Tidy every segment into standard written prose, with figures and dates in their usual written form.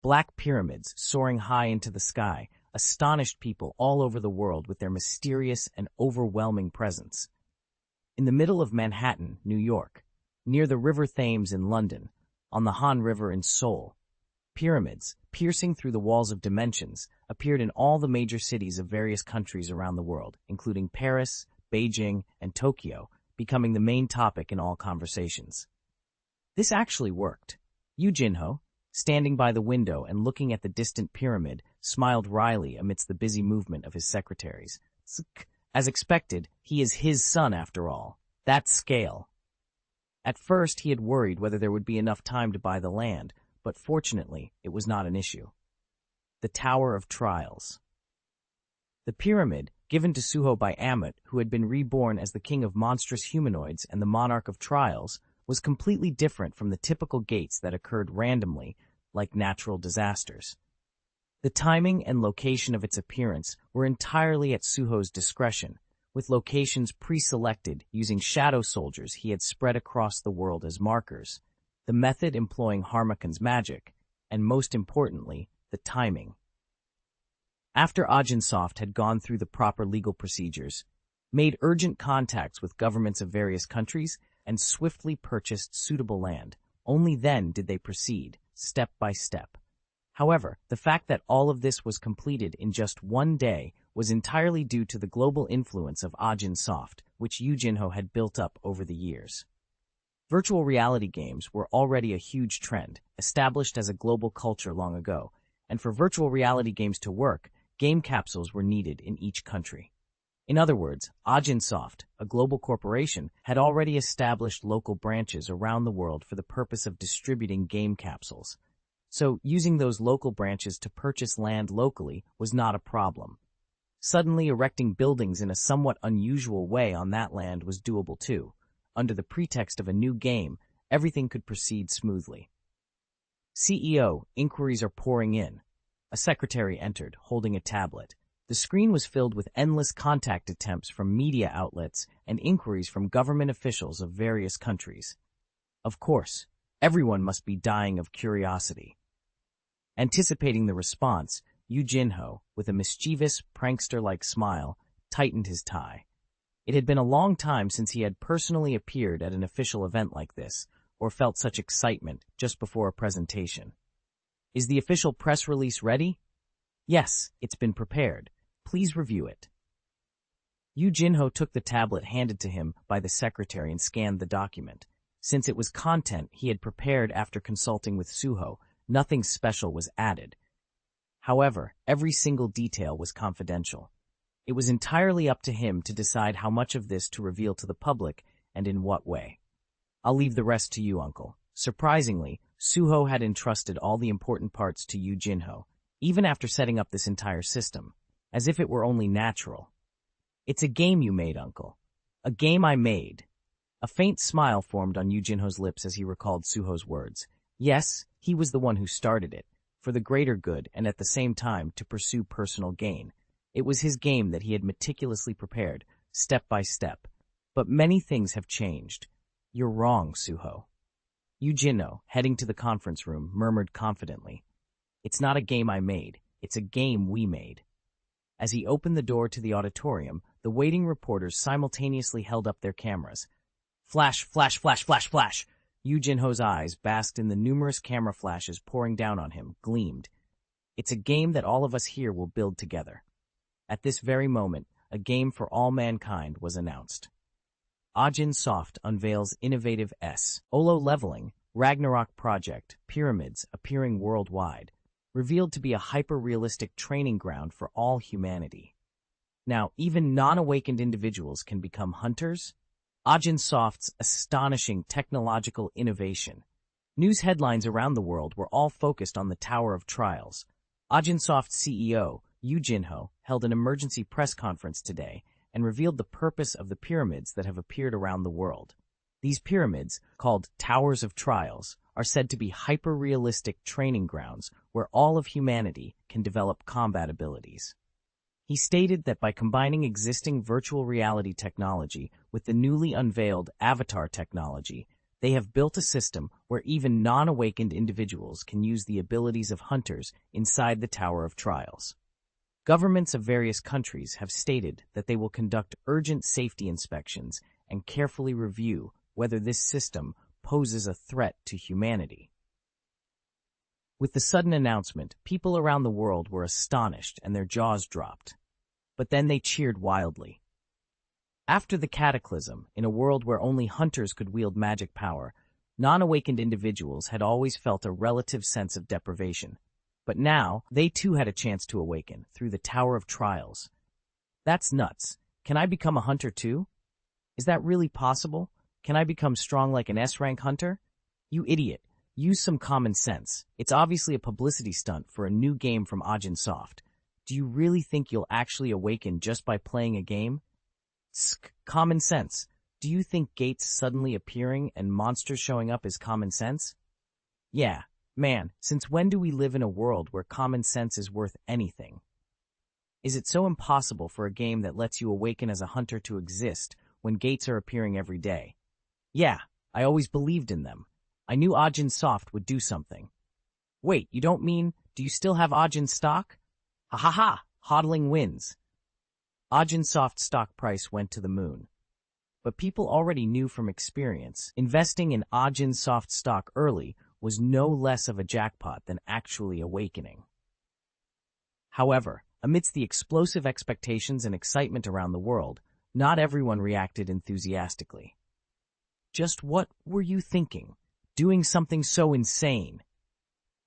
Black pyramids soaring high into the sky astonished people all over the world with their mysterious and overwhelming presence. In the middle of Manhattan, New York, near the River Thames in London, on the Han River in Seoul, pyramids, piercing through the walls of dimensions, appeared in all the major cities of various countries around the world, including Paris, Beijing, and Tokyo, becoming the main topic in all conversations. This actually worked. Yu Jinho, standing by the window and looking at the distant pyramid, smiled wryly amidst the busy movement of his secretaries. As expected, he is his son after all. That scale. At first, he had worried whether there would be enough time to buy the land, but fortunately, it was not an issue. The Tower of Trials. The pyramid, given to Suho by Amit, who had been reborn as the king of monstrous humanoids and the monarch of trials, was completely different from the typical gates that occurred randomly, like natural disasters. The timing and location of its appearance were entirely at Suho's discretion, with locations pre-selected using shadow soldiers he had spread across the world as markers, the method employing Harmakan's magic, and most importantly, the timing. After Agensoft had gone through the proper legal procedures, made urgent contacts with governments of various countries, and swiftly purchased suitable land, only then did they proceed, step by step. However, the fact that all of this was completed in just one day was entirely due to the global influence of Agensoft, which Yu Jinho had built up over the years. Virtual reality games were already a huge trend, established as a global culture long ago, and for virtual reality games to work, game capsules were needed in each country. In other words, Agensoft, a global corporation, had already established local branches around the world for the purpose of distributing game capsules. So, using those local branches to purchase land locally was not a problem. Suddenly erecting buildings in a somewhat unusual way on that land was doable too. Under the pretext of a new game, everything could proceed smoothly. CEO, inquiries are pouring in. A secretary entered, holding a tablet. The screen was filled with endless contact attempts from media outlets and inquiries from government officials of various countries. Of course, everyone must be dying of curiosity. Anticipating the response, Yu Jinho, with a mischievous, prankster-like smile, tightened his tie. It had been a long time since he had personally appeared at an official event like this, or felt such excitement just before a presentation. Is the official press release ready? Yes, it's been prepared. Please review it. Yu Jinho took the tablet handed to him by the secretary and scanned the document. Since it was content he had prepared after consulting with Suho, nothing special was added. However, every single detail was confidential. It was entirely up to him to decide how much of this to reveal to the public and in what way. I'll leave the rest to you, uncle. Surprisingly, Suho had entrusted all the important parts to Yu Jinho, even after setting up this entire system, as if it were only natural. It's a game you made, uncle. A game I made. A faint smile formed on Yu Jinho's lips as he recalled Suho's words. Yes, he was the one who started it, for the greater good and at the same time to pursue personal gain. It was his game that he had meticulously prepared, step by step. But many things have changed. You're wrong, Suho. Yu Jinho, heading to the conference room, murmured confidently. It's not a game I made, it's a game we made. As he opened the door to the auditorium, the waiting reporters simultaneously held up their cameras. Flash, flash, flash, flash, flash! Yu Jinho's eyes, basked in the numerous camera flashes pouring down on him, gleamed. It's a game that all of us here will build together. At this very moment, a game for all mankind was announced. Agensoft unveils innovative Olo leveling, Ragnarok project, pyramids appearing worldwide, revealed to be a hyper-realistic training ground for all humanity. Now, even non-awakened individuals can become hunters? Agensoft's astonishing technological innovation. News headlines around the world were all focused on the Tower of Trials. Agensoft's CEO, Yu Jinho, held an emergency press conference today and revealed the purpose of the pyramids that have appeared around the world. These pyramids, called Towers of Trials, are said to be hyper-realistic training grounds where all of humanity can develop combat abilities. He stated that by combining existing virtual reality technology with the newly unveiled avatar technology, They have built a system where even non-awakened individuals can use the abilities of hunters inside the Tower of Trials. Governments of various countries have stated that they will conduct urgent safety inspections and carefully review whether this system poses a threat to humanity. With the sudden announcement, people around the world were astonished and their jaws dropped. But then they cheered wildly. After the cataclysm, in a world where only hunters could wield magic power, non-awakened individuals had always felt a relative sense of deprivation. But now, they too had a chance to awaken through the Tower of Trials. That's nuts. Can I become a hunter too? Is that really possible? Can I become strong like an S-rank hunter? You idiot. Use some common sense. It's obviously a publicity stunt for a new game from Soft. Do you really think you'll actually awaken just by playing a game? Common sense. Do you think gates suddenly appearing and monsters showing up is common sense? Yeah, man, since when do we live in a world where common sense is worth anything? Is it so impossible for a game that lets you awaken as a hunter to exist when gates are appearing every day? Yeah, I always believed in them. I knew Soft would do something. Wait, you don't mean, do you still have stock? Ha ha ha, hodling wins. Soft stock price went to the moon. But people already knew from experience, investing in Soft stock early was no less of a jackpot than actually awakening. However, amidst the explosive expectations and excitement around the world, not everyone reacted enthusiastically. Just what were you thinking? Doing something so insane?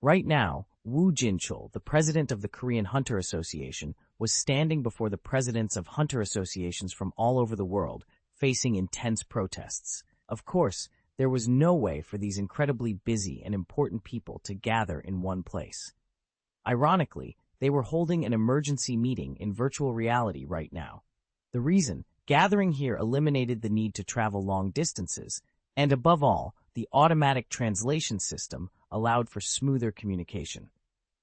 Right now, Woo Jin-chul, the president of the Korean Hunter Association, was standing before the presidents of hunter associations from all over the world, facing intense protests. Of course, there was no way for these incredibly busy and important people to gather in one place. Ironically, they were holding an emergency meeting in virtual reality right now. The reason, gathering here eliminated the need to travel long distances, and above all, the automatic translation system allowed for smoother communication.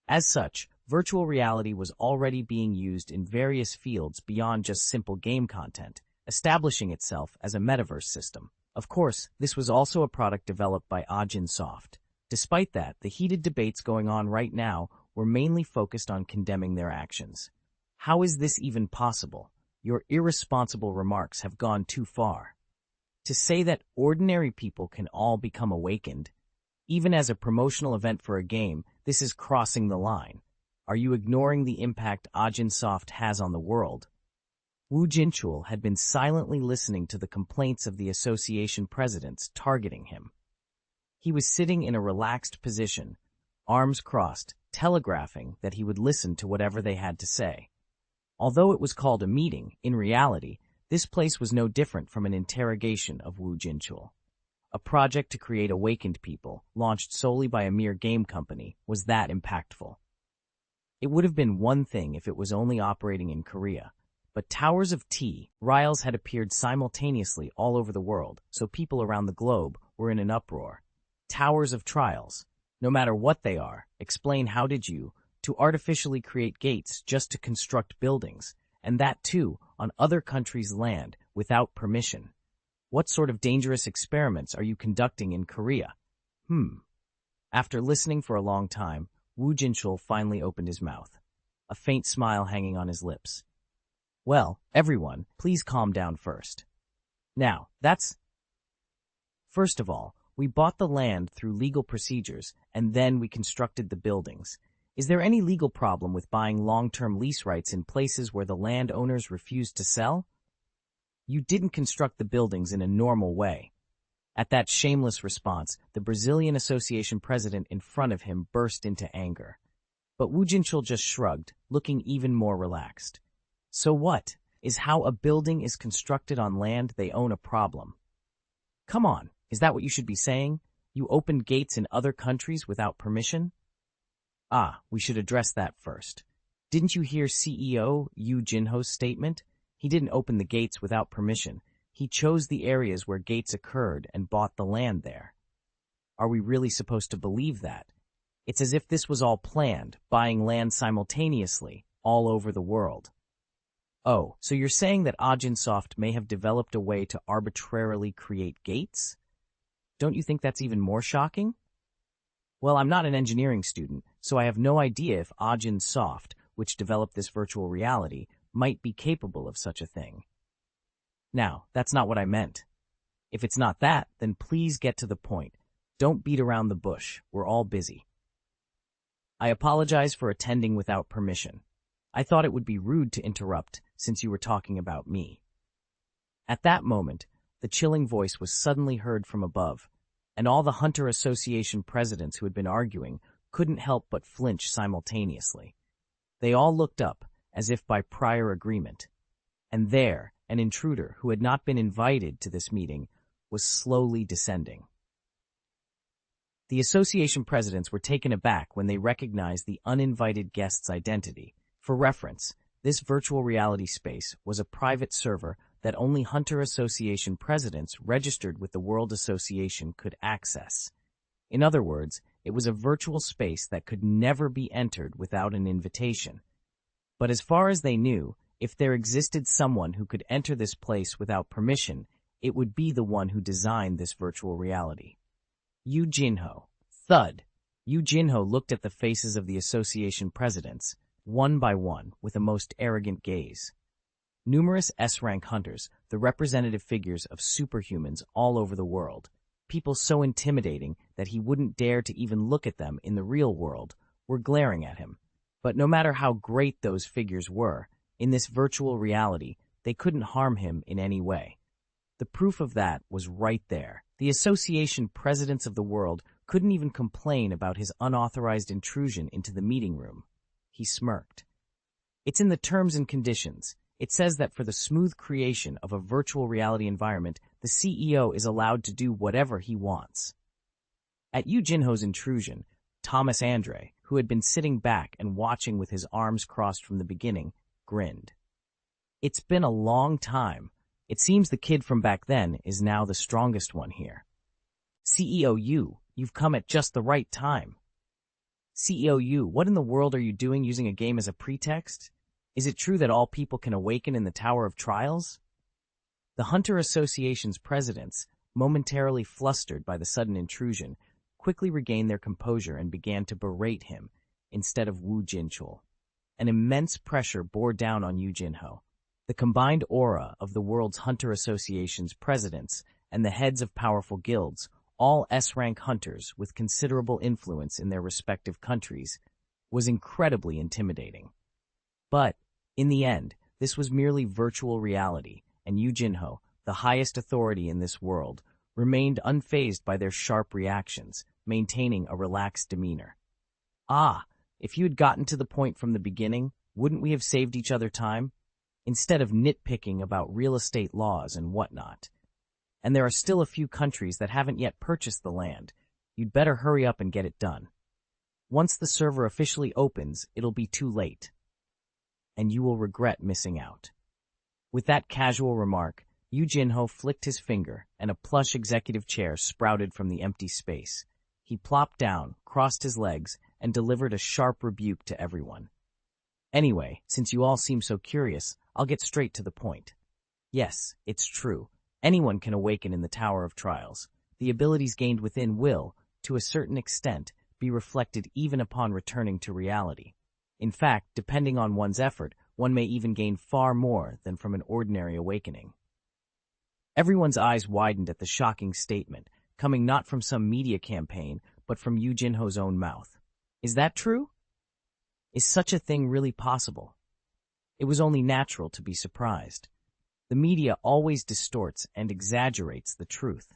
As such, virtual reality was already being used in various fields beyond just simple game content, establishing itself as a metaverse system. Of course, this was also a product developed by Soft. Despite that, the heated debates going on right now were mainly focused on condemning their actions. How is this even possible? Your irresponsible remarks have gone too far. To say that ordinary people can all become awakened, even as a promotional event for a game, this is crossing the line. Are you ignoring the impact Soft has on the world? Woo Jin-chul had been silently listening to the complaints of the association presidents targeting him. He was sitting in a relaxed position, arms crossed, telegraphing that he would listen to whatever they had to say. Although it was called a meeting, in reality, this place was no different from an interrogation of Woo Jin-chul. A project to create awakened people, launched solely by a mere game company, was that impactful. It would have been one thing if it was only operating in Korea, but Towers of Trials had appeared simultaneously all over the world, so people around the globe were in an uproar. Towers of Trials, no matter what they are, explain how did you, to artificially create gates just to construct buildings, and that too on other countries' land without permission. What sort of dangerous experiments are you conducting in Korea? After listening for a long time, Woo Jin-chul finally opened his mouth, a faint smile hanging on his lips. Well, everyone, please calm down first. Now, First of all, we bought the land through legal procedures, and then we constructed the buildings. Is there any legal problem with buying long-term lease rights in places where the landowners refused to sell? You didn't construct the buildings in a normal way. At that shameless response, the Brazilian Association president in front of him burst into anger. But Woo Jin-chul just shrugged, looking even more relaxed. So what? Is how a building is constructed on land they own a problem? Come on, is that what you should be saying? You opened gates in other countries without permission? We should address that first. Didn't you hear CEO Yoo Jin-ho's statement? He didn't open the gates without permission. He chose the areas where gates occurred and bought the land there. Are we really supposed to believe that? It's as if this was all planned, buying land simultaneously, all over the world. Oh, so you're saying that Soft may have developed a way to arbitrarily create gates? Don't you think that's even more shocking? Well, I'm not an engineering student, so I have no idea if Ajin Soft, which developed this virtual reality, might be capable of such a thing. Now, that's not what I meant. If it's not that, then please get to the point. Don't beat around the bush. We're all busy. I apologize for attending without permission. I thought it would be rude to interrupt since you were talking about me. At that moment, the chilling voice was suddenly heard from above, and all the Hunter Association presidents who had been arguing couldn't help but flinch simultaneously. They all looked up, as if by prior agreement, and there, an intruder who had not been invited to this meeting was slowly descending. The association presidents were taken aback when they recognized the uninvited guest's identity. For reference, this virtual reality space was a private server that only Hunter Association presidents registered with the World Association could access. In other words, it was a virtual space that could never be entered without an invitation. But as far as they knew, if there existed someone who could enter this place without permission, it would be the one who designed this virtual reality. Yu Jinho. Thud. Yu Jinho looked at the faces of the association presidents, one by one, with a most arrogant gaze. Numerous S-rank hunters, the representative figures of superhumans all over the world, people so intimidating that he wouldn't dare to even look at them in the real world, were glaring at him. But no matter how great those figures were, in this virtual reality, they couldn't harm him in any way. The proof of that was right there. The association presidents of the world couldn't even complain about his unauthorized intrusion into the meeting room. He smirked. It's in the terms and conditions. It says that for the smooth creation of a virtual reality environment, the CEO is allowed to do whatever he wants. At Yu Jinho's intrusion, Thomas Andre, who had been sitting back and watching with his arms crossed from the beginning, grinned. It's been a long time. It seems the kid from back then is now the strongest one here. CEO Yu, you've come at just the right time. CEO Yu, what in the world are you doing using a game as a pretext? Is it true that all people can awaken in the Tower of Trials? The Hunter Association's presidents, momentarily flustered by the sudden intrusion, quickly regained their composure and began to berate him instead of Wu Jinchul. An immense pressure bore down on Yu Jinho. The combined aura of the world's Hunter Association's presidents and the heads of powerful guilds, all S-rank hunters with considerable influence in their respective countries, was incredibly intimidating. But, in the end, this was merely virtual reality, and Yu Jinho, the highest authority in this world, remained unfazed by their sharp reactions, maintaining a relaxed demeanor. Ah, if you had gotten to the point from the beginning, wouldn't we have saved each other time? Instead of nitpicking about real estate laws and whatnot. And there are still a few countries that haven't yet purchased the land. You'd better hurry up and get it done. Once the server officially opens, it'll be too late. And you will regret missing out. With that casual remark, Yu Jinho flicked his finger, and a plush executive chair sprouted from the empty space. He plopped down, crossed his legs, and delivered a sharp rebuke to everyone. Anyway, since you all seem so curious, I'll get straight to the point. Yes, it's true. Anyone can awaken in the Tower of Trials. The abilities gained within will, to a certain extent, be reflected even upon returning to reality. In fact, depending on one's effort, one may even gain far more than from an ordinary awakening. Everyone's eyes widened at the shocking statement, coming not from some media campaign, but from Yu Jinho's own mouth. Is that true? Is such a thing really possible? It was only natural to be surprised. The media always distorts and exaggerates the truth.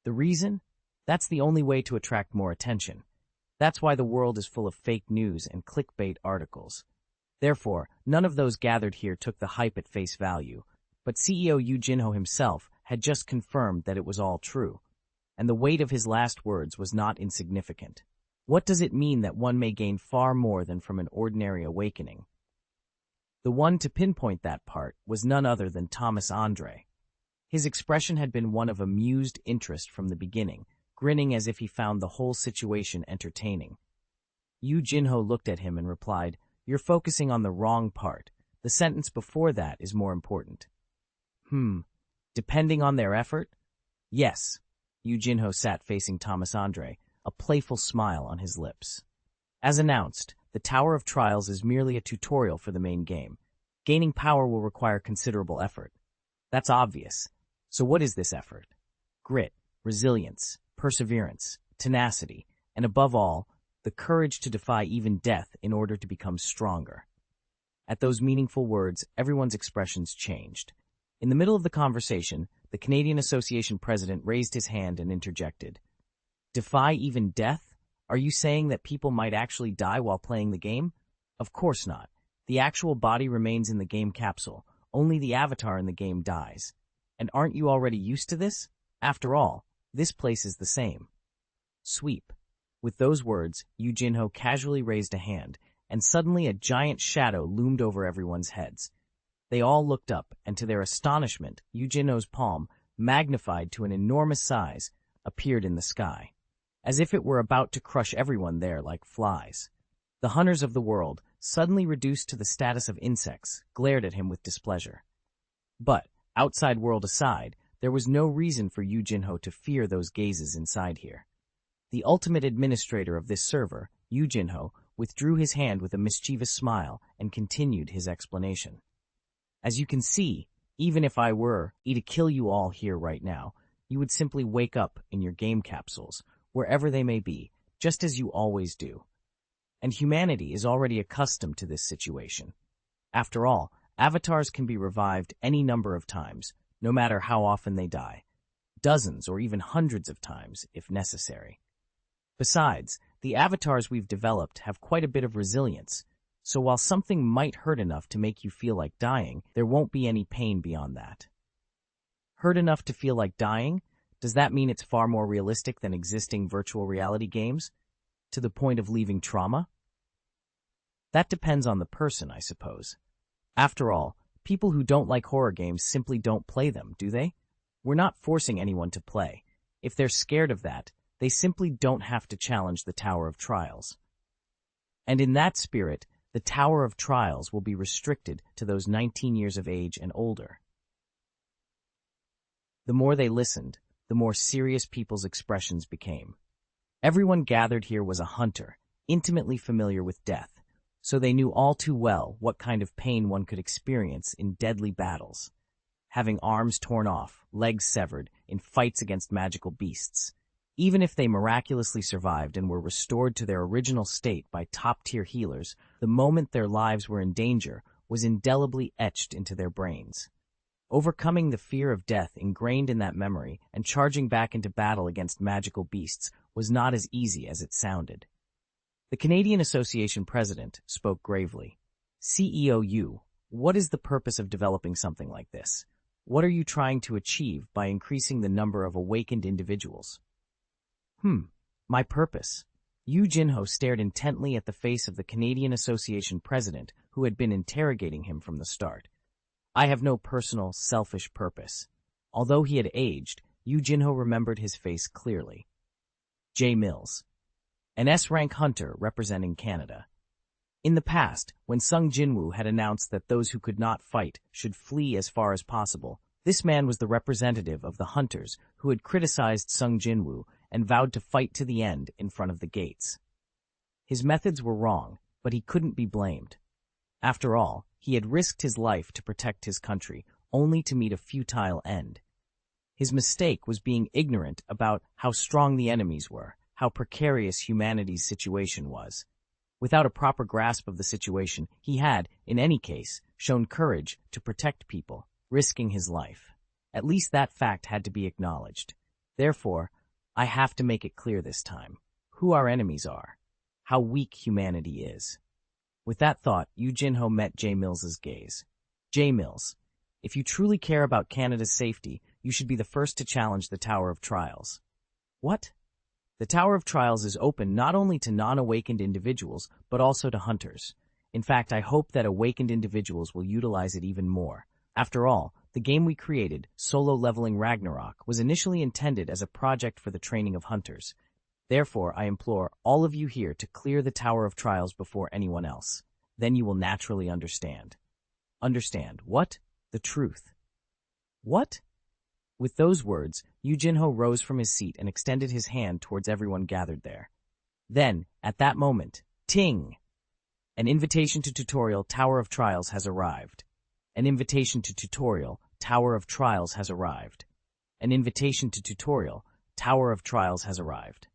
The reason? That's the only way to attract more attention. That's why the world is full of fake news and clickbait articles. Therefore, none of those gathered here took the hype at face value, but CEO Yu Jinho himself had just confirmed that it was all true, and the weight of his last words was not insignificant. What does it mean that one may gain far more than from an ordinary awakening? The one to pinpoint that part was none other than Thomas Andre. His expression had been one of amused interest from the beginning, grinning as if he found the whole situation entertaining. Yu Jinho looked at him and replied, "You're focusing on the wrong part. The sentence before that is more important." Depending on their effort? Yes. Yu Jinho sat facing Thomas Andre, a playful smile on his lips. As announced, the Tower of Trials is merely a tutorial for the main game. Gaining power will require considerable effort. That's obvious. So what is this effort? Grit, resilience, perseverance, tenacity, and above all, the courage to defy even death in order to become stronger. At those meaningful words, everyone's expressions changed. In the middle of the conversation, the Canadian Association president raised his hand and interjected. Defy even death? Are you saying that people might actually die while playing the game? Of course not. The actual body remains in the game capsule. Only the avatar in the game dies. And aren't you already used to this? After all, this place is the same. Sweep. With those words, Yu Jinho casually raised a hand, and suddenly a giant shadow loomed over everyone's heads. They all looked up, and to their astonishment, Yu Jinho's palm, magnified to an enormous size, appeared in the sky, as if it were about to crush everyone there like flies. The hunters of the world, suddenly reduced to the status of insects, glared at him with displeasure. But, outside world aside, there was no reason for Yu Jinho to fear those gazes inside here. The ultimate administrator of this server, Yu Jinho, withdrew his hand with a mischievous smile and continued his explanation. As you can see, even if I were to kill you all here right now, you would simply wake up in your game capsules, wherever they may be, just as you always do. And humanity is already accustomed to this situation. After all, avatars can be revived any number of times, no matter how often they die. Dozens or even hundreds of times, if necessary. Besides, the avatars we've developed have quite a bit of resilience, so while something might hurt enough to make you feel like dying, there won't be any pain beyond that. Hurt enough to feel like dying? Does that mean it's far more realistic than existing virtual reality games? To the point of leaving trauma? That depends on the person, I suppose. After all, people who don't like horror games simply don't play them, do they? We're not forcing anyone to play. If they're scared of that, they simply don't have to challenge the Tower of Trials. And in that spirit, the Tower of Trials will be restricted to those 19 years of age and older. The more they listened, the more serious people's expressions became. Everyone gathered here was a hunter, intimately familiar with death, so they knew all too well what kind of pain one could experience in deadly battles. Having arms torn off, legs severed, in fights against magical beasts. Even if they miraculously survived and were restored to their original state by top-tier healers, the moment their lives were in danger was indelibly etched into their brains. Overcoming the fear of death ingrained in that memory and charging back into battle against magical beasts was not as easy as it sounded. The Canadian Association president spoke gravely. CEO Yu, what is the purpose of developing something like this? What are you trying to achieve by increasing the number of awakened individuals? My purpose. Yu Jinho stared intently at the face of the Canadian Association president who had been interrogating him from the start. I have no personal, selfish purpose. Although he had aged, Yu Jinho remembered his face clearly. J. Mills, an S-rank hunter representing Canada. In the past, when Sung Jinwoo had announced that those who could not fight should flee as far as possible, this man was the representative of the hunters who had criticized Sung Jinwoo and vowed to fight to the end in front of the gates. His methods were wrong, but he couldn't be blamed. After all, he had risked his life to protect his country, only to meet a futile end. His mistake was being ignorant about how strong the enemies were, how precarious humanity's situation was. Without a proper grasp of the situation, he had, in any case, shown courage to protect people, risking his life. At least that fact had to be acknowledged. Therefore, I have to make it clear this time who our enemies are, how weak humanity is. With that thought, Yu Jinho met J. Mills's gaze. J. Mills, if you truly care about Canada's safety, you should be the first to challenge the Tower of Trials. What? The Tower of Trials is open not only to non-awakened individuals, but also to hunters. In fact, I hope that awakened individuals will utilize it even more. After all, the game we created, Solo Leveling Ragnarok, was initially intended as a project for the training of hunters. Therefore, I implore all of you here to clear the Tower of Trials before anyone else. Then you will naturally understand. Understand what? The truth. What? With those words, Yu Jinho rose from his seat and extended his hand towards everyone gathered there. Then, at that moment, ting! An invitation to tutorial Tower of Trials has arrived. An invitation to tutorial Tower of Trials has arrived. An invitation to tutorial Tower of Trials has arrived.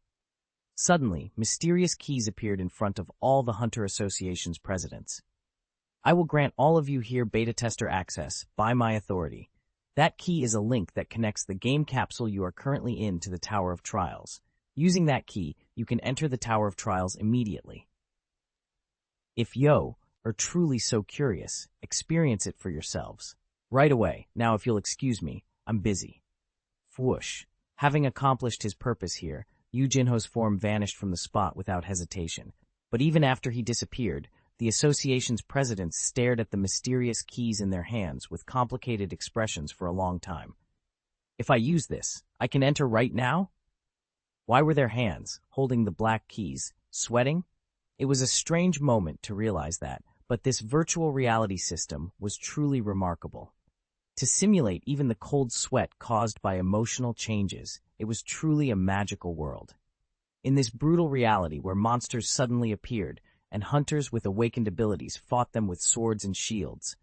Suddenly, mysterious keys appeared in front of all the Hunter Association's presidents. I will grant all of you here beta tester access, by my authority. That key is a link that connects the game capsule you are currently in to the Tower of Trials. Using that key, you can enter the Tower of Trials immediately. If yo are truly so curious, experience it for yourselves. Right away. Now if you'll excuse me, I'm busy. Whoosh. Having accomplished his purpose here, Yu Jinho's form vanished from the spot without hesitation. But even after he disappeared, the association's presidents stared at the mysterious keys in their hands with complicated expressions for a long time. If I use this, I can enter right now? Why were their hands, holding the black keys, sweating? It was a strange moment to realize that, but this virtual reality system was truly remarkable. To simulate even the cold sweat caused by emotional changes, it was truly a magical world. In this brutal reality where monsters suddenly appeared and hunters with awakened abilities fought them with swords and shields,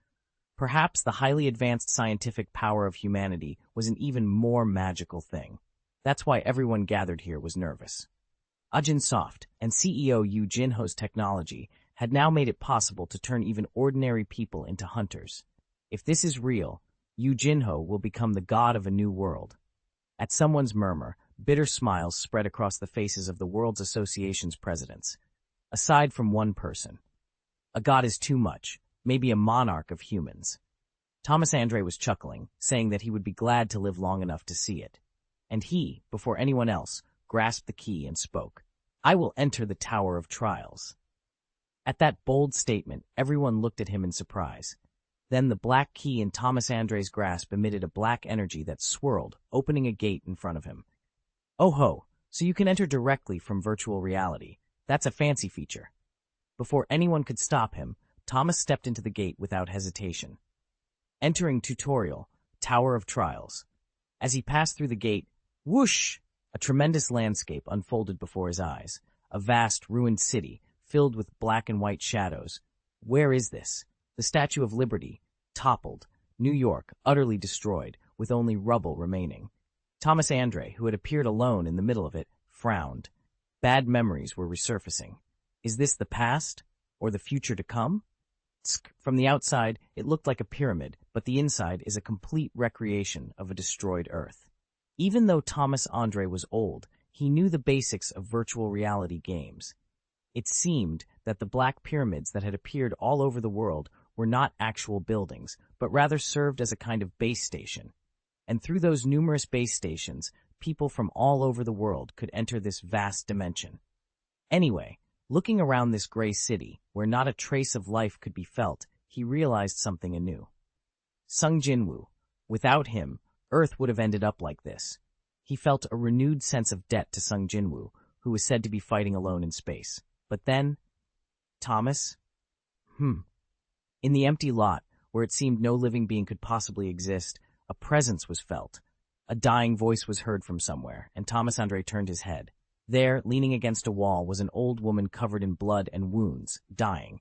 perhaps the highly advanced scientific power of humanity was an even more magical thing. That's why everyone gathered here was nervous. Ajin Soft and CEO Yu Jinho's technology had now made it possible to turn even ordinary people into hunters. If this is real, Yu Jinho will become the god of a new world. At someone's murmur, bitter smiles spread across the faces of the World's Association's presidents. Aside from one person. A god is too much, maybe a monarch of humans. Thomas Andre was chuckling, saying that he would be glad to live long enough to see it. And he, before anyone else, grasped the key and spoke. I will enter the Tower of Trials. At that bold statement, everyone looked at him in surprise. Then the black key in Thomas Andre's grasp emitted a black energy that swirled, opening a gate in front of him. Oh ho, so you can enter directly from virtual reality. That's a fancy feature. Before anyone could stop him, Thomas stepped into the gate without hesitation. Entering tutorial, Tower of Trials. As he passed through the gate, whoosh! A tremendous landscape unfolded before his eyes. A vast, ruined city, filled with black and white shadows. Where is this? The Statue of Liberty, toppled. New York, utterly destroyed, with only rubble remaining. Thomas Andre, who had appeared alone in the middle of it, frowned. Bad memories were resurfacing. Is this the past, or the future to come? From the outside, it looked like a pyramid, but the inside is a complete recreation of a destroyed Earth. Even though Thomas Andre was old, he knew the basics of virtual reality games. It seemed that the black pyramids that had appeared all over the world were not actual buildings, but rather served as a kind of base station. And through those numerous base stations, people from all over the world could enter this vast dimension. Anyway, looking around this gray city, where not a trace of life could be felt, he realized something anew. Sung Jinwoo. Without him, Earth would have ended up like this. He felt a renewed sense of debt to Sung Jinwoo, who was said to be fighting alone in space. But then, Thomas? In the empty lot, where it seemed no living being could possibly exist, a presence was felt. A dying voice was heard from somewhere, and Thomas Andre turned his head. There, leaning against a wall, was an old woman covered in blood and wounds, dying.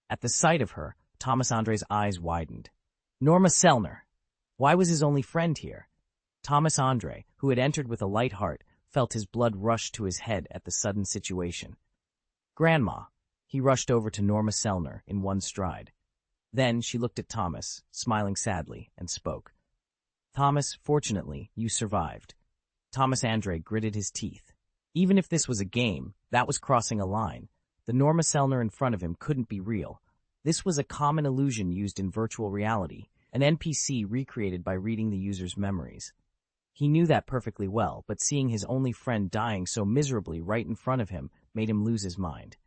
At the sight of her, Thomas Andre's eyes widened. Norma Selner! Why was his only friend here? Thomas Andre, who had entered with a light heart, felt his blood rush to his head at the sudden situation. Grandma! He rushed over to Norma Selner in one stride. Then she looked at Thomas, smiling sadly, and spoke. Thomas, fortunately, you survived. Thomas Andre gritted his teeth. Even if this was a game, that was crossing a line. The Norma Selner in front of him couldn't be real. This was a common illusion used in virtual reality, an NPC recreated by reading the user's memories. He knew that perfectly well, but seeing his only friend dying so miserably right in front of him made him lose his mind.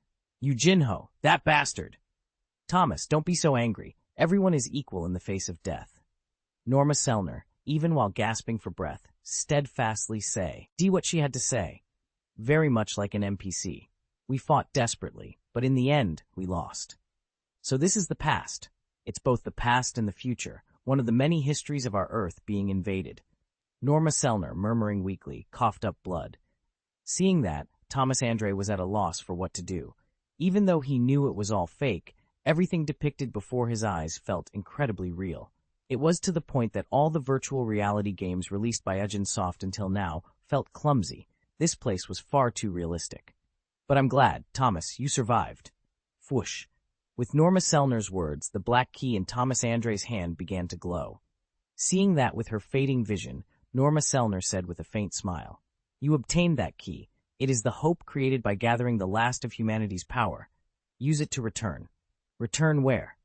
Yu Jinho, that bastard! Thomas, don't be so angry. Everyone is equal in the face of death. Norma Selner, even while gasping for breath, steadfastly say what she had to say. Very much like an NPC. We fought desperately, but in the end, we lost. So this is the past. It's both the past and the future, one of the many histories of our Earth being invaded. Norma Selner, murmuring weakly, coughed up blood. Seeing that, Thomas Andre was at a loss for what to do. Even though he knew it was all fake, everything depicted before his eyes felt incredibly real. It was to the point that all the virtual reality games released by Soft until now felt clumsy. This place was far too realistic. But I'm glad, Thomas, you survived. Whoosh. With Norma Selner's words, the black key in Thomas Andre's hand began to glow. Seeing that with her fading vision, Norma Selner said with a faint smile, "You obtained that key. It is the hope created by gathering the last of humanity's power. Use it to return. Return where?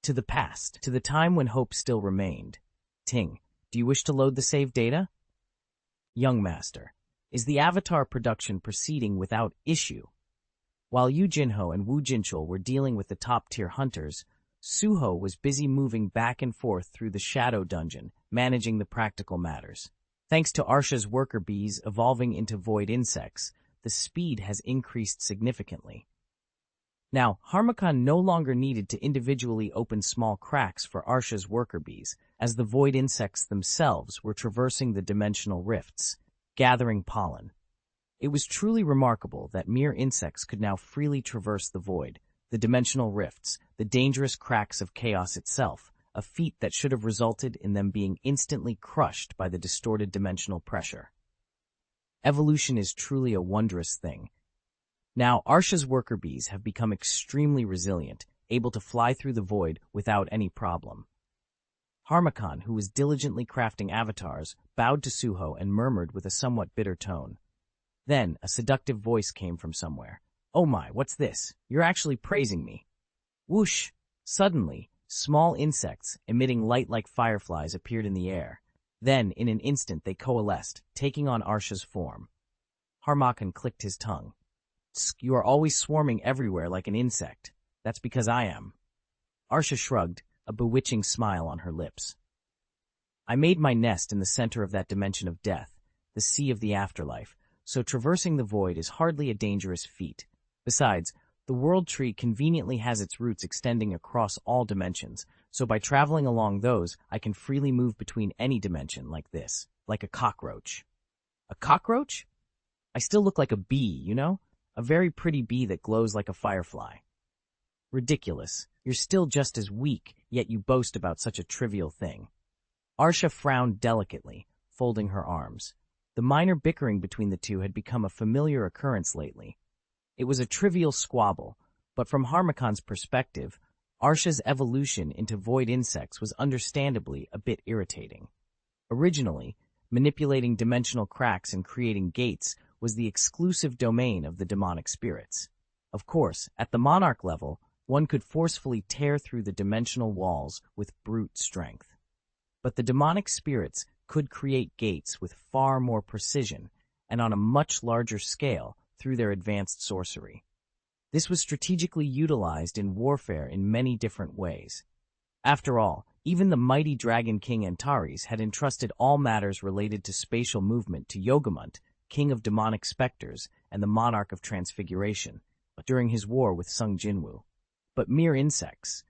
To the past, to the time when hope still remained. Ting, do you wish to load the saved data?" Young Master, is the Avatar production proceeding without issue? While Yu Jinho and Wu Jinchul were dealing with the top-tier hunters, Suho was busy moving back and forth through the Shadow Dungeon, managing the practical matters. Thanks to Arsha's worker bees evolving into void insects, the speed has increased significantly. Now, Harmakan no longer needed to individually open small cracks for Arsha's worker bees, as the void insects themselves were traversing the dimensional rifts, gathering pollen. It was truly remarkable that mere insects could now freely traverse the void, the dimensional rifts, the dangerous cracks of chaos itself, a feat that should have resulted in them being instantly crushed by the distorted dimensional pressure. Evolution is truly a wondrous thing. Now, Arsha's worker bees have become extremely resilient, able to fly through the void without any problem. Harmakan, who was diligently crafting avatars, bowed to Suho and murmured with a somewhat bitter tone. Then, a seductive voice came from somewhere. "Oh my, what's this? You're actually praising me." Whoosh! Suddenly, small insects, emitting light like fireflies, appeared in the air. Then, in an instant, they coalesced, taking on Arsha's form. Harmakan clicked his tongue. "You are always swarming everywhere like an insect. That's because I am." Arsha shrugged, a bewitching smile on her lips. "I made my nest in the center of that dimension of death, the sea of the afterlife, so traversing the void is hardly a dangerous feat. Besides, the world tree conveniently has its roots extending across all dimensions, so by traveling along those, I can freely move between any dimension like this, like a cockroach." "A cockroach? I still look like a bee, you know? A very pretty bee that glows like a firefly." "Ridiculous. You're still just as weak, yet you boast about such a trivial thing." Arsha frowned delicately, folding her arms. The minor bickering between the two had become a familiar occurrence lately. It was a trivial squabble, but from Harmakan's perspective, Arsha's evolution into void insects was understandably a bit irritating. Originally, manipulating dimensional cracks and creating gates was the exclusive domain of the demonic spirits. Of course, at the monarch level, one could forcefully tear through the dimensional walls with brute strength. But the demonic spirits could create gates with far more precision and on a much larger scale through their advanced sorcery. This was strategically utilized in warfare in many different ways. After all, even the mighty Dragon King Antares had entrusted all matters related to spatial movement to Yogamont, king of demonic specters and the monarch of transfiguration, during his war with Sung Jinwoo. But mere insects.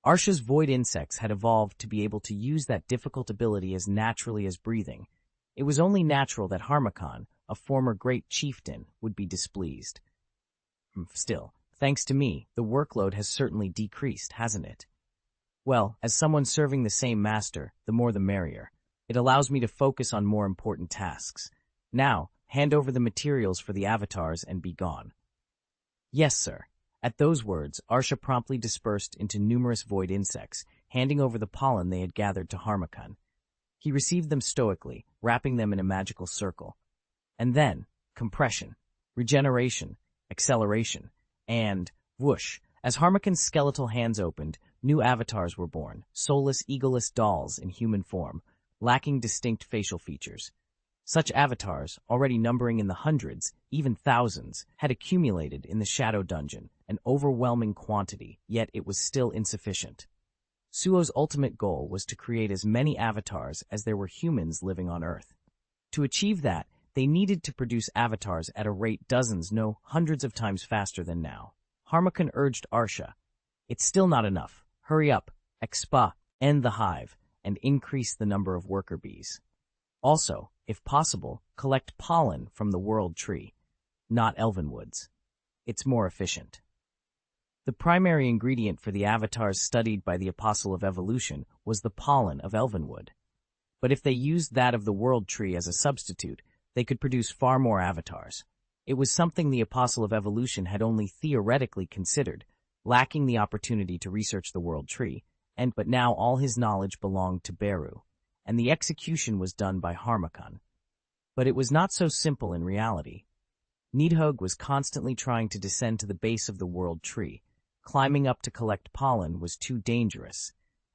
Arsha's void insects had evolved to be able to use that difficult ability as naturally as breathing. It was only natural that Harmakan, a former great chieftain, would be displeased. Still, thanks to me, the workload has certainly decreased, hasn't it? Well, as someone serving the same master, the more the merrier. It allows me to focus on more important tasks. Now, hand over the materials for the avatars and be gone." "Yes, sir." At those words, Arsha promptly dispersed into numerous void insects, handing over the pollen they had gathered to Harmakan. He received them stoically, wrapping them in a magical circle. And then, compression, regeneration, acceleration, and whoosh, as Harmakan's skeletal hands opened, new avatars were born, soulless, egoless dolls in human form, lacking distinct facial features. Such avatars, already numbering in the hundreds, even thousands, had accumulated in the Shadow Dungeon, an overwhelming quantity, yet it was still insufficient. Suho's ultimate goal was to create as many avatars as there were humans living on Earth. To achieve that, they needed to produce avatars at a rate dozens, no, hundreds of times faster than now. Harmakan urged Arsha, "It's still not enough. Hurry up, expa, end the hive, and increase the number of worker bees." Also, if possible, collect pollen from the world tree, not elven woods. It's more efficient. The primary ingredient for the avatars studied by the Apostle of Evolution was the pollen of elvenwood. But if they used that of the world tree as a substitute, they could produce far more avatars. It was something the Apostle of Evolution had only theoretically considered, lacking the opportunity to research the world tree, but now all his knowledge belonged to Beru, and the execution was done by Harmakan. But it was not so simple in reality. Nidhogg was constantly trying to descend to the base of the world tree. Climbing up to collect pollen was too dangerous.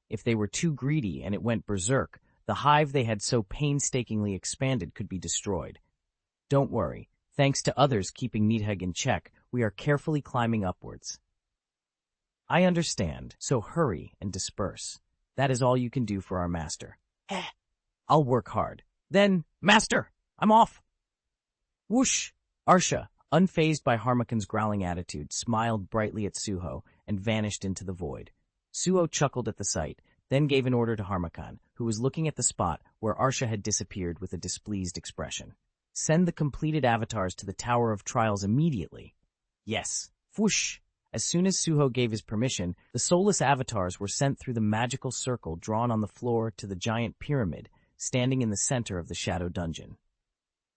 If they were too greedy and it went berserk, the hive they had so painstakingly expanded could be destroyed. Don't worry. Thanks to others keeping Nidhogg in check, we are carefully climbing upwards. I understand, so hurry and disperse. That is all you can do for our master. I'll work hard. Then, master, I'm off. Whoosh! Arsha, unfazed by Harmakan's growling attitude, smiled brightly at Suho and vanished into the void. Suho chuckled at the sight, then gave an order to Harmakan, who was looking at the spot where Arsha had disappeared with a displeased expression. Send the completed avatars to the Tower of Trials immediately. Yes. Whoosh! As soon as Suho gave his permission, the soulless avatars were sent through the magical circle drawn on the floor to the giant pyramid, standing in the center of the Shadow Dungeon.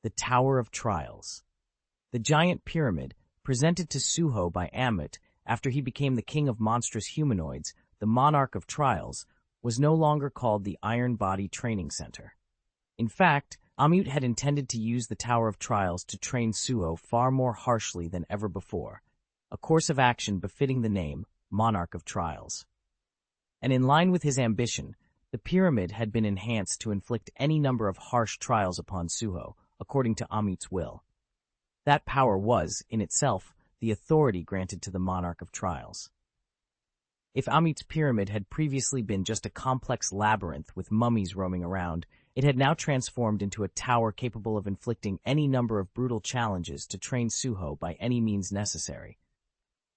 The Tower of Trials. The giant pyramid, presented to Suho by Amit after he became the king of monstrous humanoids, the monarch of trials, was no longer called the Iron Body Training Center. In fact, Amit had intended to use the Tower of Trials to train Suho far more harshly than ever before, a course of action befitting the name Monarch of Trials. And in line with his ambition, the pyramid had been enhanced to inflict any number of harsh trials upon Suho, according to Amit's will. That power was, in itself, the authority granted to the Monarch of Trials. If Amit's pyramid had previously been just a complex labyrinth with mummies roaming around, it had now transformed into a tower capable of inflicting any number of brutal challenges to train Suho by any means necessary.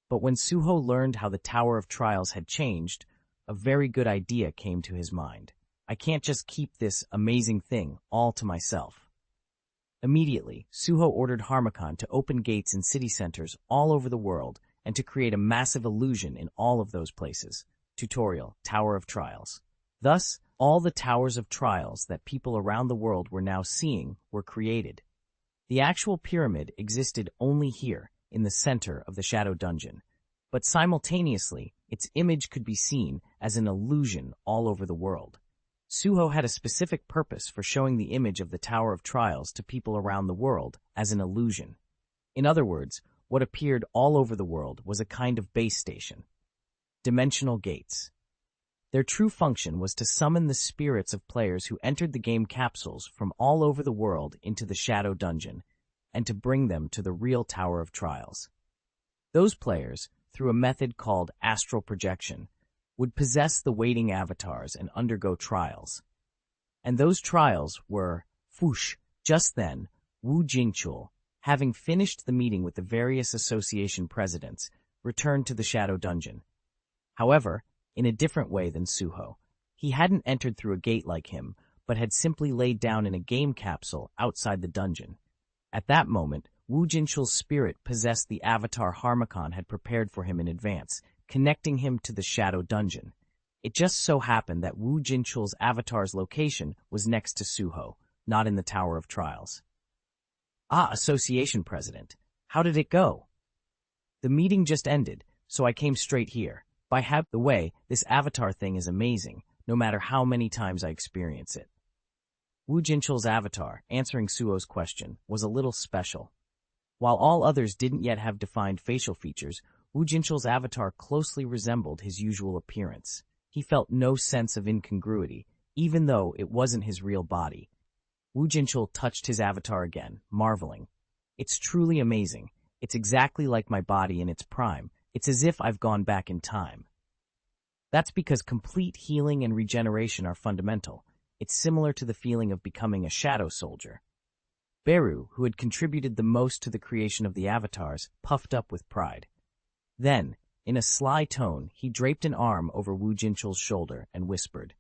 But when Suho learned how the Tower of Trials had changed, a very good idea came to his mind. I can't just keep this amazing thing all to myself. Immediately, Suho ordered Harmakan to open gates in city centers all over the world and to create a massive illusion in all of those places. Tutorial, Tower of Trials. Thus, all the Towers of Trials that people around the world were now seeing were created. The actual pyramid existed only here, in the center of the Shadow Dungeon, but simultaneously, its image could be seen as an illusion all over the world. Suho had a specific purpose for showing the image of the Tower of Trials to people around the world as an illusion. In other words, what appeared all over the world was a kind of base station. Dimensional gates. Their true function was to summon the spirits of players who entered the game capsules from all over the world into the Shadow Dungeon, and to bring them to the real Tower of Trials. Those players, through a method called astral projection, would possess the waiting avatars and undergo trials. And those trials were, whoosh, just then, Wu Jingchul, having finished the meeting with the various association presidents, returned to the Shadow Dungeon. However, in a different way than Suho, he hadn't entered through a gate like him, but had simply laid down in a game capsule outside the dungeon. At that moment, Wu Jinchul's spirit possessed the avatar Harmakan had prepared for him in advance, connecting him to the Shadow Dungeon. It just so happened that Wu Jinchul's avatar's location was next to Suho, not in the Tower of Trials. Association President. How did it go? The meeting just ended, so I came straight here. By the way, this avatar thing is amazing, no matter how many times I experience it. Wu Jinchul's avatar, answering Suho's question, was a little special. While all others didn't yet have defined facial features, Wu Jinchul's avatar closely resembled his usual appearance. He felt no sense of incongruity, even though it wasn't his real body. Wu Jinchul touched his avatar again, marveling. It's truly amazing. It's exactly like my body in its prime. It's as if I've gone back in time. That's because complete healing and regeneration are fundamental. It's similar to the feeling of becoming a shadow soldier. Beru, who had contributed the most to the creation of the avatars, puffed up with pride. Then, in a sly tone, he draped an arm over Wu Jinchul's shoulder and whispered,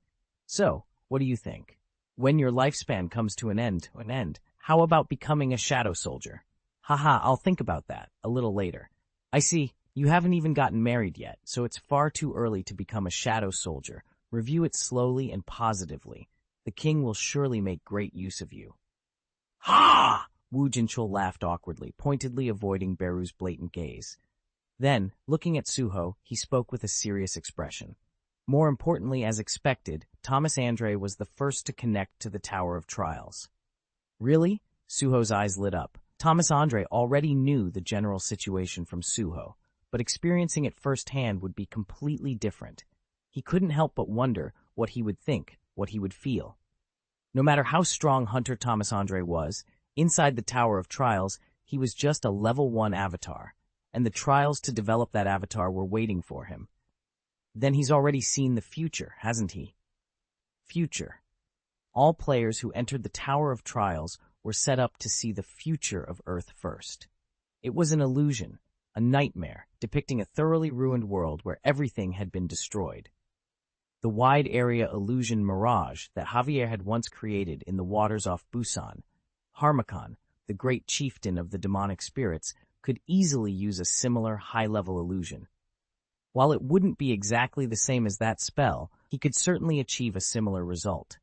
"So, what do you think?" When your lifespan comes to an end, how about becoming a shadow soldier? Haha, I'll think about that a little later. I see, you haven't even gotten married yet, so it's far too early to become a shadow soldier. Review it slowly and positively. The king will surely make great use of you. Ha! Wu Jinchul laughed awkwardly, pointedly avoiding Beru's blatant gaze. Then, looking at Suho, he spoke with a serious expression. More importantly, as expected, Thomas Andre was the first to connect to the Tower of Trials. Really? Suho's eyes lit up. Thomas Andre already knew the general situation from Suho, but experiencing it firsthand would be completely different. He couldn't help but wonder what he would think, what he would feel. No matter how strong Hunter Thomas Andre was, inside the Tower of Trials, he was just a level 1 avatar, and the trials to develop that avatar were waiting for him. Then he's already seen the future, hasn't he? Future. All players who entered the Tower of Trials were set up to see the future of Earth first. It was an illusion, a nightmare, depicting a thoroughly ruined world where everything had been destroyed. The wide area illusion mirage that Javier had once created in the waters off Busan, Harmakan, the great chieftain of the demonic spirits, could easily use a similar high-level illusion. While it wouldn't be exactly the same as that spell, he could certainly achieve a similar result.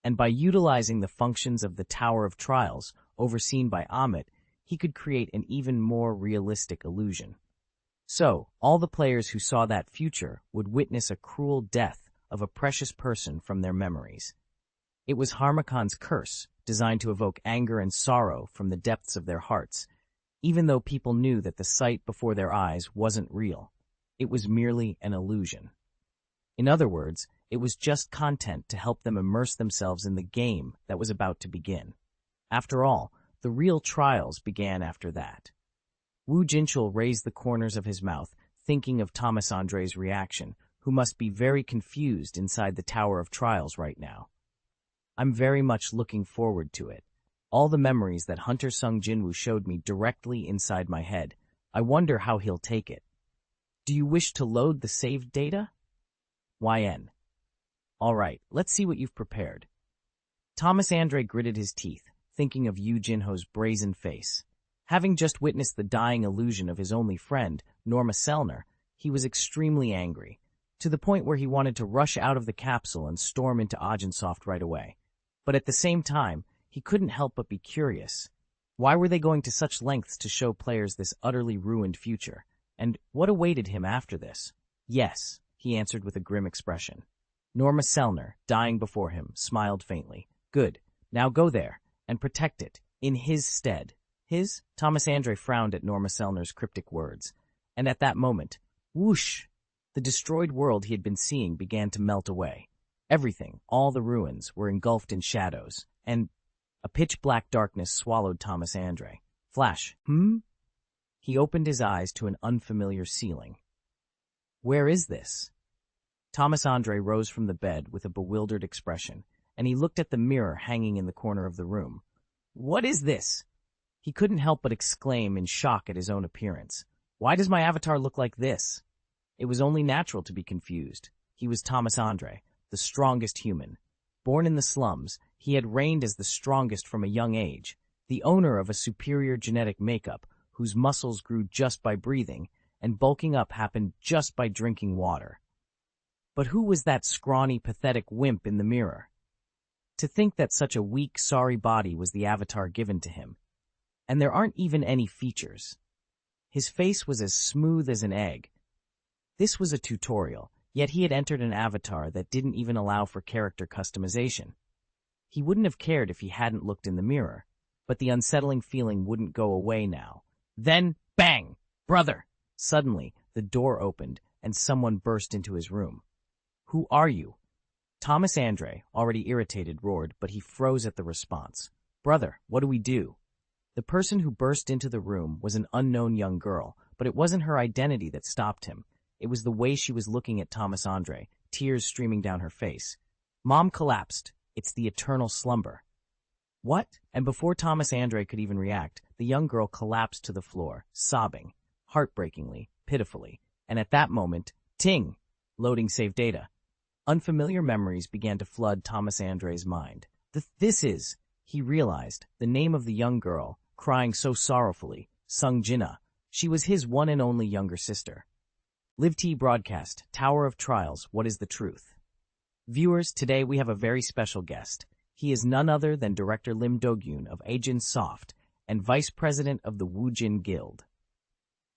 And by utilizing the functions of the Tower of Trials, overseen by Amit, he could create an even more realistic illusion. So, all the players who saw that future would witness a cruel death of a precious person from their memories. It was Harmakan's curse, designed to evoke anger and sorrow from the depths of their hearts, even though people knew that the sight before their eyes wasn't real. It was merely an illusion. In other words, it was just content to help them immerse themselves in the game that was about to begin. After all, the real trials began after that. Wu Jinchul raised the corners of his mouth, thinking of Thomas Andre's reaction, who must be very confused inside the Tower of Trials right now. I'm very much looking forward to it. All the memories that Hunter Sung Jinwoo showed me directly inside my head. I wonder how he'll take it. Do you wish to load the saved data? YN. All right, let's see what you've prepared. Thomas Andre gritted his teeth, thinking of Yu Jinho's brazen face. Having just witnessed the dying illusion of his only friend, Norma Selner, he was extremely angry, to the point where he wanted to rush out of the capsule and storm into Agensoft right away. But at the same time, he couldn't help but be curious. Why were they going to such lengths to show players this utterly ruined future? And what awaited him after this? Yes, he answered with a grim expression. Norma Selner, dying before him, smiled faintly. Good. Now go there, and protect it, in his stead. His? Thomas Andre frowned at Norma Selner's cryptic words. And at that moment, whoosh! The destroyed world he had been seeing began to melt away. Everything, all the ruins, were engulfed in shadows, and a pitch-black darkness swallowed Thomas Andre. Flash. He opened his eyes to an unfamiliar ceiling. Where is this? Thomas Andre rose from the bed with a bewildered expression, and he looked at the mirror hanging in the corner of the room. What is this? He couldn't help but exclaim in shock at his own appearance. Why does my avatar look like this? It was only natural to be confused. He was Thomas Andre, the strongest human. Born in the slums, he had reigned as the strongest from a young age, the owner of a superior genetic makeup whose muscles grew just by breathing, and bulking up happened just by drinking water. But who was that scrawny, pathetic wimp in the mirror? To think that such a weak, sorry body was the avatar given to him. And there aren't even any features. His face was as smooth as an egg. This was a tutorial, yet he had entered an avatar that didn't even allow for character customization. He wouldn't have cared if he hadn't looked in the mirror, but the unsettling feeling wouldn't go away now. Then, bang! Brother! Suddenly, the door opened, and someone burst into his room. Who are you? Thomas Andre, already irritated, roared, but he froze at the response. Brother, what do we do? The person who burst into the room was an unknown young girl, but it wasn't her identity that stopped him. It was the way she was looking at Thomas Andre, tears streaming down her face. Mom collapsed. It's the eternal slumber. What? And before Thomas Andre could even react, the young girl collapsed to the floor, sobbing, heartbreakingly, pitifully. And at that moment, ting! Loading save data. Unfamiliar memories began to flood Thomas Andre's mind. He realized, the name of the young girl, crying so sorrowfully, Sung Jinwoo. She was his one and only younger sister. Live T broadcast, Tower of Trials, What is the Truth? Viewers, today we have a very special guest. He is none other than director Lim Do-gyun of Agent Soft and vice president of the Woojin Guild.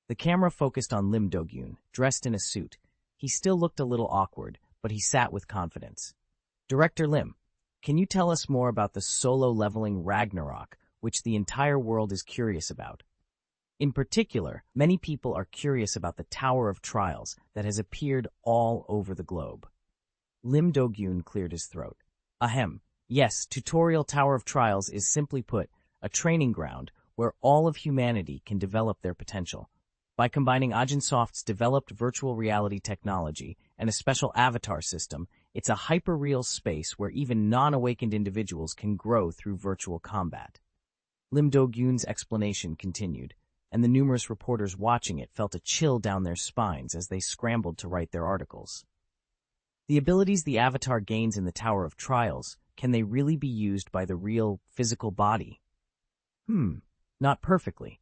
The camera focused on Lim Do-gyun, dressed in a suit. He still looked a little awkward, but he sat with confidence. Director Lim, can you tell us more about the solo-leveling Ragnarok, which the entire world is curious about? In particular, many people are curious about the Tower of Trials that has appeared all over the globe. Lim Do-gyun cleared his throat. Ahem. Yes, Tutorial Tower of Trials is simply put, a training ground where all of humanity can develop their potential. By combining Agent Soft's developed virtual reality technology and a special avatar system, it's a hyper-real space where even non-awakened individuals can grow through virtual combat. Lim Do-gyun's explanation continued, and the numerous reporters watching it felt a chill down their spines as they scrambled to write their articles. The abilities the avatar gains in the Tower of Trials, can they really be used by the real, physical body? Not perfectly.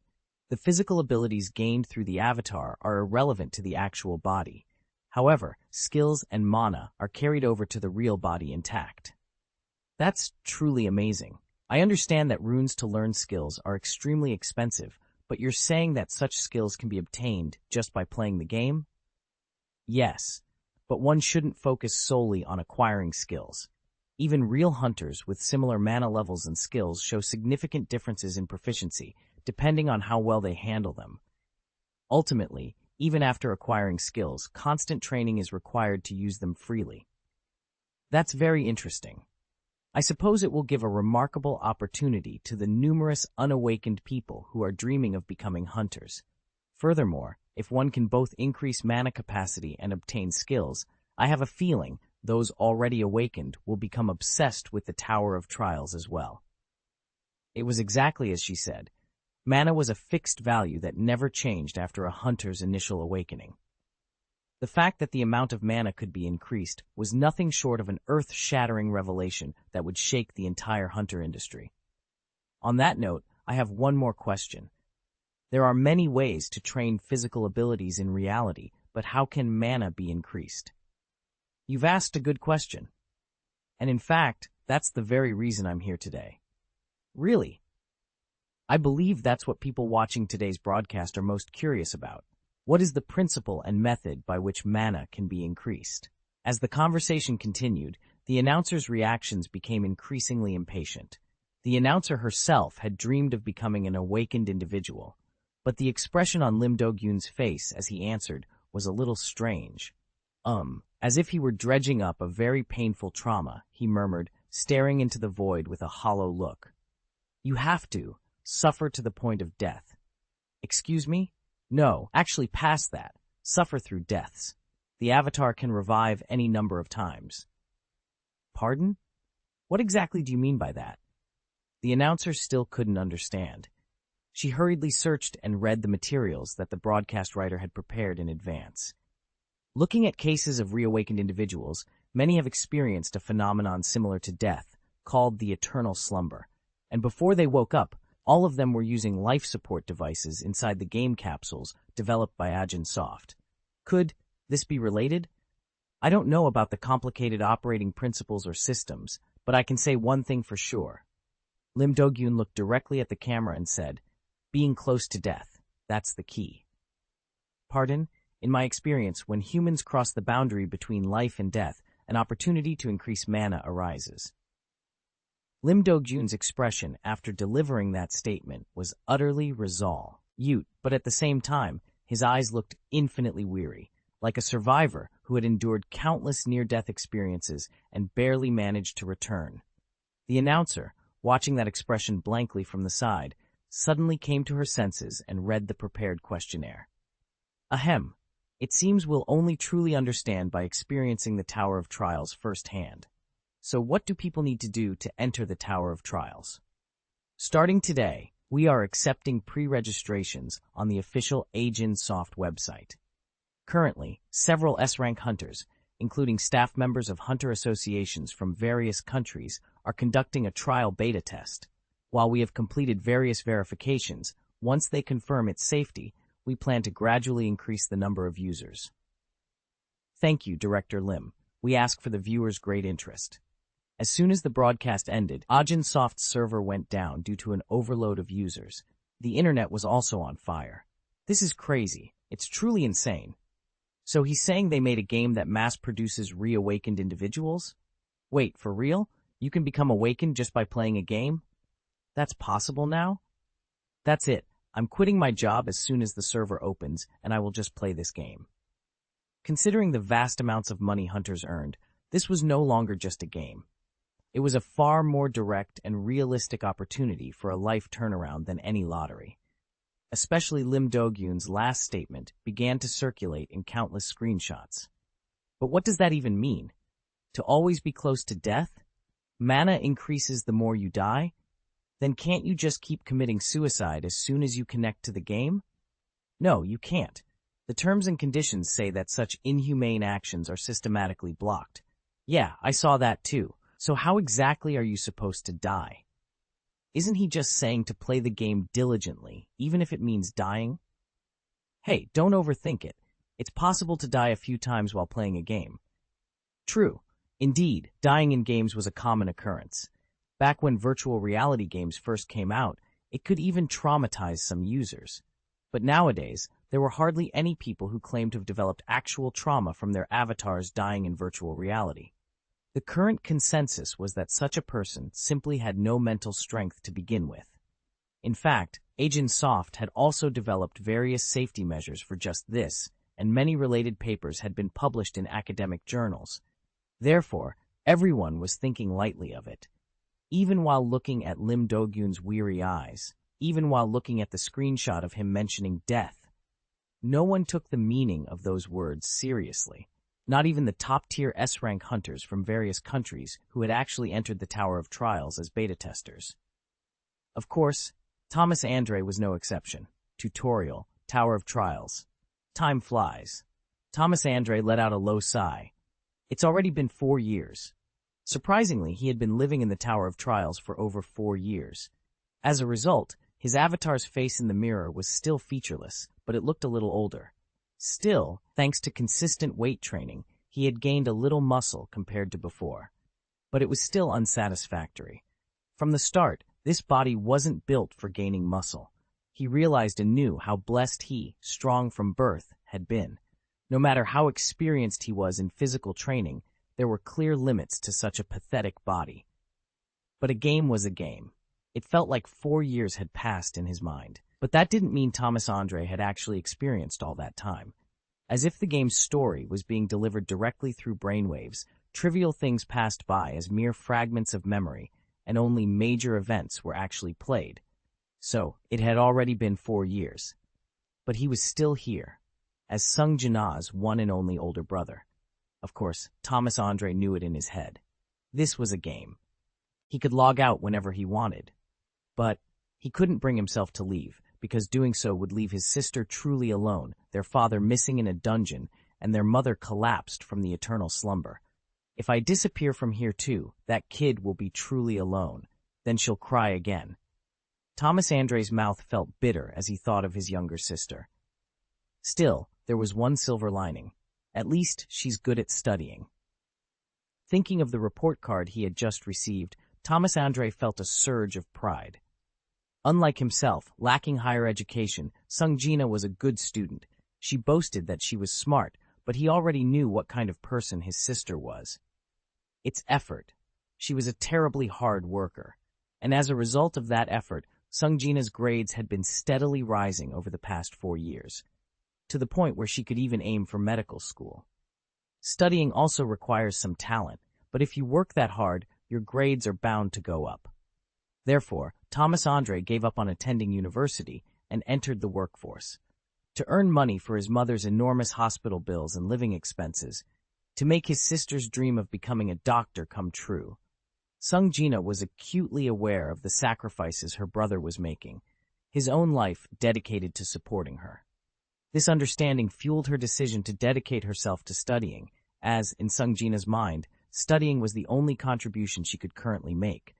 The physical abilities gained through the avatar are irrelevant to the actual body. However, skills and mana are carried over to the real body intact. That's truly amazing. I understand that runes to learn skills are extremely expensive, but you're saying that such skills can be obtained just by playing the game? Yes, but one shouldn't focus solely on acquiring skills. Even real hunters with similar mana levels and skills show significant differences in proficiency, depending on how well they handle them. Ultimately, even after acquiring skills, constant training is required to use them freely. That's very interesting. I suppose it will give a remarkable opportunity to the numerous unawakened people who are dreaming of becoming hunters. Furthermore, if one can both increase mana capacity and obtain skills, I have a feeling those already awakened will become obsessed with the Tower of Trials as well. It was exactly as she said. Mana was a fixed value that never changed after a hunter's initial awakening. The fact that the amount of mana could be increased was nothing short of an earth-shattering revelation that would shake the entire hunter industry. On that note, I have one more question. There are many ways to train physical abilities in reality, but how can mana be increased? You've asked a good question. And in fact, that's the very reason I'm here today. Really? I believe that's what people watching today's broadcast are most curious about. What is the principle and method by which mana can be increased? As the conversation continued, the announcer's reactions became increasingly impatient. The announcer herself had dreamed of becoming an awakened individual, but the expression on Lim Do-gyun's face as he answered was a little strange. As if he were dredging up a very painful trauma, he murmured, staring into the void with a hollow look. You have to suffer to the point of death. Excuse me? No, actually past that. Suffer through deaths. The avatar can revive any number of times. Pardon? What exactly do you mean by that? The announcer still couldn't understand. She hurriedly searched and read the materials that the broadcast writer had prepared in advance. Looking at cases of reawakened individuals, many have experienced a phenomenon similar to death, called the eternal slumber. And before they woke up, all of them were using life support devices inside the game capsules developed by Agent Soft. Could this be related? I don't know about the complicated operating principles or systems, but I can say one thing for sure. Lim Do-gyun looked directly at the camera and said, being close to death, that's the key. Pardon? In my experience, when humans cross the boundary between life and death, an opportunity to increase mana arises. Lim Do-gyun's expression after delivering that statement was utterly resolute, but at the same time, his eyes looked infinitely weary, like a survivor who had endured countless near-death experiences and barely managed to return. The announcer, watching that expression blankly from the side, suddenly came to her senses and read the prepared questionnaire. Ahem. It seems we'll only truly understand by experiencing the Tower of Trials firsthand. So what do people need to do to enter the Tower of Trials? Starting today, we are accepting pre-registrations on the official Agent Soft website. Currently, several S-rank hunters, including staff members of hunter associations from various countries, are conducting a trial beta test. While we have completed various verifications, once they confirm its safety, we plan to gradually increase the number of users. Thank you, Director Lim. We ask for the viewers' great interest. As soon as the broadcast ended, Audiobook's server went down due to an overload of users. The internet was also on fire. This is crazy. It's truly insane. So he's saying they made a game that mass-produces reawakened individuals? Wait, for real? You can become awakened just by playing a game? That's possible now? That's it. I'm quitting my job as soon as the server opens, and I will just play this game. Considering the vast amounts of money hunters earned, this was no longer just a game. It was a far more direct and realistic opportunity for a life turnaround than any lottery. Especially Lim Do-gyun's last statement began to circulate in countless screenshots. But what does that even mean? To always be close to death? Mana increases the more you die? Then can't you just keep committing suicide as soon as you connect to the game? No, you can't. The terms and conditions say that such inhumane actions are systematically blocked. Yeah, I saw that too. So how exactly are you supposed to die? Isn't he just saying to play the game diligently, even if it means dying? Hey, don't overthink it. It's possible to die a few times while playing a game. True. Indeed, dying in games was a common occurrence. Back when virtual reality games first came out, it could even traumatize some users. But nowadays, there were hardly any people who claimed to have developed actual trauma from their avatars dying in virtual reality. The current consensus was that such a person simply had no mental strength to begin with. In fact, Agent Soft had also developed various safety measures for just this, and many related papers had been published in academic journals. Therefore, everyone was thinking lightly of it. Even while looking at Lim Do-gyun's weary eyes, even while looking at the screenshot of him mentioning death, no one took the meaning of those words seriously. Not even the top-tier S-rank hunters from various countries who had actually entered the Tower of Trials as beta testers. Of course, Thomas Andre was no exception. Tutorial, Tower of Trials. Time flies. Thomas Andre let out a low sigh. It's already been 4 years. Surprisingly, he had been living in the Tower of Trials for over 4 years. As a result, his avatar's face in the mirror was still featureless, but it looked a little older. Still, thanks to consistent weight training, he had gained a little muscle compared to before. But it was still unsatisfactory. From the start, this body wasn't built for gaining muscle. He realized anew how blessed he, strong from birth, had been. No matter how experienced he was in physical training, there were clear limits to such a pathetic body. But a game was a game. It felt like 4 years had passed in his mind. But that didn't mean Thomas Andre had actually experienced all that time. As if the game's story was being delivered directly through brainwaves, trivial things passed by as mere fragments of memory, and only major events were actually played. So, it had already been 4 years. But he was still here, as Sung Jinwoo's one and only older brother. Of course, Thomas Andre knew it in his head. This was a game. He could log out whenever he wanted. But he couldn't bring himself to leave, because doing so would leave his sister truly alone, their father missing in a dungeon, and their mother collapsed from the eternal slumber. If I disappear from here too, that kid will be truly alone. Then she'll cry again. Thomas Andre's mouth felt bitter as he thought of his younger sister. Still, there was one silver lining. At least she's good at studying. Thinking of the report card he had just received, Thomas Andre felt a surge of pride. Unlike himself, lacking higher education, Sung Jinwoo was a good student. She boasted that she was smart, but he already knew what kind of person his sister was. It's effort. She was a terribly hard worker. And as a result of that effort, Sung Jinwoo's grades had been steadily rising over the past 4 years, to the point where she could even aim for medical school. Studying also requires some talent, but if you work that hard, your grades are bound to go up. Therefore, Thomas Andre gave up on attending university and entered the workforce. To earn money for his mother's enormous hospital bills and living expenses, to make his sister's dream of becoming a doctor come true. Sung Jinwoo was acutely aware of the sacrifices her brother was making, his own life dedicated to supporting her. This understanding fueled her decision to dedicate herself to studying, as, in Sung Jina's mind, studying was the only contribution she could currently make.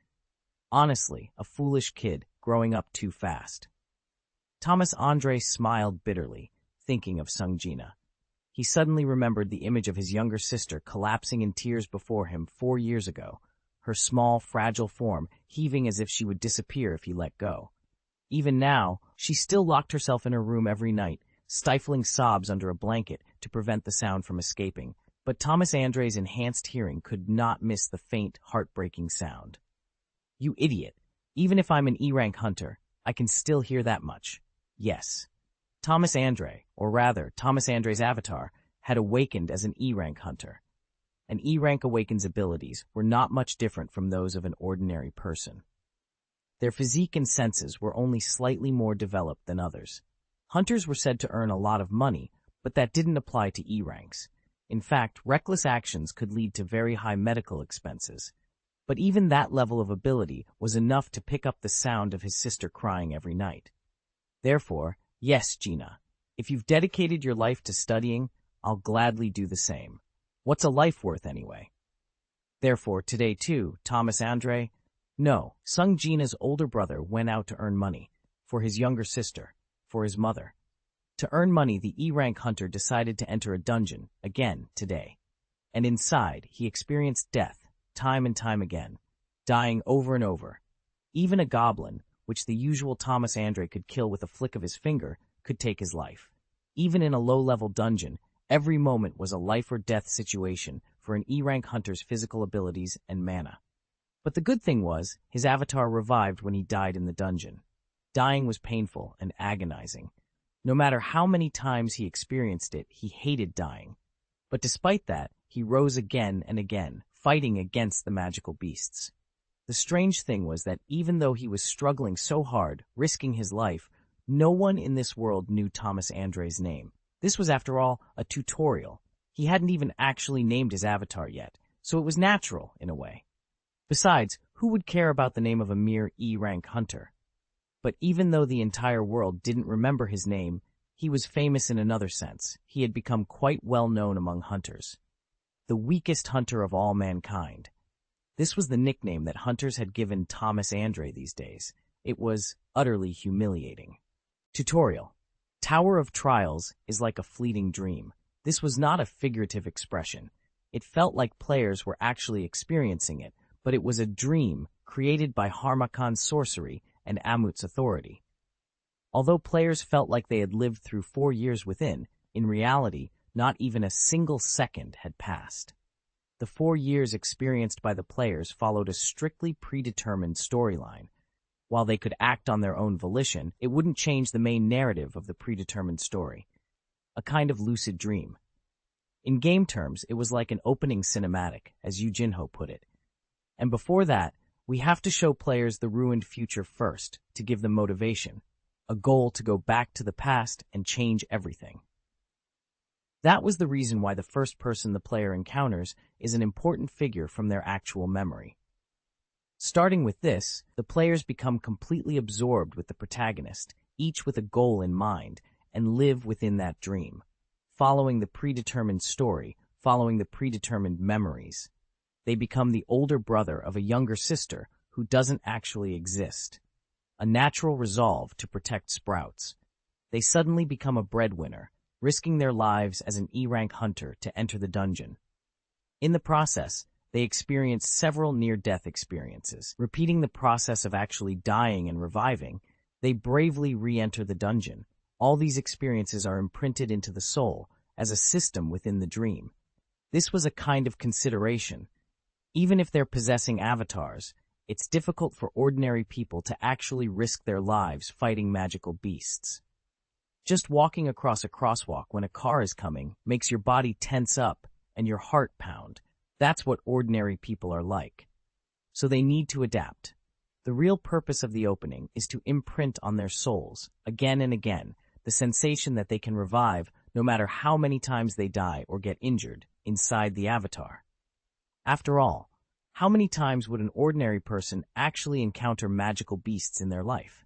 Honestly, a foolish kid growing up too fast. Thomas Andre smiled bitterly, thinking of Sung Jina. He suddenly remembered the image of his younger sister collapsing in tears before him 4 years ago, her small, fragile form heaving as if she would disappear if he let go. Even now, she still locked herself in her room every night, stifling sobs under a blanket to prevent the sound from escaping, but Thomas Andre's enhanced hearing could not miss the faint, heartbreaking sound. "You idiot! Even if I'm an E-rank hunter, I can still hear that much." Yes. Thomas Andre, or rather, Thomas Andre's avatar, had awakened as an E-rank hunter. An E-rank awaken's abilities were not much different from those of an ordinary person. Their physique and senses were only slightly more developed than others. Hunters were said to earn a lot of money, but that didn't apply to E-ranks. In fact, reckless actions could lead to very high medical expenses. But even that level of ability was enough to pick up the sound of his sister crying every night. Therefore, yes, Gina, if you've dedicated your life to studying, I'll gladly do the same. What's a life worth anyway? Therefore, today too, Thomas Andre, no, Sung Jina's older brother went out to earn money, for his younger sister, for his mother. To earn money, the E-rank hunter decided to enter a dungeon, again, today. And inside, he experienced death, time and time again, dying over and over. Even a goblin, which the usual Thomas Andre could kill with a flick of his finger, could take his life. Even in a low-level dungeon, every moment was a life-or-death situation for an E-rank hunter's physical abilities and mana. But the good thing was, his avatar revived when he died in the dungeon. Dying was painful and agonizing. No matter how many times he experienced it, he hated dying. But despite that, he rose again and again, fighting against the magical beasts. The strange thing was that even though he was struggling so hard, risking his life, no one in this world knew Thomas Andre's name. This was, after all, a tutorial. He hadn't even actually named his avatar yet, so it was natural, in a way. Besides, who would care about the name of a mere E-rank hunter? But even though the entire world didn't remember his name, he was famous in another sense. He had become quite well known among hunters. The weakest hunter of all mankind. This was the nickname that hunters had given Thomas Andre these days. It was utterly humiliating. Tutorial. Tower of Trials is like a fleeting dream. This was not a figurative expression. It felt like players were actually experiencing it, but it was a dream created by Harmakan's sorcery and Amut's authority. Although players felt like they had lived through 4 years within, in reality, not even a single second had passed. The 4 years experienced by the players followed a strictly predetermined storyline. While they could act on their own volition, it wouldn't change the main narrative of the predetermined story. A kind of lucid dream. In game terms, it was like an opening cinematic, as Sung Jinwoo put it. And before that, we have to show players the ruined future first, to give them motivation, a goal to go back to the past and change everything. That was the reason why the first person the player encounters is an important figure from their actual memory. Starting with this, the players become completely absorbed with the protagonist, each with a goal in mind, and live within that dream, following the predetermined story, following the predetermined memories. They become the older brother of a younger sister who doesn't actually exist. A natural resolve to protect Sprouts. They suddenly become a breadwinner, risking their lives as an E-rank hunter to enter the dungeon. In the process, they experience several near-death experiences. Repeating the process of actually dying and reviving, they bravely re-enter the dungeon. All these experiences are imprinted into the soul as a system within the dream. This was a kind of consideration. Even if they're possessing avatars, it's difficult for ordinary people to actually risk their lives fighting magical beasts. Just walking across a crosswalk when a car is coming makes your body tense up and your heart pound. That's what ordinary people are like. So they need to adapt. The real purpose of the opening is to imprint on their souls, again and again, the sensation that they can revive no matter how many times they die or get injured inside the avatar. After all, how many times would an ordinary person actually encounter magical beasts in their life?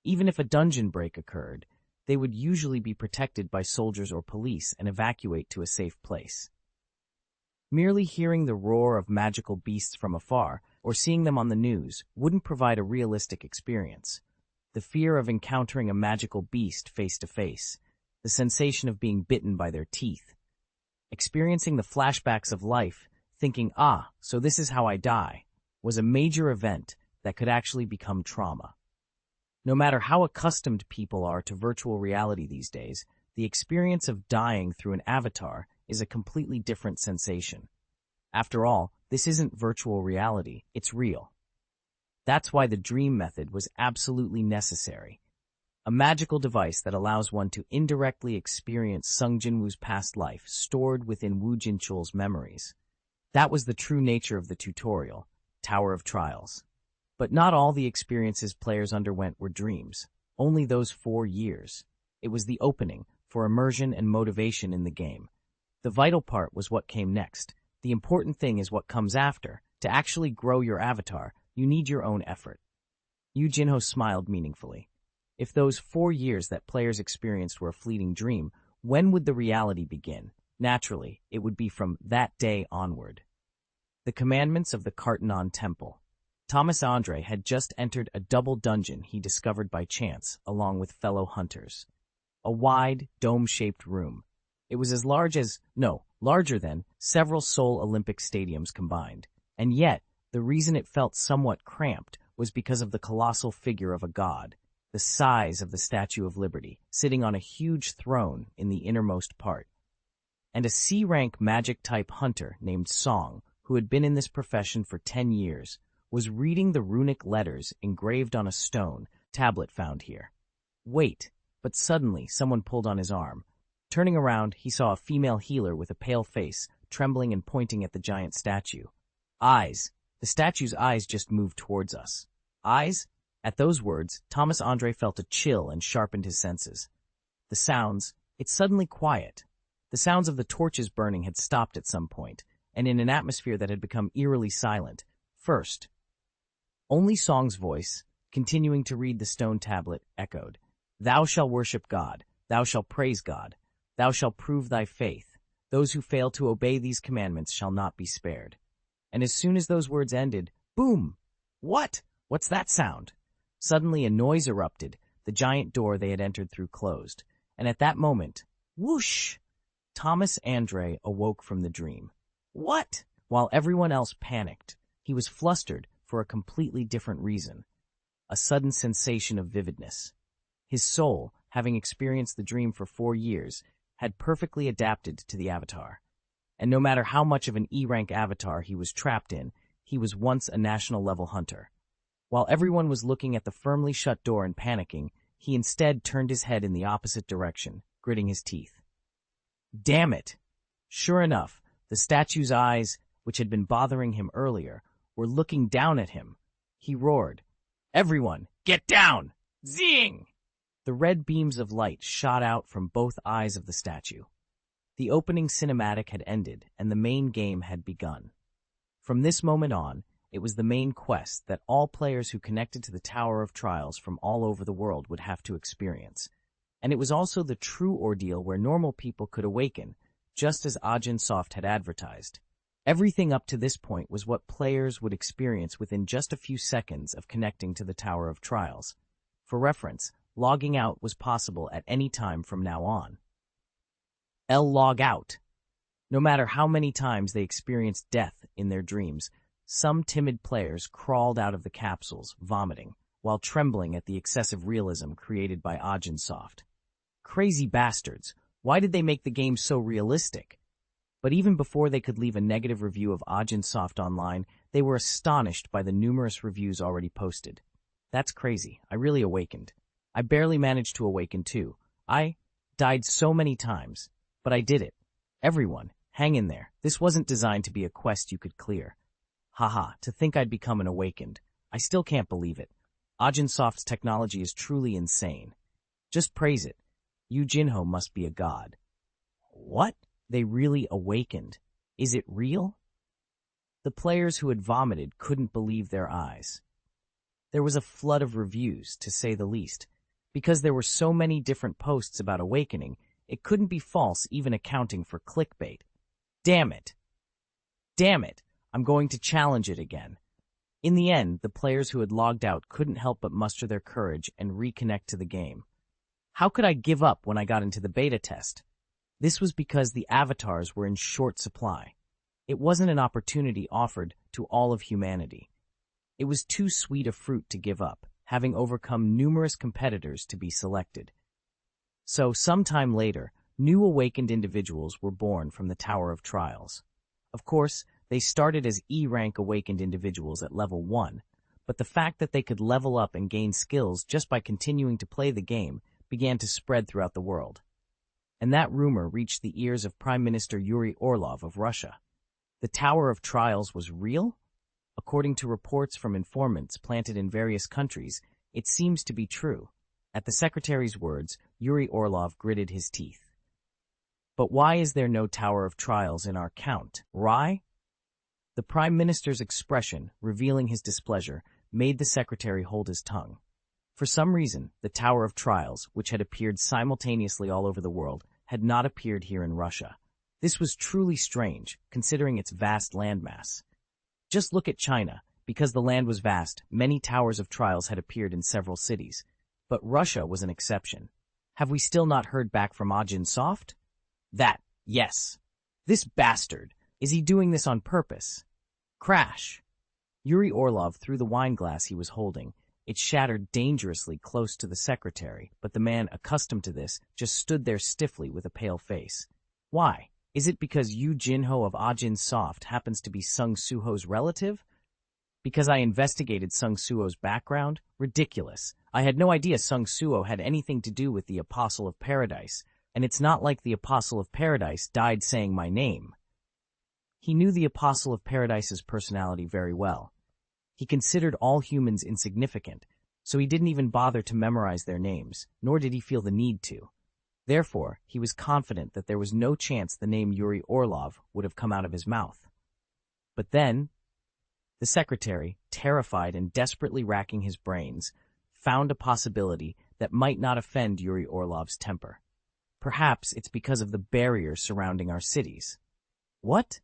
Even if a dungeon break occurred, they would usually be protected by soldiers or police and evacuate to a safe place. Merely hearing the roar of magical beasts from afar or seeing them on the news wouldn't provide a realistic experience. The fear of encountering a magical beast face to face, the sensation of being bitten by their teeth, experiencing the flashbacks of life, thinking, so this is how I die, was a major event that could actually become trauma. No matter how accustomed people are to virtual reality these days, the experience of dying through an avatar is a completely different sensation. After all, this isn't virtual reality, it's real. That's why the dream method was absolutely necessary. A magical device that allows one to indirectly experience Sung Jinwoo's past life stored within Woo Jinchul's memories. That was the true nature of the tutorial, Tower of Trials. But not all the experiences players underwent were dreams, only those 4 years. It was the opening for immersion and motivation in the game. The vital part was what came next. The important thing is what comes after. To actually grow your avatar, you need your own effort. Yu Jinho smiled meaningfully. If those 4 years that players experienced were a fleeting dream, when would the reality begin? Naturally, it would be from that day onward. The commandments of the Kartanon Temple. Thomas Andre had just entered a double dungeon he discovered by chance, along with fellow hunters. A wide, dome-shaped room. It was as larger than, several Seoul Olympic stadiums combined. And yet, the reason it felt somewhat cramped was because of the colossal figure of a god, the size of the Statue of Liberty, sitting on a huge throne in the innermost part. And a C-rank magic-type hunter named Song, who had been in this profession for 10 years, was reading the runic letters engraved on a stone tablet found here. Wait, but suddenly someone pulled on his arm. Turning around, he saw a female healer with a pale face, trembling and pointing at the giant statue. Eyes. The statue's eyes just moved towards us. Eyes? At those words, Thomas Andre felt a chill and sharpened his senses. The sounds, it's suddenly quiet. The sounds of the torches burning had stopped at some point, and in an atmosphere that had become eerily silent. First, only Song's voice, continuing to read the stone tablet, echoed. Thou shalt worship God, thou shalt praise God, thou shalt prove thy faith. Those who fail to obey these commandments shall not be spared. And as soon as those words ended, boom! What? What's that sound? Suddenly a noise erupted, the giant door they had entered through closed. And at that moment, whoosh! Thomas Andre awoke from the dream. What? While everyone else panicked, he was flustered for a completely different reason. A sudden sensation of vividness. His soul, having experienced the dream for 4 years, had perfectly adapted to the avatar. And no matter how much of an E-rank avatar he was trapped in, he was once a national-level hunter. While everyone was looking at the firmly shut door and panicking, he instead turned his head in the opposite direction, gritting his teeth. Damn it! Sure enough, the statue's eyes, which had been bothering him earlier, were looking down at him. He roared, Everyone, get down! Zing! The red beams of light shot out from both eyes of the statue. The opening cinematic had ended, and the main game had begun. From this moment on, it was the main quest that all players who connected to the Tower of Trials from all over the world would have to experience. And it was also the true ordeal where normal people could awaken, just as Ajin Soft had advertised. Everything up to this point was what players would experience within just a few seconds of connecting to the Tower of Trials. For reference, logging out was possible at any time from now on. Log out. No matter how many times they experienced death in their dreams, some timid players crawled out of the capsules, vomiting, while trembling at the excessive realism created by Ajin Soft. Crazy bastards, why did they make the game so realistic? But even before they could leave a negative review of Ajin Soft online, they were astonished by the numerous reviews already posted. That's crazy, I really awakened. I barely managed to awaken too. I died so many times, but I did it. Everyone, hang in there. This wasn't designed to be a quest you could clear. Haha, to think I'd become an awakened. I still can't believe it. Ajin Soft's technology is truly insane. Just praise it. Yu Jinho must be a god. What? They really awakened. Is it real? The players who had vomited couldn't believe their eyes. There was a flood of reviews, to say the least. Because there were so many different posts about awakening, it couldn't be false even accounting for clickbait. Damn it! Damn it, I'm going to challenge it again. In the end, the players who had logged out couldn't help but muster their courage and reconnect to the game. How could I give up when I got into the beta test? This was because the avatars were in short supply. It wasn't an opportunity offered to all of humanity. It was too sweet a fruit to give up, having overcome numerous competitors to be selected. So, sometime later, new awakened individuals were born from the Tower of Trials. Of course, they started as E-rank awakened individuals at level 1, but the fact that they could level up and gain skills just by continuing to play the game began to spread throughout the world. And that rumor reached the ears of Prime Minister Yuri Orlov of Russia. The Tower of Trials was real? According to reports from informants planted in various countries, it seems to be true. At the secretary's words, Yuri Orlov gritted his teeth. But why is there no Tower of Trials in our count? Why? The Prime Minister's expression, revealing his displeasure, made the secretary hold his tongue. For some reason, the Tower of Trials, which had appeared simultaneously all over the world, had not appeared here in Russia. This was truly strange, considering its vast landmass. Just look at China. Because the land was vast, many Towers of Trials had appeared in several cities. But Russia was an exception. Have we still not heard back from Ajin Soft? Yes. This bastard. Is he doing this on purpose? Crash! Yuri Orlov threw the wine glass he was holding. It shattered dangerously close to the secretary, but the man, accustomed to this, just stood there stiffly with a pale face. Why? Is it because Yu Jinho of Ajin Soft happens to be Sung Suho's relative? Because I investigated Sung Suho's background? Ridiculous. I had no idea Sung Suho had anything to do with the Apostle of Paradise, and it's not like the Apostle of Paradise died saying my name. He knew the Apostle of Paradise's personality very well. He considered all humans insignificant, so he didn't even bother to memorize their names, nor did he feel the need to. Therefore, he was confident that there was no chance the name Yuri Orlov would have come out of his mouth. But then, the secretary, terrified and desperately racking his brains, found a possibility that might not offend Yuri Orlov's temper. Perhaps it's because of the barrier surrounding our cities. What?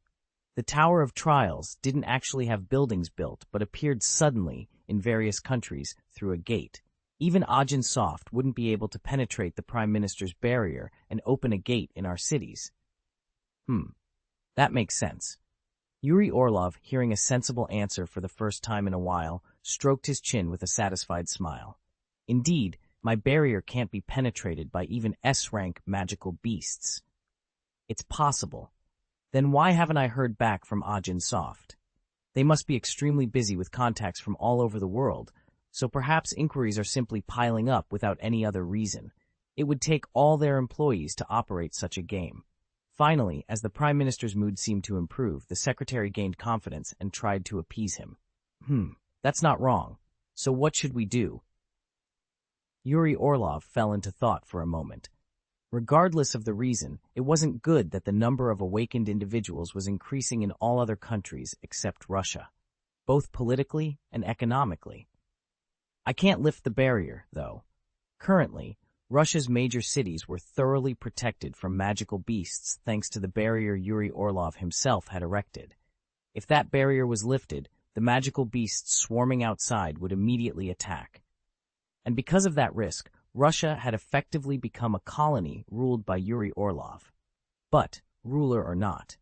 The Tower of Trials didn't actually have buildings built, but appeared suddenly in various countries through a gate. Even Ajin Soft wouldn't be able to penetrate the Prime Minister's barrier and open a gate in our cities. That makes sense. Yuri Orlov, hearing a sensible answer for the first time in a while, stroked his chin with a satisfied smile. Indeed, my barrier can't be penetrated by even S-rank magical beasts. It's possible. Then why haven't I heard back from Ajin Soft? They must be extremely busy with contacts from all over the world, so perhaps inquiries are simply piling up without any other reason. It would take all their employees to operate such a game. Finally, as the Prime Minister's mood seemed to improve, the secretary gained confidence and tried to appease him. That's not wrong. So what should we do? Yuri Orlov fell into thought for a moment. Regardless of the reason, it wasn't good that the number of awakened individuals was increasing in all other countries except Russia, both politically and economically. I can't lift the barrier, though. Currently, Russia's major cities were thoroughly protected from magical beasts thanks to the barrier Yuri Orlov himself had erected. If that barrier was lifted, the magical beasts swarming outside would immediately attack. And because of that risk, Russia had effectively become a colony ruled by Yuri Orlov. But, ruler or not,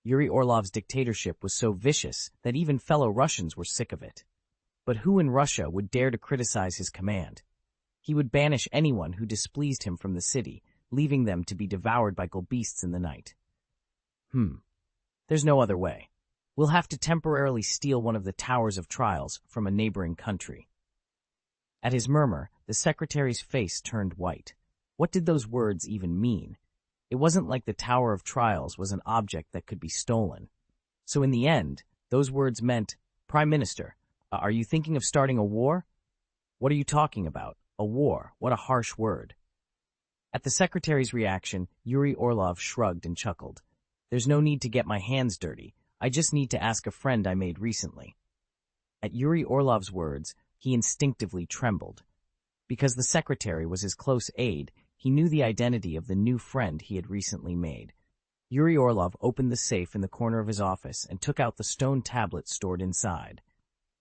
Yuri Orlov's dictatorship was so vicious that even fellow Russians were sick of it. But who in Russia would dare to criticize his command? He would banish anyone who displeased him from the city, leaving them to be devoured by beasts in the night. There's no other way. We'll have to temporarily steal one of the Towers of Trials from a neighboring country. At his murmur, the secretary's face turned white. What did those words even mean? It wasn't like the Tower of Trials was an object that could be stolen. So in the end, those words meant, Prime Minister, are you thinking of starting a war? What are you talking about? A war? What a harsh word. At the secretary's reaction, Yuri Orlov shrugged and chuckled. There's no need to get my hands dirty. I just need to ask a friend I made recently. At Yuri Orlov's words, he instinctively trembled. Because the secretary was his close aide, he knew the identity of the new friend he had recently made. Yuri Orlov opened the safe in the corner of his office and took out the stone tablet stored inside.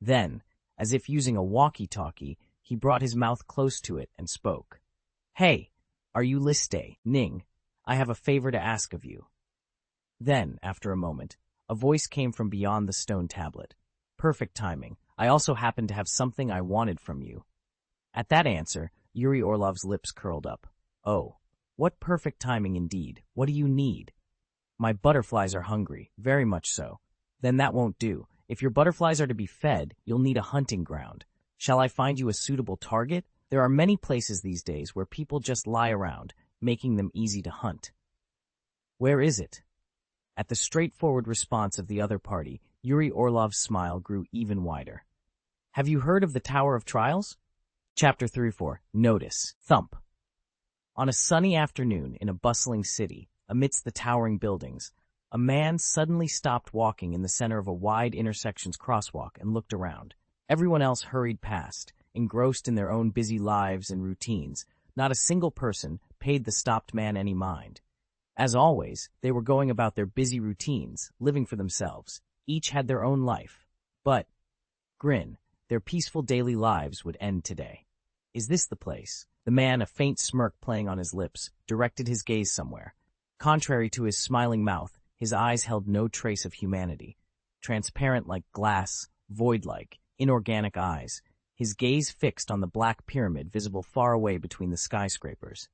Then, as if using a walkie-talkie, he brought his mouth close to it and spoke. "Hey, are you listening? I have a favor to ask of you." Then, after a moment, a voice came from beyond the stone tablet. "Perfect timing. I also happen to have something I wanted from you." At that answer, Yuri Orlov's lips curled up. "Oh, what perfect timing indeed. What do you need?" "My butterflies are hungry, very much so." "Then that won't do. If your butterflies are to be fed, you'll need a hunting ground. Shall I find you a suitable target? There are many places these days where people just lie around, making them easy to hunt." "Where is it?" At the straightforward response of the other party, Yuri Orlov's smile grew even wider. "Have you heard of the Tower of Trials?" Chapter 34. Notice. Thump. On a sunny afternoon in a bustling city, amidst the towering buildings, a man suddenly stopped walking in the center of a wide intersection's crosswalk and looked around. Everyone else hurried past, engrossed in their own busy lives and routines. Not a single person paid the stopped man any mind. As always, they were going about their busy routines, living for themselves. Each had their own life. But, grin, their peaceful daily lives would end today. "Is this the place?" The man, a faint smirk playing on his lips, directed his gaze somewhere. Contrary to his smiling mouth, his eyes held no trace of humanity. Transparent like glass, void-like, inorganic eyes, his gaze fixed on the black pyramid visible far away between the skyscrapers.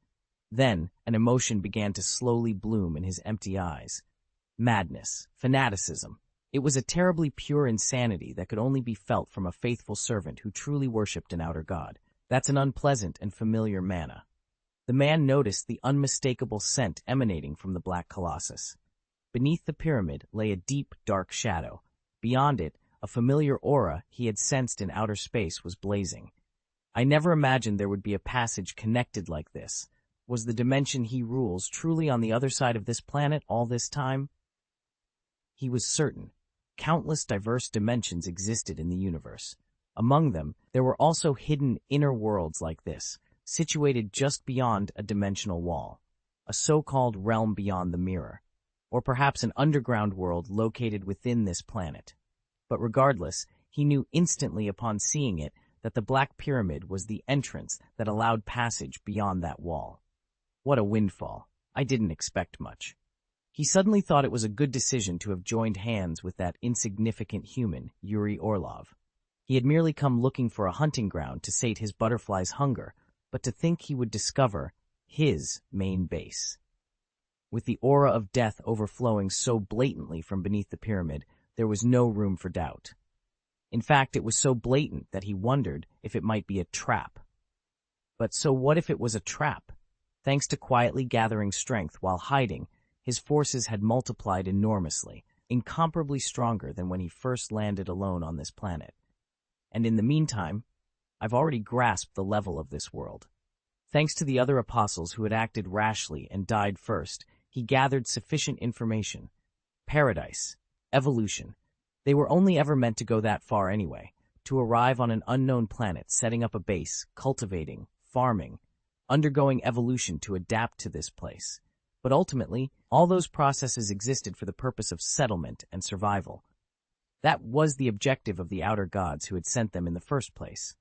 Then, an emotion began to slowly bloom in his empty eyes. Madness, fanaticism. It was a terribly pure insanity that could only be felt from a faithful servant who truly worshipped an outer god. That's an unpleasant and familiar manna. The man noticed the unmistakable scent emanating from the black colossus. Beneath the pyramid lay a deep, dark shadow. Beyond it, a familiar aura he had sensed in outer space was blazing. I never imagined there would be a passage connected like this. Was the dimension he rules truly on the other side of this planet all this time? He was certain. Countless diverse dimensions existed in the universe. Among them, there were also hidden inner worlds like this, situated just beyond a dimensional wall, a so-called realm beyond the mirror, or perhaps an underground world located within this planet. But regardless, he knew instantly upon seeing it that the Black Pyramid was the entrance that allowed passage beyond that wall. What a windfall. I didn't expect much. He suddenly thought it was a good decision to have joined hands with that insignificant human, Yuri Orlov. He had merely come looking for a hunting ground to sate his butterfly's hunger, but to think he would discover his main base. With the aura of death overflowing so blatantly from beneath the pyramid, there was no room for doubt. In fact, it was so blatant that he wondered if it might be a trap. But so what if it was a trap? Thanks to quietly gathering strength while hiding, his forces had multiplied enormously, incomparably stronger than when he first landed alone on this planet. And in the meantime, I've already grasped the level of this world. Thanks to the other apostles who had acted rashly and died first, he gathered sufficient information. Paradise, evolution. They were only ever meant to go that far anyway, to arrive on an unknown planet, setting up a base, cultivating, farming, undergoing evolution to adapt to this place. But ultimately, all those processes existed for the purpose of settlement and survival. That was the objective of the outer gods who had sent them in the first place.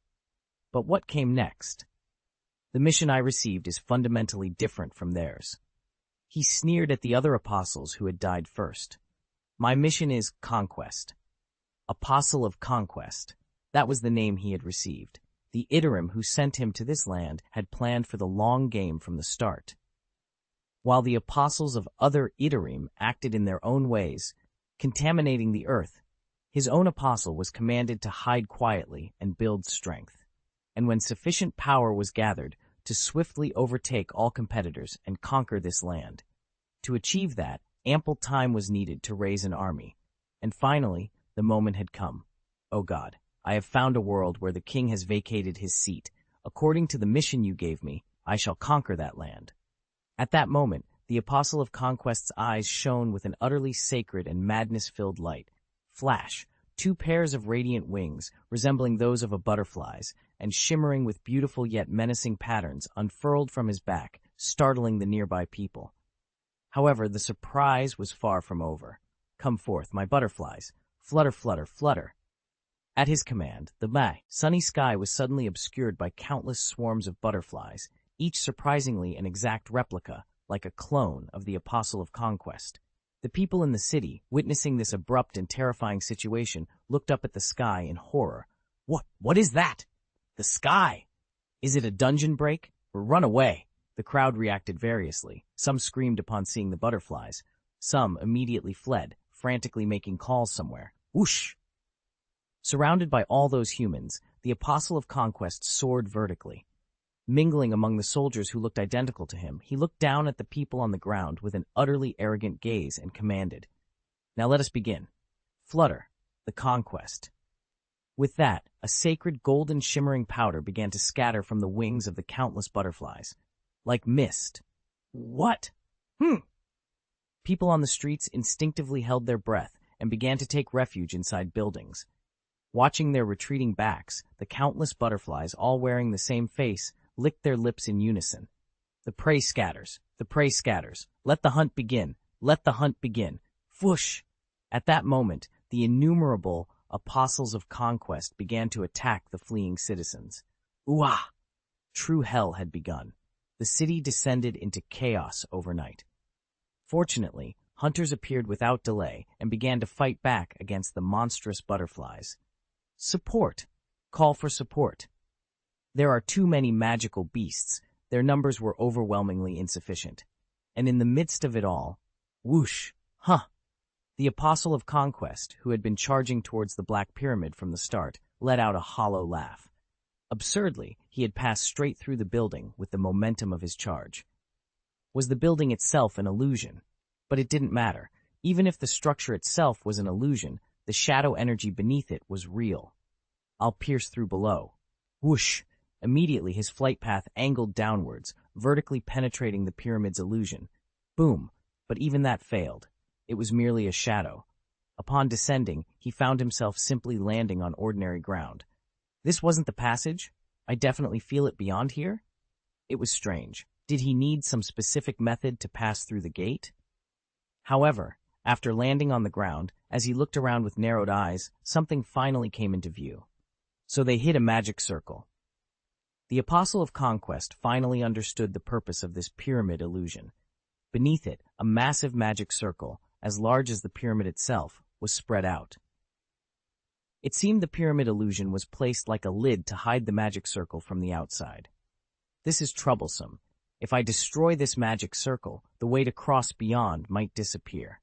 But what came next? The mission I received is fundamentally different from theirs. He sneered at the other apostles who had died first. My mission is conquest. Apostle of Conquest. That was the name he had received. The Itarim who sent him to this land had planned for the long game from the start. While the apostles of other Itarim acted in their own ways, contaminating the earth, his own apostle was commanded to hide quietly and build strength. And when sufficient power was gathered, to swiftly overtake all competitors and conquer this land. To achieve that, ample time was needed to raise an army. And finally, the moment had come. Oh God, I have found a world where the king has vacated his seat. According to the mission you gave me, I shall conquer that land. At that moment, the Apostle of Conquest's eyes shone with an utterly sacred and madness-filled light. Flash, 2 pairs of radiant wings, resembling those of a butterfly's, and shimmering with beautiful yet menacing patterns, unfurled from his back, startling the nearby people. However, the surprise was far from over. "Come forth, my butterflies. Flutter, flutter, flutter." At his command, the sunny sky was suddenly obscured by countless swarms of butterflies, each surprisingly an exact replica, like a clone, of the Apostle of Conquest. The people in the city, witnessing this abrupt and terrifying situation, looked up at the sky in horror. What is that? The sky! Is it a dungeon break? Run away! The crowd reacted variously. Some screamed upon seeing the butterflies. Some immediately fled, frantically making calls somewhere. Whoosh! Surrounded by all those humans, the Apostle of Conquest soared vertically. Mingling among the soldiers who looked identical to him, he looked down at the people on the ground with an utterly arrogant gaze and commanded, "Now let us begin. Flutter, the conquest." With that, a sacred golden shimmering powder began to scatter from the wings of the countless butterflies. Like mist. What? People on the streets instinctively held their breath and began to take refuge inside buildings. Watching their retreating backs, the countless butterflies, all wearing the same face, licked their lips in unison. "The prey scatters, the prey scatters. Let the hunt begin, let the hunt begin." Whoosh! At that moment, the innumerable apostles of conquest began to attack the fleeing citizens. Ooh-ah! True hell had begun. The city descended into chaos overnight. Fortunately, hunters appeared without delay and began to fight back against the monstrous butterflies. Support! Call for support. There are too many magical beasts. Their numbers were overwhelmingly insufficient. And in the midst of it all, whoosh! The Apostle of Conquest, who had been charging towards the Black Pyramid from the start, let out a hollow laugh. Absurdly, he had passed straight through the building with the momentum of his charge. Was the building itself an illusion? But it didn't matter. Even if the structure itself was an illusion, the shadow energy beneath it was real. "I'll pierce through below." Whoosh! Immediately his flight path angled downwards, vertically penetrating the pyramid's illusion. Boom! But even that failed. It was merely a shadow. Upon descending, he found himself simply landing on ordinary ground. This wasn't the passage? I definitely feel it beyond here? It was strange. Did he need some specific method to pass through the gate? However, after landing on the ground, as he looked around with narrowed eyes, something finally came into view. So they hit a magic circle. The Apostle of Conquest finally understood the purpose of this pyramid illusion. Beneath it, a massive magic circle, as large as the pyramid itself, was spread out. It seemed the pyramid illusion was placed like a lid to hide the magic circle from the outside. This is troublesome. If I destroy this magic circle, the way to cross beyond might disappear.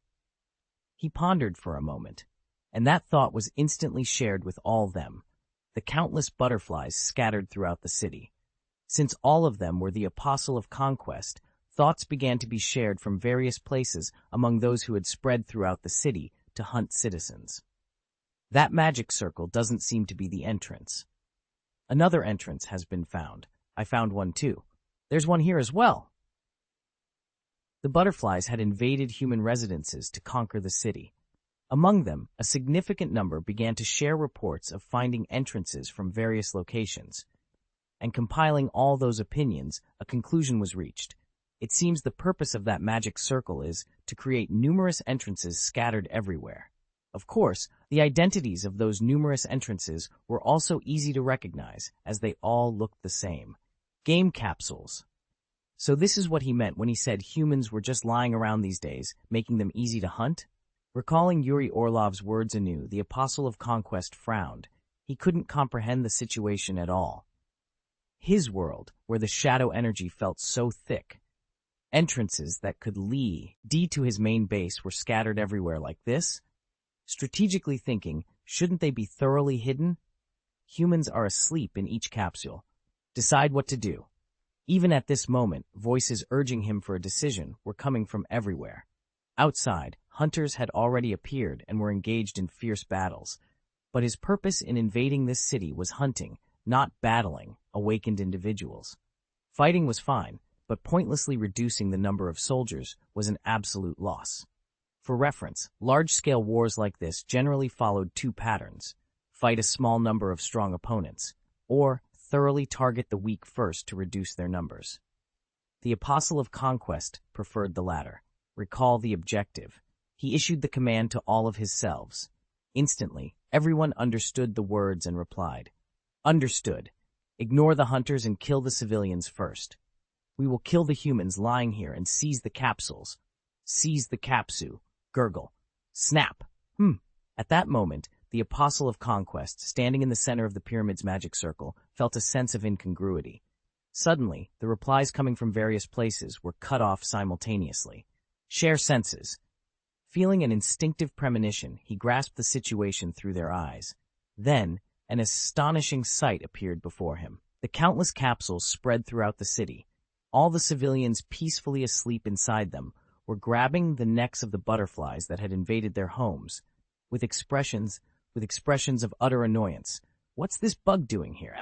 He pondered for a moment, and that thought was instantly shared with all them, the countless butterflies scattered throughout the city. Since all of them were the Apostle of Conquest, thoughts began to be shared from various places among those who had spread throughout the city to hunt citizens. That magic circle doesn't seem to be the entrance. Another entrance has been found. I found one too. There's one here as well. The butterflies had invaded human residences to conquer the city. Among them, a significant number began to share reports of finding entrances from various locations. And compiling all those opinions, a conclusion was reached. It seems the purpose of that magic circle is to create numerous entrances scattered everywhere. Of course, the identities of those numerous entrances were also easy to recognize, as they all looked the same. Game capsules. So this is what he meant when he said humans were just lying around these days, making them easy to hunt? Recalling Yuri Orlov's words anew, the Apostle of Conquest frowned. He couldn't comprehend the situation at all. His world, where the shadow energy felt so thick. Entrances that could lead to his main base were scattered everywhere like this? Strategically thinking, shouldn't they be thoroughly hidden? Humans are asleep in each capsule. Decide what to do. Even at this moment, voices urging him for a decision were coming from everywhere. Outside, hunters had already appeared and were engaged in fierce battles. But his purpose in invading this city was hunting, not battling, awakened individuals. Fighting was fine, but pointlessly reducing the number of soldiers was an absolute loss. For reference, large-scale wars like this generally followed two patterns: fight a small number of strong opponents, or thoroughly target the weak first to reduce their numbers. The Apostle of Conquest preferred the latter. Recall the objective. He issued the command to all of his selves. Instantly, everyone understood the words and replied. Understood. Ignore the hunters and kill the civilians first. We will kill the humans lying here and seize the capsules. Seize the capsule. Gurgle. Snap. At that moment, the Apostle of Conquest, standing in the center of the pyramid's magic circle, felt a sense of incongruity. Suddenly, the replies coming from various places were cut off simultaneously. Share senses. Feeling an instinctive premonition, he grasped the situation through their eyes. Then, an astonishing sight appeared before him. The countless capsules spread throughout the city. All the civilians peacefully asleep inside them were grabbing the necks of the butterflies that had invaded their homes, with expressions of utter annoyance. What's this bug doing here?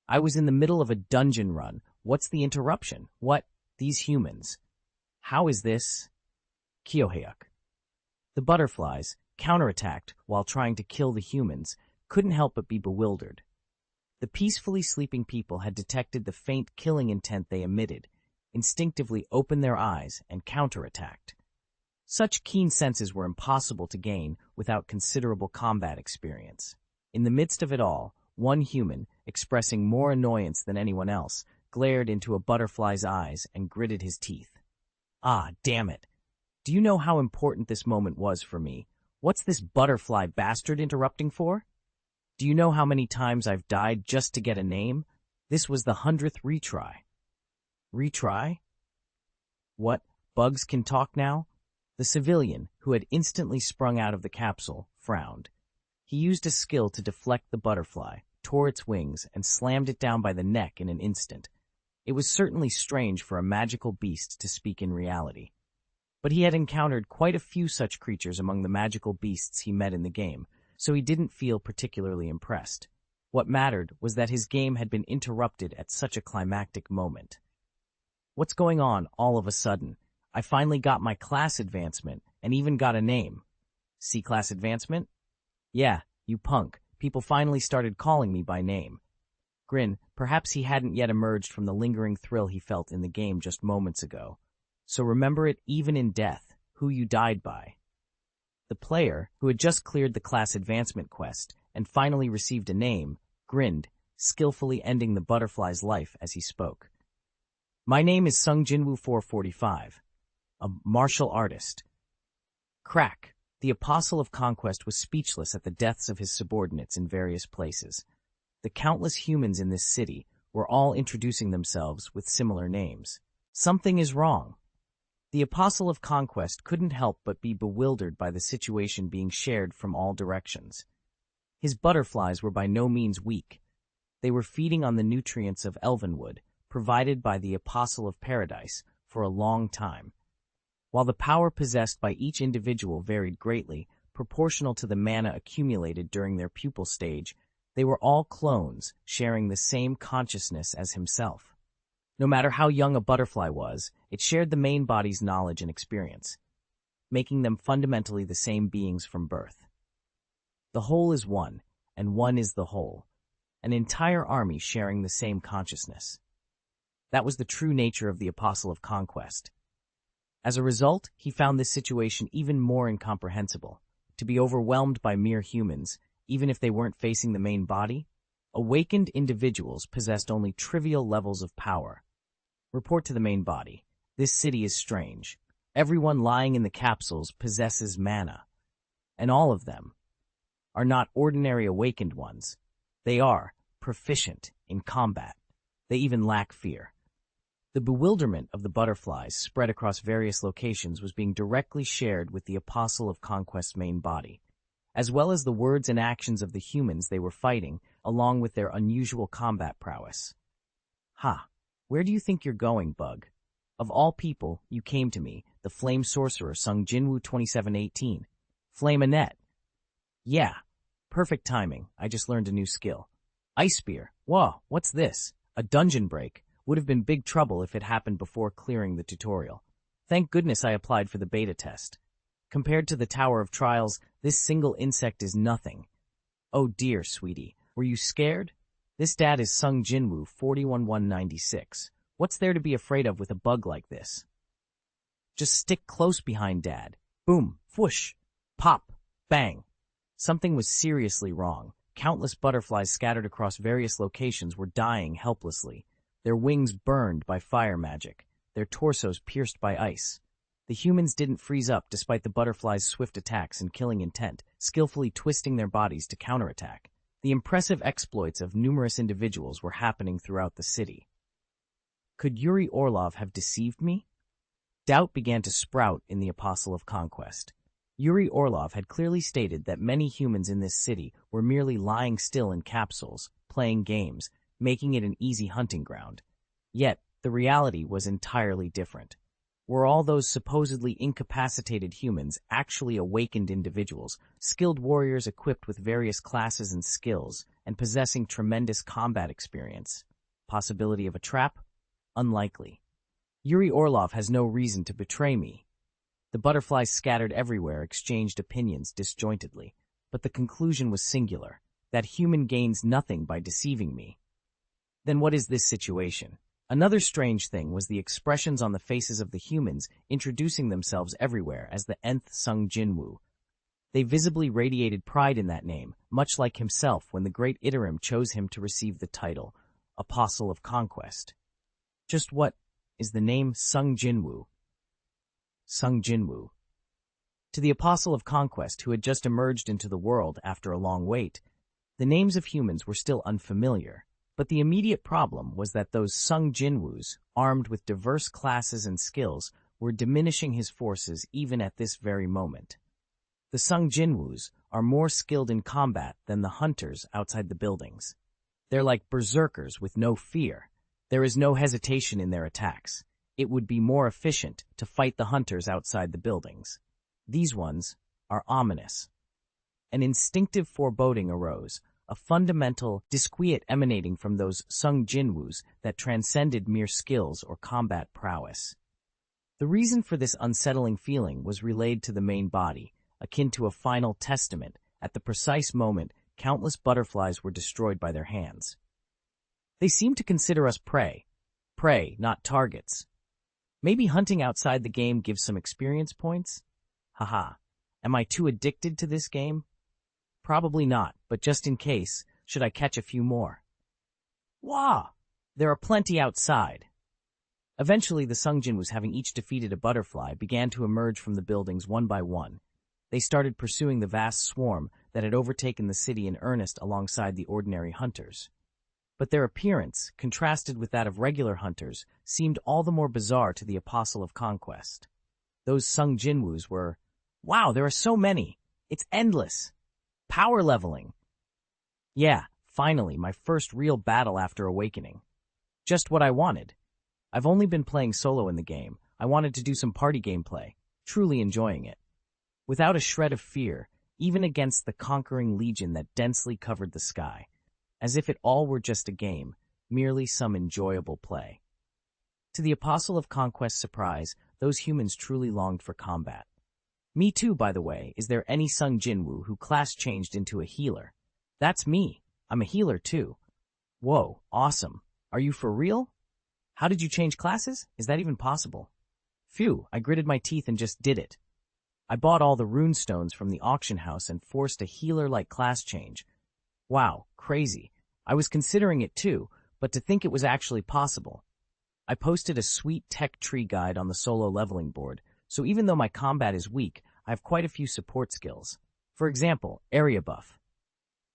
I was in the middle of a dungeon run. What's the interruption? What? These humans. How is this? Kyoheuk. The butterflies, counterattacked while trying to kill the humans, couldn't help but be bewildered. The peacefully sleeping people had detected the faint killing intent they emitted, instinctively opened their eyes, and counterattacked. Such keen senses were impossible to gain without considerable combat experience. In the midst of it all, one human, expressing more annoyance than anyone else, glared into a butterfly's eyes and gritted his teeth. Ah, damn it. Do you know how important this moment was for me? What's this butterfly bastard interrupting for? Do you know how many times I've died just to get a name? This was the 100th retry. Retry? What, bugs can talk now? The civilian, who had instantly sprung out of the capsule, frowned. He used a skill to deflect the butterfly, tore its wings, and slammed it down by the neck in an instant. It was certainly strange for a magical beast to speak in reality. But he had encountered quite a few such creatures among the magical beasts he met in the game, so he didn't feel particularly impressed. What mattered was that his game had been interrupted at such a climactic moment. What's going on all of a sudden? I finally got my class advancement and even got a name. See class advancement? Yeah, you punk. People finally started calling me by name. Grin, perhaps he hadn't yet emerged from the lingering thrill he felt in the game just moments ago. So remember it even in death, who you died by. The player, who had just cleared the class advancement quest and finally received a name, grinned, skillfully ending the butterfly's life as he spoke. My name is Sung Jinwoo 445, a martial artist. Crack. The Apostle of Conquest was speechless at the deaths of his subordinates in various places. The countless humans in this city were all introducing themselves with similar names. Something is wrong. The Apostle of Conquest couldn't help but be bewildered by the situation being shared from all directions. His butterflies were by no means weak. They were feeding on the nutrients of elvenwood, provided by the Apostle of Paradise, for a long time. While the power possessed by each individual varied greatly, proportional to the mana accumulated during their pupal stage, they were all clones, sharing the same consciousness as himself. No matter how young a butterfly was, it shared the main body's knowledge and experience, making them fundamentally the same beings from birth. The whole is one, and one is the whole, an entire army sharing the same consciousness. That was the true nature of the Apostle of Conquest. As a result, he found this situation even more incomprehensible. To be overwhelmed by mere humans, even if they weren't facing the main body, awakened individuals possessed only trivial levels of power. Report to the main body. This city is strange. Everyone lying in the capsules possesses mana, and all of them are not ordinary awakened ones. They are proficient in combat. They even lack fear. The bewilderment of the butterflies spread across various locations was being directly shared with the Apostle of Conquest's main body, as well as the words and actions of the humans they were fighting, along with their unusual combat prowess. Ha! Where do you think you're going, bug? Of all people, you came to me, the flame sorcerer Sung Jinwoo 2718. Flame Annette. Yeah, perfect timing. I just learned a new skill. Ice Spear. Whoa, what's this? A dungeon break. Would have been big trouble if it happened before clearing the tutorial. Thank goodness I applied for the beta test. Compared to the Tower of Trials, this single insect is nothing. Oh dear, sweetie. Were you scared? This dad is Sung Jinwoo 41196. What's there to be afraid of with a bug like this? Just stick close behind Dad. Boom, whoosh, pop, bang. Something was seriously wrong. Countless butterflies scattered across various locations were dying helplessly, their wings burned by fire magic, their torsos pierced by ice. The humans didn't freeze up despite the butterflies' swift attacks and killing intent, skillfully twisting their bodies to counterattack. The impressive exploits of numerous individuals were happening throughout the city. Could Yuri Orlov have deceived me? Doubt began to sprout in the Apostle of Conquest. Yuri Orlov had clearly stated that many humans in this city were merely lying still in capsules, playing games, making it an easy hunting ground. Yet, the reality was entirely different. Were all those supposedly incapacitated humans actually awakened individuals, skilled warriors equipped with various classes and skills, and possessing tremendous combat experience? Possibility of a trap? Unlikely. Yuri Orlov has no reason to betray me. The butterflies scattered everywhere exchanged opinions disjointedly, but the conclusion was singular, that human gains nothing by deceiving me. Then what is this situation? Another strange thing was the expressions on the faces of the humans introducing themselves everywhere as the nth Sung Jinwoo. They visibly radiated pride in that name, much like himself when the great Itarim chose him to receive the title, Apostle of Conquest. Just what is the name Sung Jinwoo? Sung Jinwoo. To the Apostle of Conquest who had just emerged into the world after a long wait, the names of humans were still unfamiliar. But the immediate problem was that those Sung Jinwoos, armed with diverse classes and skills, were diminishing his forces even at this very moment. The Sung Jinwoos are more skilled in combat than the hunters outside the buildings. They're like berserkers with no fear. There is no hesitation in their attacks. It would be more efficient to fight the hunters outside the buildings. These ones are ominous. An instinctive foreboding arose, a fundamental disquiet emanating from those Sung Jinwoos that transcended mere skills or combat prowess. The reason for this unsettling feeling was relayed to the main body, akin to a final testament. At the precise moment, countless butterflies were destroyed by their hands. They seemed to consider us prey. Prey, not targets. Maybe hunting outside the game gives some experience points? Haha. Am I too addicted to this game? Probably not, but just in case, should I catch a few more? Wah! There are plenty outside. Eventually, the Sung Jinwoos, having each defeated a butterfly, began to emerge from the buildings one by one. They started pursuing the vast swarm that had overtaken the city in earnest alongside the ordinary hunters. But their appearance, contrasted with that of regular hunters, seemed all the more bizarre to the Apostle of Conquest. Those Sung Jinwoos were, wow, there are so many! It's endless! Power leveling! Yeah, finally, my first real battle after awakening. Just what I wanted. I've only been playing solo in the game. I wanted to do some party gameplay, truly enjoying it. Without a shred of fear, even against the conquering legion that densely covered the sky. As if it all were just a game, merely some enjoyable play. To the Apostle of Conquest's surprise, those humans truly longed for combat. Me too, by the way. Is there any Sung Jinwoo who class changed into a healer? That's me. I'm a healer too. Whoa, awesome. Are you for real? How did you change classes? Is that even possible? Phew, I gritted my teeth and just did it. I bought all the rune stones from the auction house and forced a healer-like class change. Wow, crazy. I was considering it too, but to think it was actually possible. I posted a sweet tech tree guide on the solo leveling board, so even though my combat is weak, I have quite a few support skills. For example, area buff.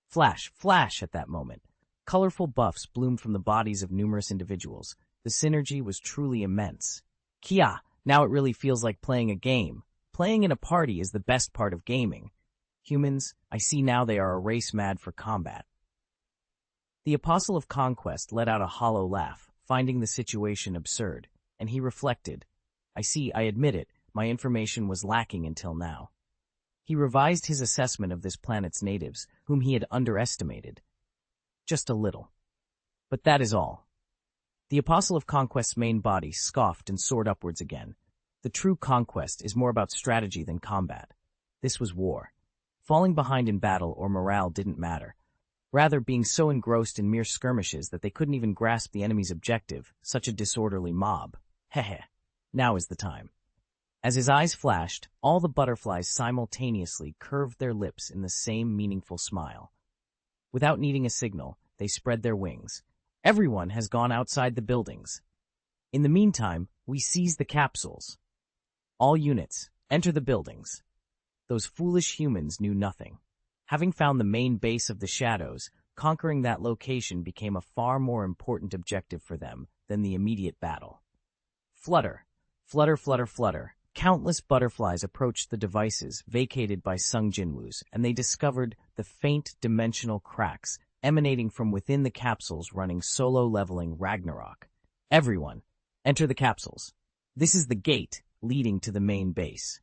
Flash, flash at that moment. Colorful buffs bloomed from the bodies of numerous individuals. The synergy was truly immense. Kia, now it really feels like playing a game. Playing in a party is the best part of gaming. Humans, I see now they are a race mad for combat. The Apostle of Conquest let out a hollow laugh, finding the situation absurd, and he reflected. I admit it, my information was lacking until now. He revised his assessment of this planet's natives, whom he had underestimated. Just a little. But that is all. The Apostle of Conquest's main body scoffed and soared upwards again. The true conquest is more about strategy than combat. This was war. Falling behind in battle or morale didn't matter. Rather, being so engrossed in mere skirmishes that they couldn't even grasp the enemy's objective, such a disorderly mob. Heh. Now is the time. As his eyes flashed, all the butterflies simultaneously curved their lips in the same meaningful smile. Without needing a signal, they spread their wings. Everyone has gone outside the buildings. In the meantime, we seize the capsules. All units, enter the buildings. Those foolish humans knew nothing. Having found the main base of the shadows, conquering that location became a far more important objective for them than the immediate battle. Flutter, flutter, flutter, flutter. Countless butterflies approached the devices vacated by Sung Jinwoo's, and they discovered the faint dimensional cracks emanating from within the capsules running solo-leveling Ragnarok. Everyone, enter the capsules. This is the gate leading to the main base.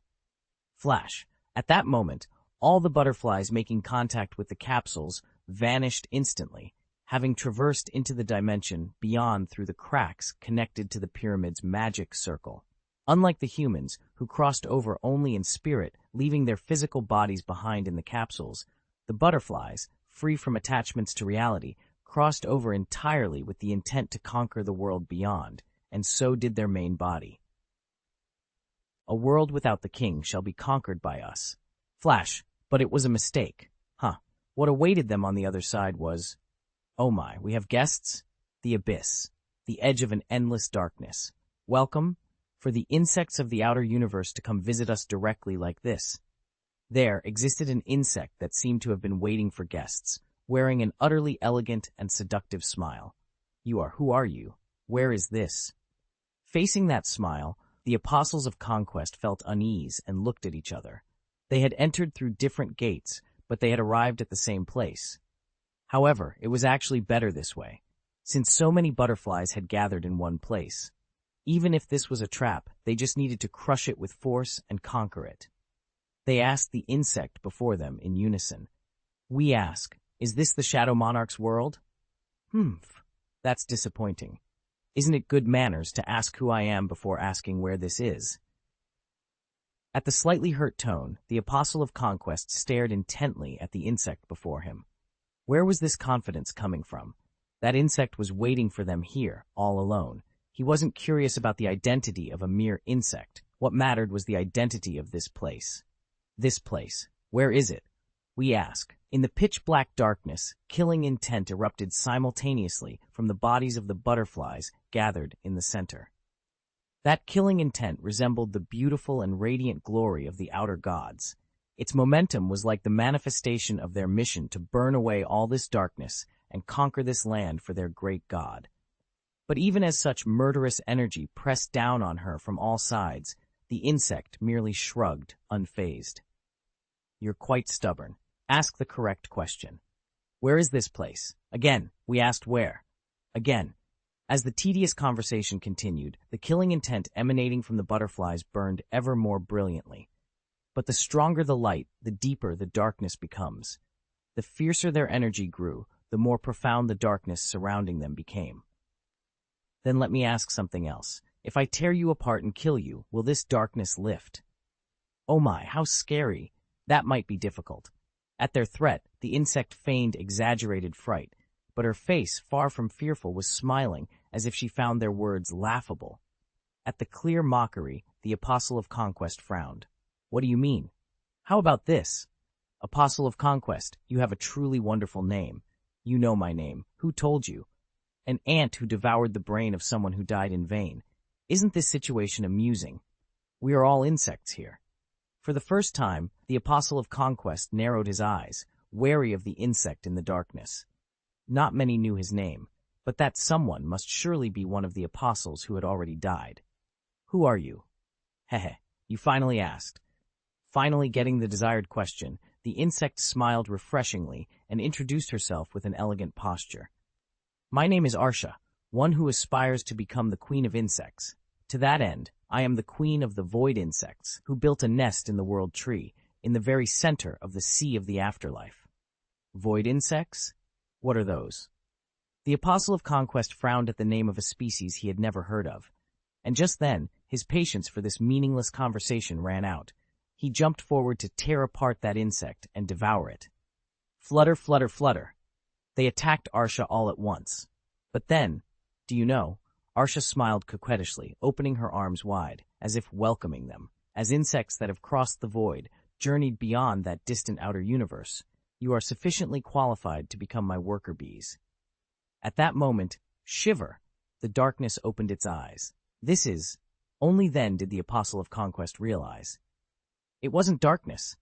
Flash. At that moment, all the butterflies making contact with the capsules vanished instantly, having traversed into the dimension beyond through the cracks connected to the pyramid's magic circle. Unlike the humans, who crossed over only in spirit, leaving their physical bodies behind in the capsules, the butterflies, free from attachments to reality, crossed over entirely with the intent to conquer the world beyond, and so did their main body. A world without the king shall be conquered by us. Flash, but it was a mistake. What awaited them on the other side was, oh my, we have guests? The abyss, the edge of an endless darkness. Welcome, for the insects of the outer universe to come visit us directly like this. There existed an insect that seemed to have been waiting for guests, wearing an utterly elegant and seductive smile. Who are you? Where is this? Facing that smile, the apostles of conquest felt unease and looked at each other. They had entered through different gates, but they had arrived at the same place. However, it was actually better this way, since so many butterflies had gathered in one place. Even if this was a trap, they just needed to crush it with force and conquer it. They asked the insect before them in unison. We ask, is this the Shadow Monarch's world? That's disappointing. Isn't it good manners to ask who I am before asking where this is? At the slightly hurt tone, the Apostle of Conquest stared intently at the insect before him. Where was this confidence coming from? That insect was waiting for them here, all alone. He wasn't curious about the identity of a mere insect. What mattered was the identity of this place. This place. Where is it? We ask. In the pitch-black darkness, killing intent erupted simultaneously from the bodies of the butterflies gathered in the center. That killing intent resembled the beautiful and radiant glory of the outer gods. Its momentum was like the manifestation of their mission to burn away all this darkness and conquer this land for their great god. But even as such murderous energy pressed down on her from all sides, the insect merely shrugged, unfazed. You're quite stubborn. Ask the correct question. Where is this place? Again, we asked where. Again. As the tedious conversation continued, the killing intent emanating from the butterflies burned ever more brilliantly. But the stronger the light, the deeper the darkness becomes. The fiercer their energy grew, the more profound the darkness surrounding them became. Then let me ask something else. If I tear you apart and kill you, will this darkness lift? Oh my, how scary. That might be difficult. At their threat, the insect feigned exaggerated fright, but her face, far from fearful, was smiling as if she found their words laughable. At the clear mockery, the Apostle of Conquest frowned. What do you mean? How about this? Apostle of Conquest, you have a truly wonderful name. You know my name. Who told you? An ant who devoured the brain of someone who died in vain. Isn't this situation amusing? We are all insects here. For the first time, the Apostle of Conquest narrowed his eyes, wary of the insect in the darkness. Not many knew his name, but that someone must surely be one of the apostles who had already died. Who are you? Hehe, you finally asked. Finally getting the desired question, the insect smiled refreshingly and introduced herself with an elegant posture. My name is Arsha, one who aspires to become the queen of insects. To that end, I am the queen of the void insects, who built a nest in the world tree, in the very center of the sea of the afterlife. Void insects? What are those? The Apostle of Conquest frowned at the name of a species he had never heard of. And just then, his patience for this meaningless conversation ran out. He jumped forward to tear apart that insect and devour it. Flutter, flutter, flutter. They attacked Arsha all at once. But then, do you know, Arsha smiled coquettishly, opening her arms wide, as if welcoming them. As insects that have crossed the void, journeyed beyond that distant outer universe, you are sufficiently qualified to become my worker bees. At that moment, shiver, the darkness opened its eyes. Only then did the Apostle of Conquest realize. It wasn't darkness.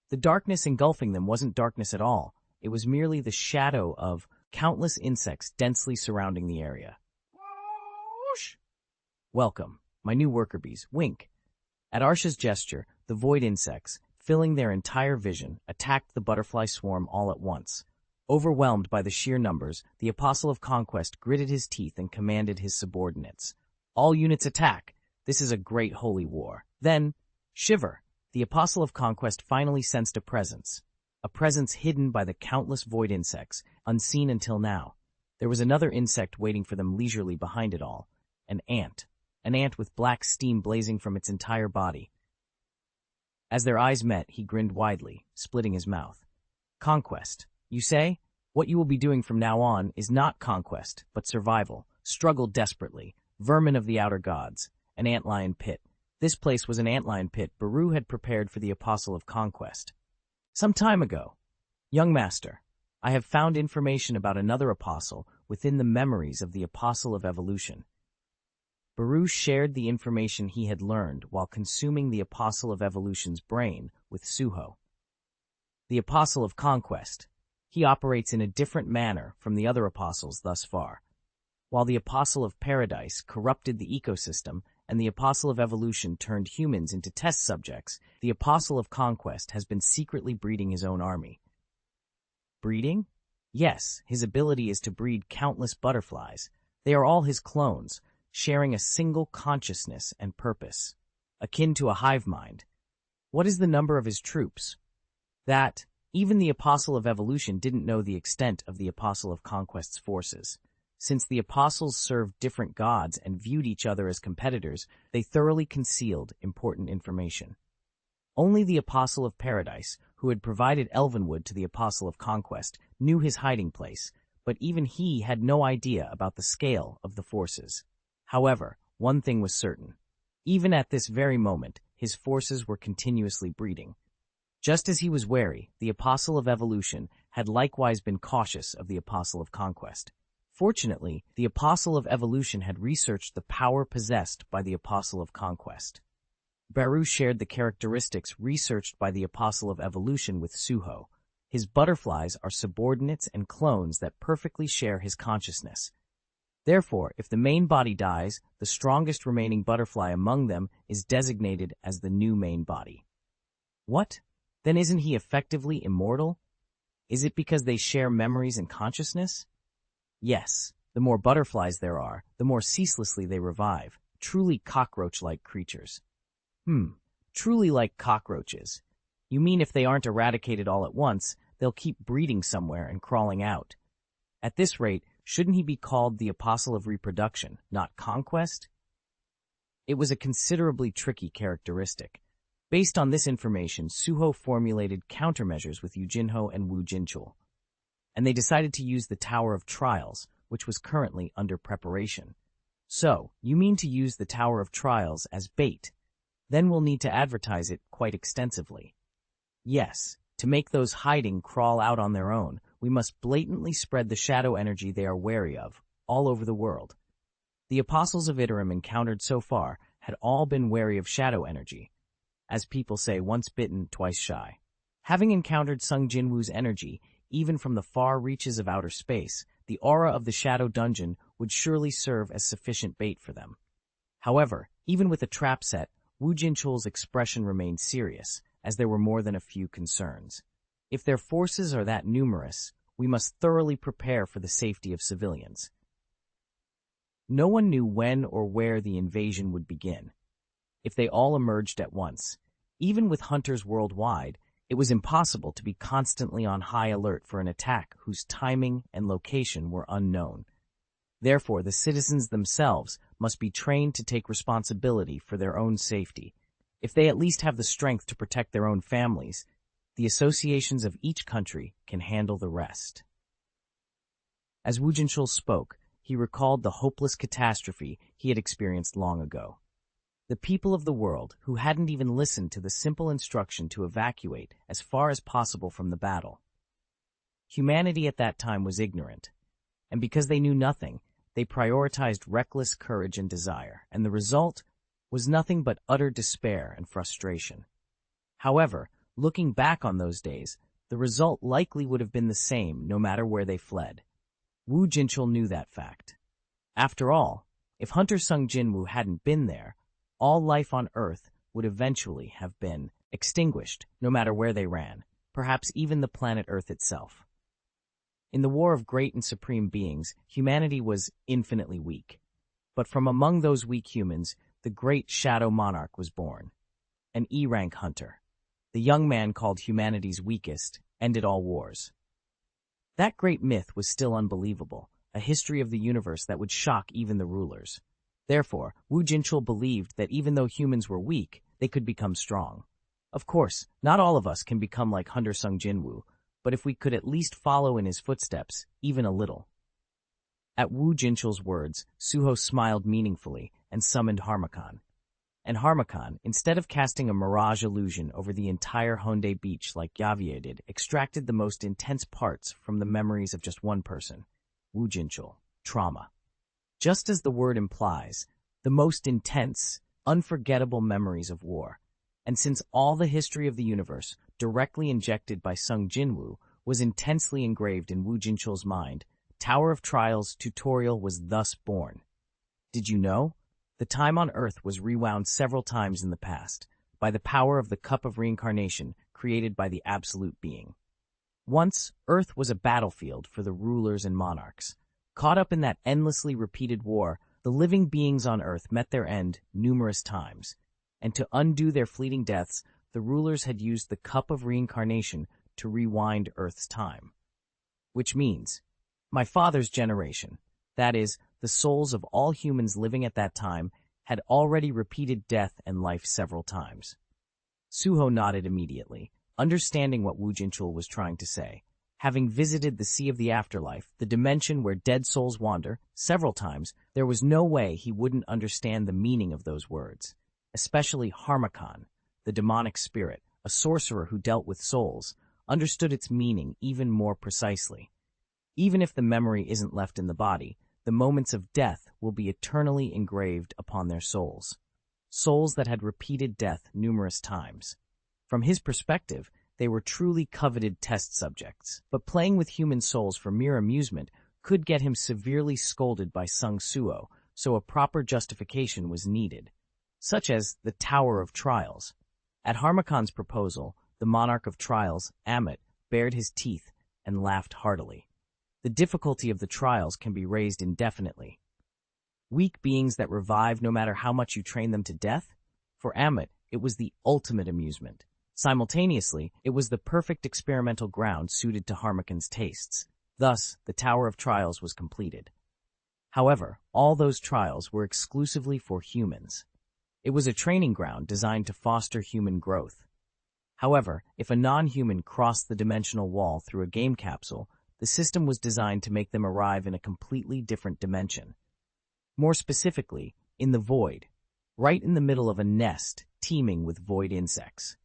The darkness engulfing them wasn't darkness at all. It was merely the shadow of countless insects densely surrounding the area. Whoosh! Welcome, my new worker bees. Wink. At Arsha's gesture, the void insects, filling their entire vision, attacked the butterfly swarm all at once. Overwhelmed by the sheer numbers, the Apostle of Conquest gritted his teeth and commanded his subordinates. All units attack! This is a great holy war. Then, shiver! The Apostle of Conquest finally sensed a presence hidden by the countless void insects, unseen until now. There was another insect waiting for them leisurely behind it all. An ant with black steam blazing from its entire body. As their eyes met, he grinned widely, splitting his mouth. Conquest, you say? What you will be doing from now on is not conquest, but survival. Struggle desperately. Vermin of the outer gods. An antlion pit. This place was an antlion pit Baru had prepared for the Apostle of Conquest. Some time ago. Young master, I have found information about another apostle within the memories of the Apostle of Evolution. Baru shared the information he had learned while consuming the Apostle of Evolution's brain with Suho. The Apostle of Conquest. He operates in a different manner from the other apostles thus far. While the Apostle of Paradise corrupted the ecosystem and the Apostle of Evolution turned humans into test subjects, the Apostle of Conquest has been secretly breeding his own army. Breeding? Yes, his ability is to breed countless butterflies. They are all his clones, sharing a single consciousness and purpose, akin to a hive mind. What is the number of his troops? That, even the Apostle of Evolution didn't know the extent of the Apostle of Conquest's forces. Since the apostles served different gods and viewed each other as competitors, they thoroughly concealed important information. Only the Apostle of Paradise, who had provided Elvenwood to the Apostle of Conquest, knew his hiding place, but even he had no idea about the scale of the forces. However, one thing was certain. Even at this very moment, his forces were continuously breeding. Just as he was wary, the Apostle of Evolution had likewise been cautious of the Apostle of Conquest. Fortunately, the Apostle of Evolution had researched the power possessed by the Apostle of Conquest. Baru shared the characteristics researched by the Apostle of Evolution with Suho. His butterflies are subordinates and clones that perfectly share his consciousness. Therefore, if the main body dies, the strongest remaining butterfly among them is designated as the new main body. What? Then isn't he effectively immortal? Is it because they share memories and consciousness? Yes, the more butterflies there are, the more ceaselessly they revive, truly cockroach-like creatures. Truly like cockroaches. You mean if they aren't eradicated all at once, they'll keep breeding somewhere and crawling out. At this rate, shouldn't he be called the Apostle of Reproduction, not Conquest? It was a considerably tricky characteristic. Based on this information, Suho formulated countermeasures with Yujinho and Wu Jinchul, and they decided to use the Tower of Trials, which was currently under preparation. So, you mean to use the Tower of Trials as bait? Then we'll need to advertise it quite extensively. Yes, to make those hiding crawl out on their own, we must blatantly spread the shadow energy they are wary of, all over the world. The apostles of Itarim encountered so far had all been wary of shadow energy. As people say, once bitten, twice shy. Having encountered Sung Jinwoo's energy, even from the far reaches of outer space, the aura of the shadow dungeon would surely serve as sufficient bait for them. However, even with a trap set, Wu Jinchul's expression remained serious, as there were more than a few concerns. If their forces are that numerous, we must thoroughly prepare for the safety of civilians. No one knew when or where the invasion would begin. If they all emerged at once, even with hunters worldwide, it was impossible to be constantly on high alert for an attack whose timing and location were unknown. Therefore, the citizens themselves must be trained to take responsibility for their own safety. If they at least have the strength to protect their own families, the associations of each country can handle the rest. As Wu Jinchul spoke, he recalled the hopeless catastrophe he had experienced long ago. The people of the world who hadn't even listened to the simple instruction to evacuate as far as possible from the battle. Humanity at that time was ignorant, and because they knew nothing, they prioritized reckless courage and desire, and the result was nothing but utter despair and frustration. However, looking back on those days, the result likely would have been the same no matter where they fled. Woo Jinchul knew that fact. After all, if Hunter Sung Jinwoo hadn't been there, all life on Earth would eventually have been extinguished, no matter where they ran, perhaps even the planet Earth itself. In the war of great and supreme beings, humanity was infinitely weak. But from among those weak humans, the great Shadow Monarch was born. An E-rank hunter. The young man called humanity's weakest, ended all wars. That great myth was still unbelievable, a history of the universe that would shock even the rulers. Therefore, Woo Jinchul believed that even though humans were weak, they could become strong. Of course, not all of us can become like Hunter Sung Jinwoo, but if we could at least follow in his footsteps, even a little. At Woo Jinchul's words, Suho smiled meaningfully and summoned Harmakan. And Harmakan, instead of casting a mirage illusion over the entire Hyundai beach like Yavier did, extracted the most intense parts from the memories of just one person, Woo Jinchul, trauma. Just as the word implies, the most intense, unforgettable memories of war. And since all the history of the universe, directly injected by Sung Jinwoo, was intensely engraved in Woo Jinchul's mind, Tower of Trials tutorial was thus born. Did you know? The time on Earth was rewound several times in the past, by the power of the cup of reincarnation created by the Absolute Being. Once, Earth was a battlefield for the rulers and monarchs. Caught up in that endlessly repeated war, the living beings on Earth met their end numerous times, and to undo their fleeting deaths, the rulers had used the cup of reincarnation to rewind Earth's time. Which means, my father's generation, that is, the souls of all humans living at that time, had already repeated death and life several times. Suho nodded immediately, understanding what Woo Jinchul was trying to say. Having visited the Sea of the Afterlife, the dimension where dead souls wander, several times, there was no way he wouldn't understand the meaning of those words. Especially Harmakan, the demonic spirit, a sorcerer who dealt with souls, understood its meaning even more precisely. Even if the memory isn't left in the body, the moments of death will be eternally engraved upon their souls. Souls that had repeated death numerous times. From his perspective, they were truly coveted test subjects, but playing with human souls for mere amusement could get him severely scolded by Sung Suho, so a proper justification was needed, such as the Tower of Trials. At Harmakan's proposal, the monarch of trials, Amit, bared his teeth and laughed heartily. The difficulty of the trials can be raised indefinitely. Weak beings that revive no matter how much you train them to death? For Amit, it was the ultimate amusement. Simultaneously, it was the perfect experimental ground suited to Harmakan's tastes. Thus, the Tower of Trials was completed. However, all those trials were exclusively for humans. It was a training ground designed to foster human growth. However, if a non-human crossed the dimensional wall through a game capsule, the system was designed to make them arrive in a completely different dimension. More specifically, in the void, right in the middle of a nest teeming with void insects.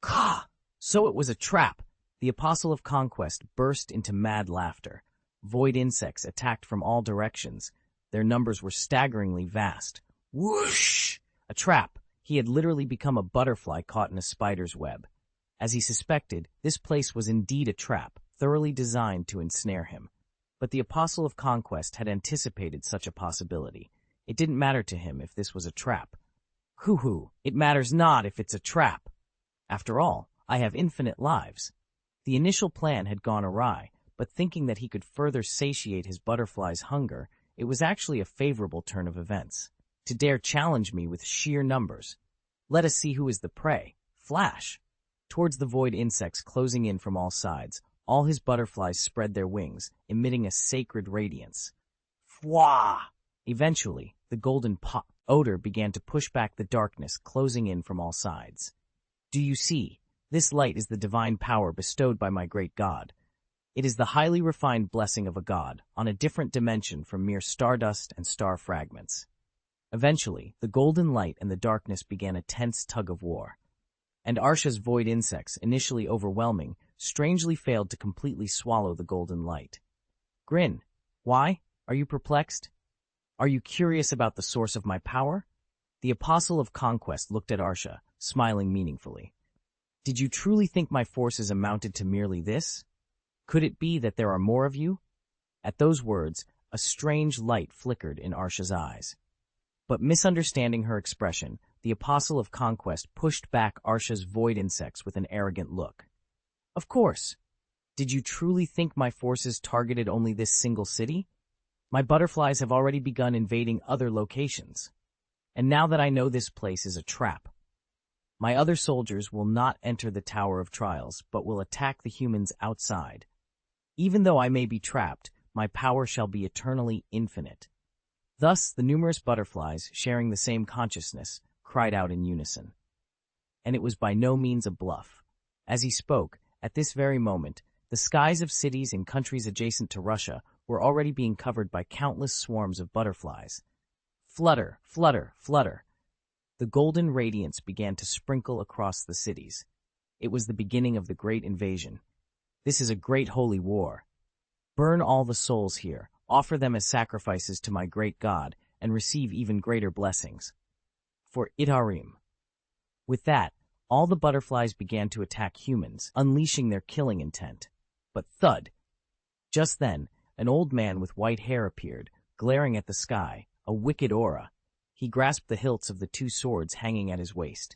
Ka! So it was a trap. The Apostle of Conquest burst into mad laughter. Void insects attacked from all directions. Their numbers were staggeringly vast. Whoosh! A trap. He had literally become a butterfly caught in a spider's web. As he suspected, this place was indeed a trap, thoroughly designed to ensnare him. But the Apostle of Conquest had anticipated such a possibility. It didn't matter to him if this was a trap. Hoo-hoo, it matters not if it's a trap. After all, I have infinite lives. The initial plan had gone awry, but thinking that he could further satiate his butterfly's hunger, it was actually a favorable turn of events. To dare challenge me with sheer numbers. Let us see who is the prey. Flash! Towards the void insects closing in from all sides, all his butterflies spread their wings, emitting a sacred radiance. Fwah! Eventually, the golden odor began to push back the darkness closing in from all sides. Do you see? This light is the divine power bestowed by my great God. It is the highly refined blessing of a god, on a different dimension from mere stardust and star fragments. Eventually, the golden light and the darkness began a tense tug-of-war. And Arsha's void insects, initially overwhelming, strangely failed to completely swallow the golden light. Grin. Why? Are you perplexed? Are you curious about the source of my power? The Apostle of Conquest looked at Arsha, smiling meaningfully. Did you truly think my forces amounted to merely this? Could it be that there are more of you? At those words, a strange light flickered in Arsha's eyes. But misunderstanding her expression, the Apostle of Conquest pushed back Arsha's void insects with an arrogant look. Of course. Did you truly think my forces targeted only this single city? My butterflies have already begun invading other locations. And now that I know this place is a trap, my other soldiers will not enter the Tower of Trials, but will attack the humans outside. Even though I may be trapped, my power shall be eternally infinite. Thus, the numerous butterflies, sharing the same consciousness, cried out in unison. And it was by no means a bluff. As he spoke, at this very moment, the skies of cities and countries adjacent to Russia were already being covered by countless swarms of butterflies. Flutter, flutter, flutter. The golden radiance began to sprinkle across the cities. It was the beginning of the great invasion. This is a great holy war. Burn all the souls here, offer them as sacrifices to my great God, and receive even greater blessings. For Itarim. With that, all the butterflies began to attack humans, unleashing their killing intent. But thud! Just then, an old man with white hair appeared, glaring at the sky, a wicked aura. He grasped the hilts of the two swords hanging at his waist,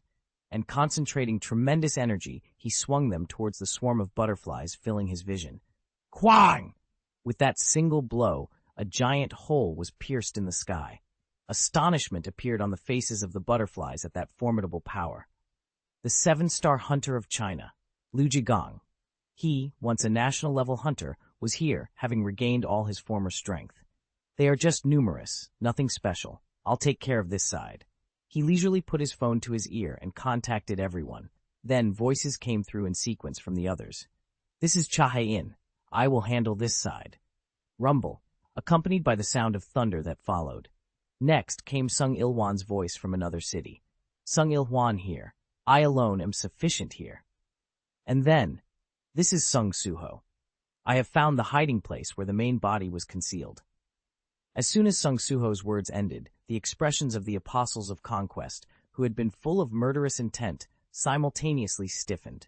and concentrating tremendous energy, he swung them towards the swarm of butterflies filling his vision. Quang! With that single blow, a giant hole was pierced in the sky. Astonishment appeared on the faces of the butterflies at that formidable power. The 7-star hunter of China, Lu Jigong. He, once a national-level hunter, was here, having regained all his former strength. They are just numerous, nothing special. I'll take care of this side. He leisurely put his phone to his ear and contacted everyone. Then voices came through in sequence from the others. This is Chahae-in. I will handle this side. Rumble, accompanied by the sound of thunder that followed. Next came Sung Il-hwan's voice from another city. Sung Il-hwan here. I alone am sufficient here. And then, this is Sung Suho. I have found the hiding place where the main body was concealed. As soon as Sung Suho's words ended, the expressions of the Apostles of Conquest, who had been full of murderous intent, simultaneously stiffened.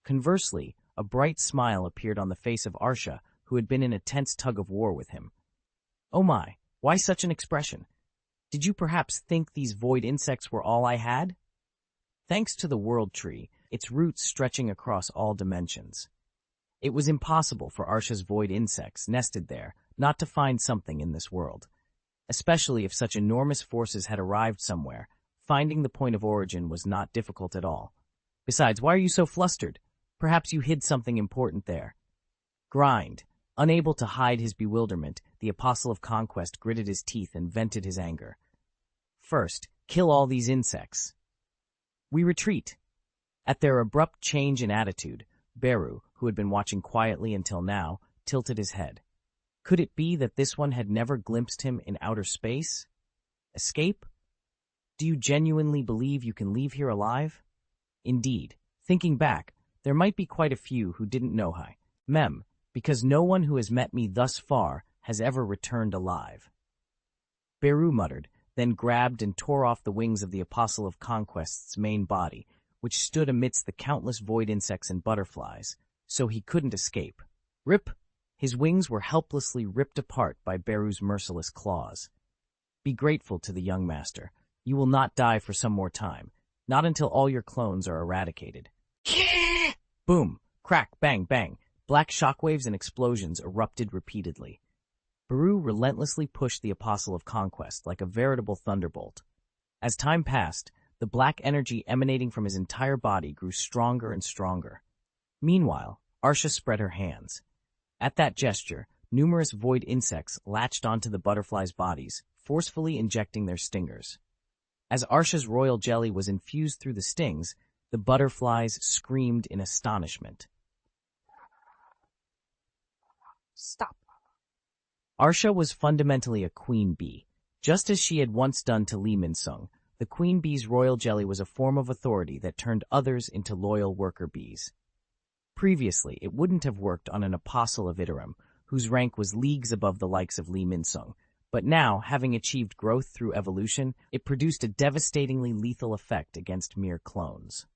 Conversely, a bright smile appeared on the face of Arsha, who had been in a tense tug-of-war with him. Oh my, why such an expression? Did you perhaps think these void insects were all I had? Thanks to the world tree, its roots stretching across all dimensions. It was impossible for Arsha's void insects nested there not to find something in this world. Especially if such enormous forces had arrived somewhere, finding the point of origin was not difficult at all. Besides, why are you so flustered? Perhaps you hid something important there. Grind. Unable to hide his bewilderment, the Apostle of Conquest gritted his teeth and vented his anger. First, kill all these insects. We retreat. At their abrupt change in attitude, Beru, who had been watching quietly until now, tilted his head. Could it be that this one had never glimpsed him in outer space? Escape? Do you genuinely believe you can leave here alive? Indeed, thinking back, there might be quite a few who didn't know Hai. Mem, because no one who has met me thus far has ever returned alive. Beru muttered, then grabbed and tore off the wings of the Apostle of Conquest's main body, which stood amidst the countless void insects and butterflies, so he couldn't escape. Rip! His wings were helplessly ripped apart by Beru's merciless claws. Be grateful to the young master. You will not die for some more time, not until all your clones are eradicated. Boom! Crack! Bang! Bang! Black shockwaves and explosions erupted repeatedly. Beru relentlessly pushed the Apostle of Conquest like a veritable thunderbolt. As time passed, the black energy emanating from his entire body grew stronger and stronger. Meanwhile, Arsha spread her hands. At that gesture, numerous void insects latched onto the butterflies' bodies, forcefully injecting their stingers. As Arsha's royal jelly was infused through the stings, the butterflies screamed in astonishment. Stop. Arsha was fundamentally a queen bee, Just as she had once done to Lee Min-sung, the queen bee's royal jelly was a form of authority that turned others into loyal worker bees. Previously, it wouldn't have worked on an apostle of Itarim, whose rank was leagues above the likes of Lee Min-sung, but now, having achieved growth through evolution, it produced a devastatingly lethal effect against mere clones.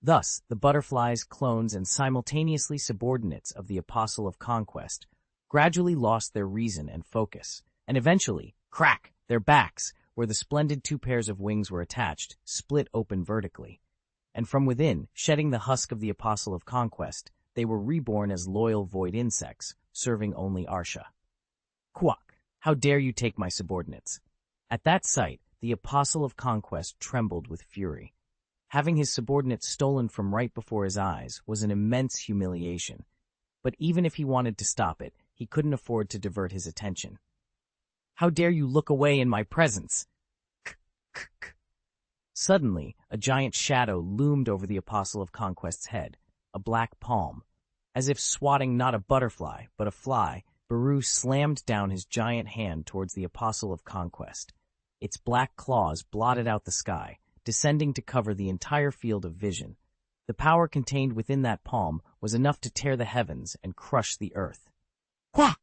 Thus, the butterflies, clones, and simultaneously subordinates of the Apostle of Conquest gradually lost their reason and focus, and eventually, crack, their backs, where the splendid 2 pairs of wings were attached, split open vertically. And from within, shedding the husk of the Apostle of Conquest, they were reborn as loyal void insects, serving only Arsha. Quack! How dare you take my subordinates? At that sight, the Apostle of Conquest trembled with fury. Having his subordinates stolen from right before his eyes was an immense humiliation, but even if he wanted to stop it, he couldn't afford to divert his attention. How dare you look away in my presence? Suddenly, a giant shadow loomed over the Apostle of Conquest's head, a black palm. As if swatting not a butterfly, but a fly, Beru slammed down his giant hand towards the Apostle of Conquest. Its black claws blotted out the sky, descending to cover the entire field of vision. The power contained within that palm was enough to tear the heavens and crush the earth. Quah!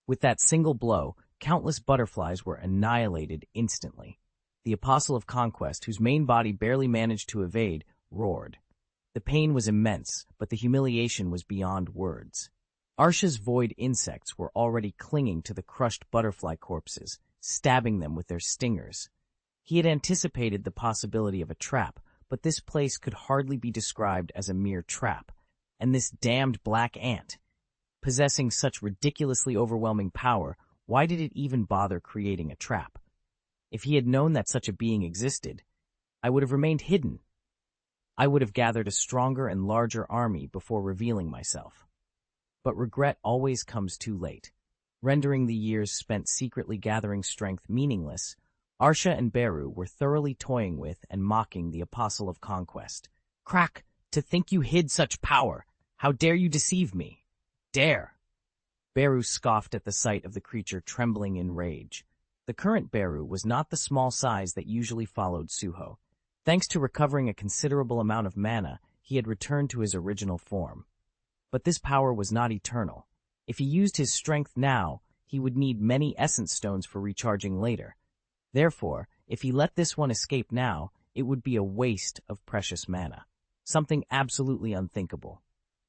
With that single blow, countless butterflies were annihilated instantly. The Apostle of Conquest, whose main body barely managed to evade, roared. The pain was immense, but the humiliation was beyond words. Arsha's void insects were already clinging to the crushed butterfly corpses, stabbing them with their stingers. He had anticipated the possibility of a trap, but this place could hardly be described as a mere trap. And this damned black ant, possessing such ridiculously overwhelming power, why did it even bother creating a trap? If he had known that such a being existed, I would have remained hidden. I would have gathered a stronger and larger army before revealing myself. But regret always comes too late. Rendering the years spent secretly gathering strength meaningless, Arsha and Beru were thoroughly toying with and mocking the Apostle of Conquest. Crack! To think you hid such power! How dare you deceive me? Dare! Beru scoffed at the sight of the creature, trembling in rage. The current Beru was not the small size that usually followed Suho. Thanks to recovering a considerable amount of mana, he had returned to his original form. But this power was not eternal. If he used his strength now, he would need many essence stones for recharging later. Therefore, if he let this one escape now, it would be a waste of precious mana. Something absolutely unthinkable.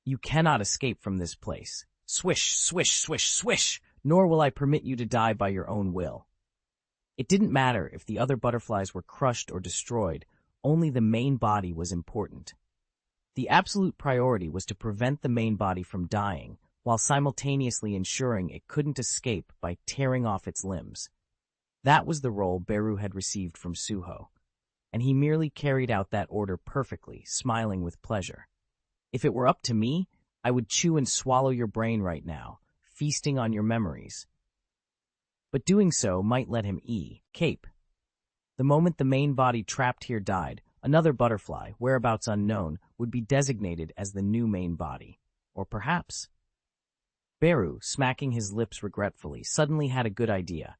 You cannot escape from this place. Swish, swish, swish, swish, nor will I permit you to die by your own will. It didn't matter if the other butterflies were crushed or destroyed, only the main body was important. The absolute priority was to prevent the main body from dying, while simultaneously ensuring it couldn't escape by tearing off its limbs. That was the role Beru had received from Suho, and he merely carried out that order perfectly, smiling with pleasure. If it were up to me, I would chew and swallow your brain right now, feasting on your memories. But doing so might let him escape. The moment the main body trapped here died, another butterfly, whereabouts unknown, would be designated as the new main body. Or perhaps... Beru, smacking his lips regretfully, suddenly had a good idea.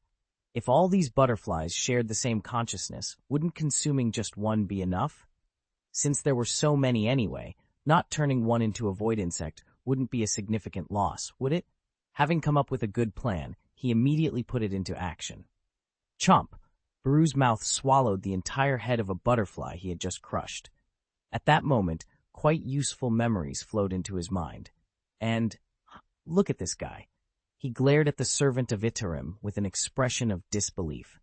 If all these butterflies shared the same consciousness, wouldn't consuming just one be enough? Since there were so many anyway, not turning one into a void insect wouldn't be a significant loss, would it? Having come up with a good plan, he immediately put it into action. Chomp! Beru's mouth swallowed the entire head of a butterfly he had just crushed. At that moment, quite useful memories flowed into his mind. And, look at this guy. He glared at the servant of Itarim with an expression of disbelief.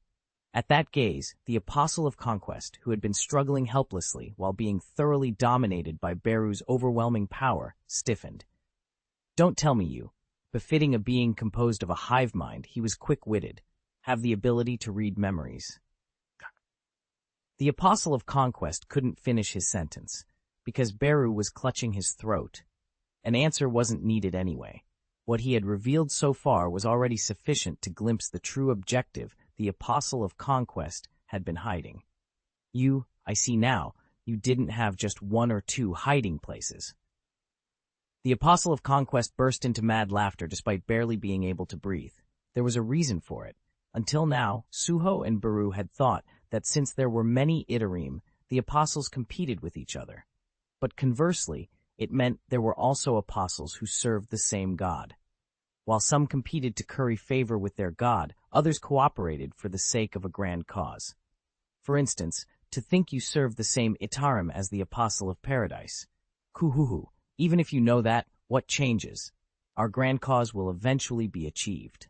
At that gaze, the Apostle of Conquest, who had been struggling helplessly while being thoroughly dominated by Beru's overwhelming power, stiffened. Don't tell me you, befitting a being composed of a hive mind, he was quick-witted, have the ability to read memories. The Apostle of Conquest couldn't finish his sentence, because Beru was clutching his throat. An answer wasn't needed anyway. What he had revealed so far was already sufficient to glimpse the true objective the Apostle of Conquest had been hiding. You, I see now, you didn't have just one or two hiding places. The Apostle of Conquest burst into mad laughter despite barely being able to breathe. There was a reason for it. Until now, Suho and Baru had thought that since there were many Itarim, the apostles competed with each other. But conversely, it meant there were also apostles who served the same God. While some competed to curry favor with their God, others cooperated for the sake of a grand cause. For instance, to think you serve the same Itarim as the Apostle of Paradise. Kuhuhu, even if you know that, what changes? Our grand cause will eventually be achieved.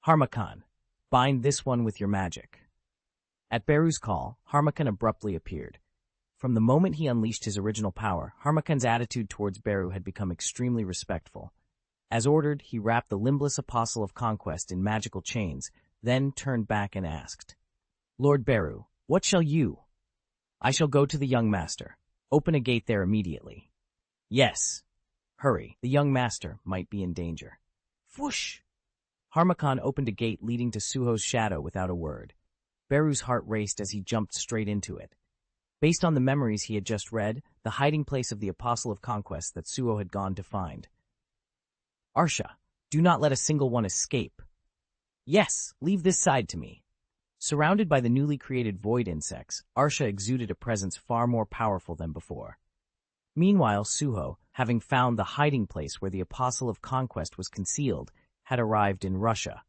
Harmakan, bind this one with your magic. At Beru's call, Harmakan abruptly appeared. From the moment he unleashed his original power, Harmakan's attitude towards Beru had become extremely respectful. As ordered, he wrapped the limbless Apostle of Conquest in magical chains, then turned back and asked, Lord Beru, what shall you? I shall go to the young master. Open a gate there immediately. Yes. Hurry, the young master might be in danger. Whoosh! Harmakan opened a gate leading to Suho's shadow without a word. Beru's heart raced as he jumped straight into it. Based on the memories he had just read, the hiding place of the Apostle of Conquest that Suho had gone to find. Arsha, do not let a single one escape. Yes, leave this side to me. Surrounded by the newly created void insects, Arsha exuded a presence far more powerful than before. Meanwhile, Suho, having found the hiding place where the Apostle of Conquest was concealed, had arrived in Russia.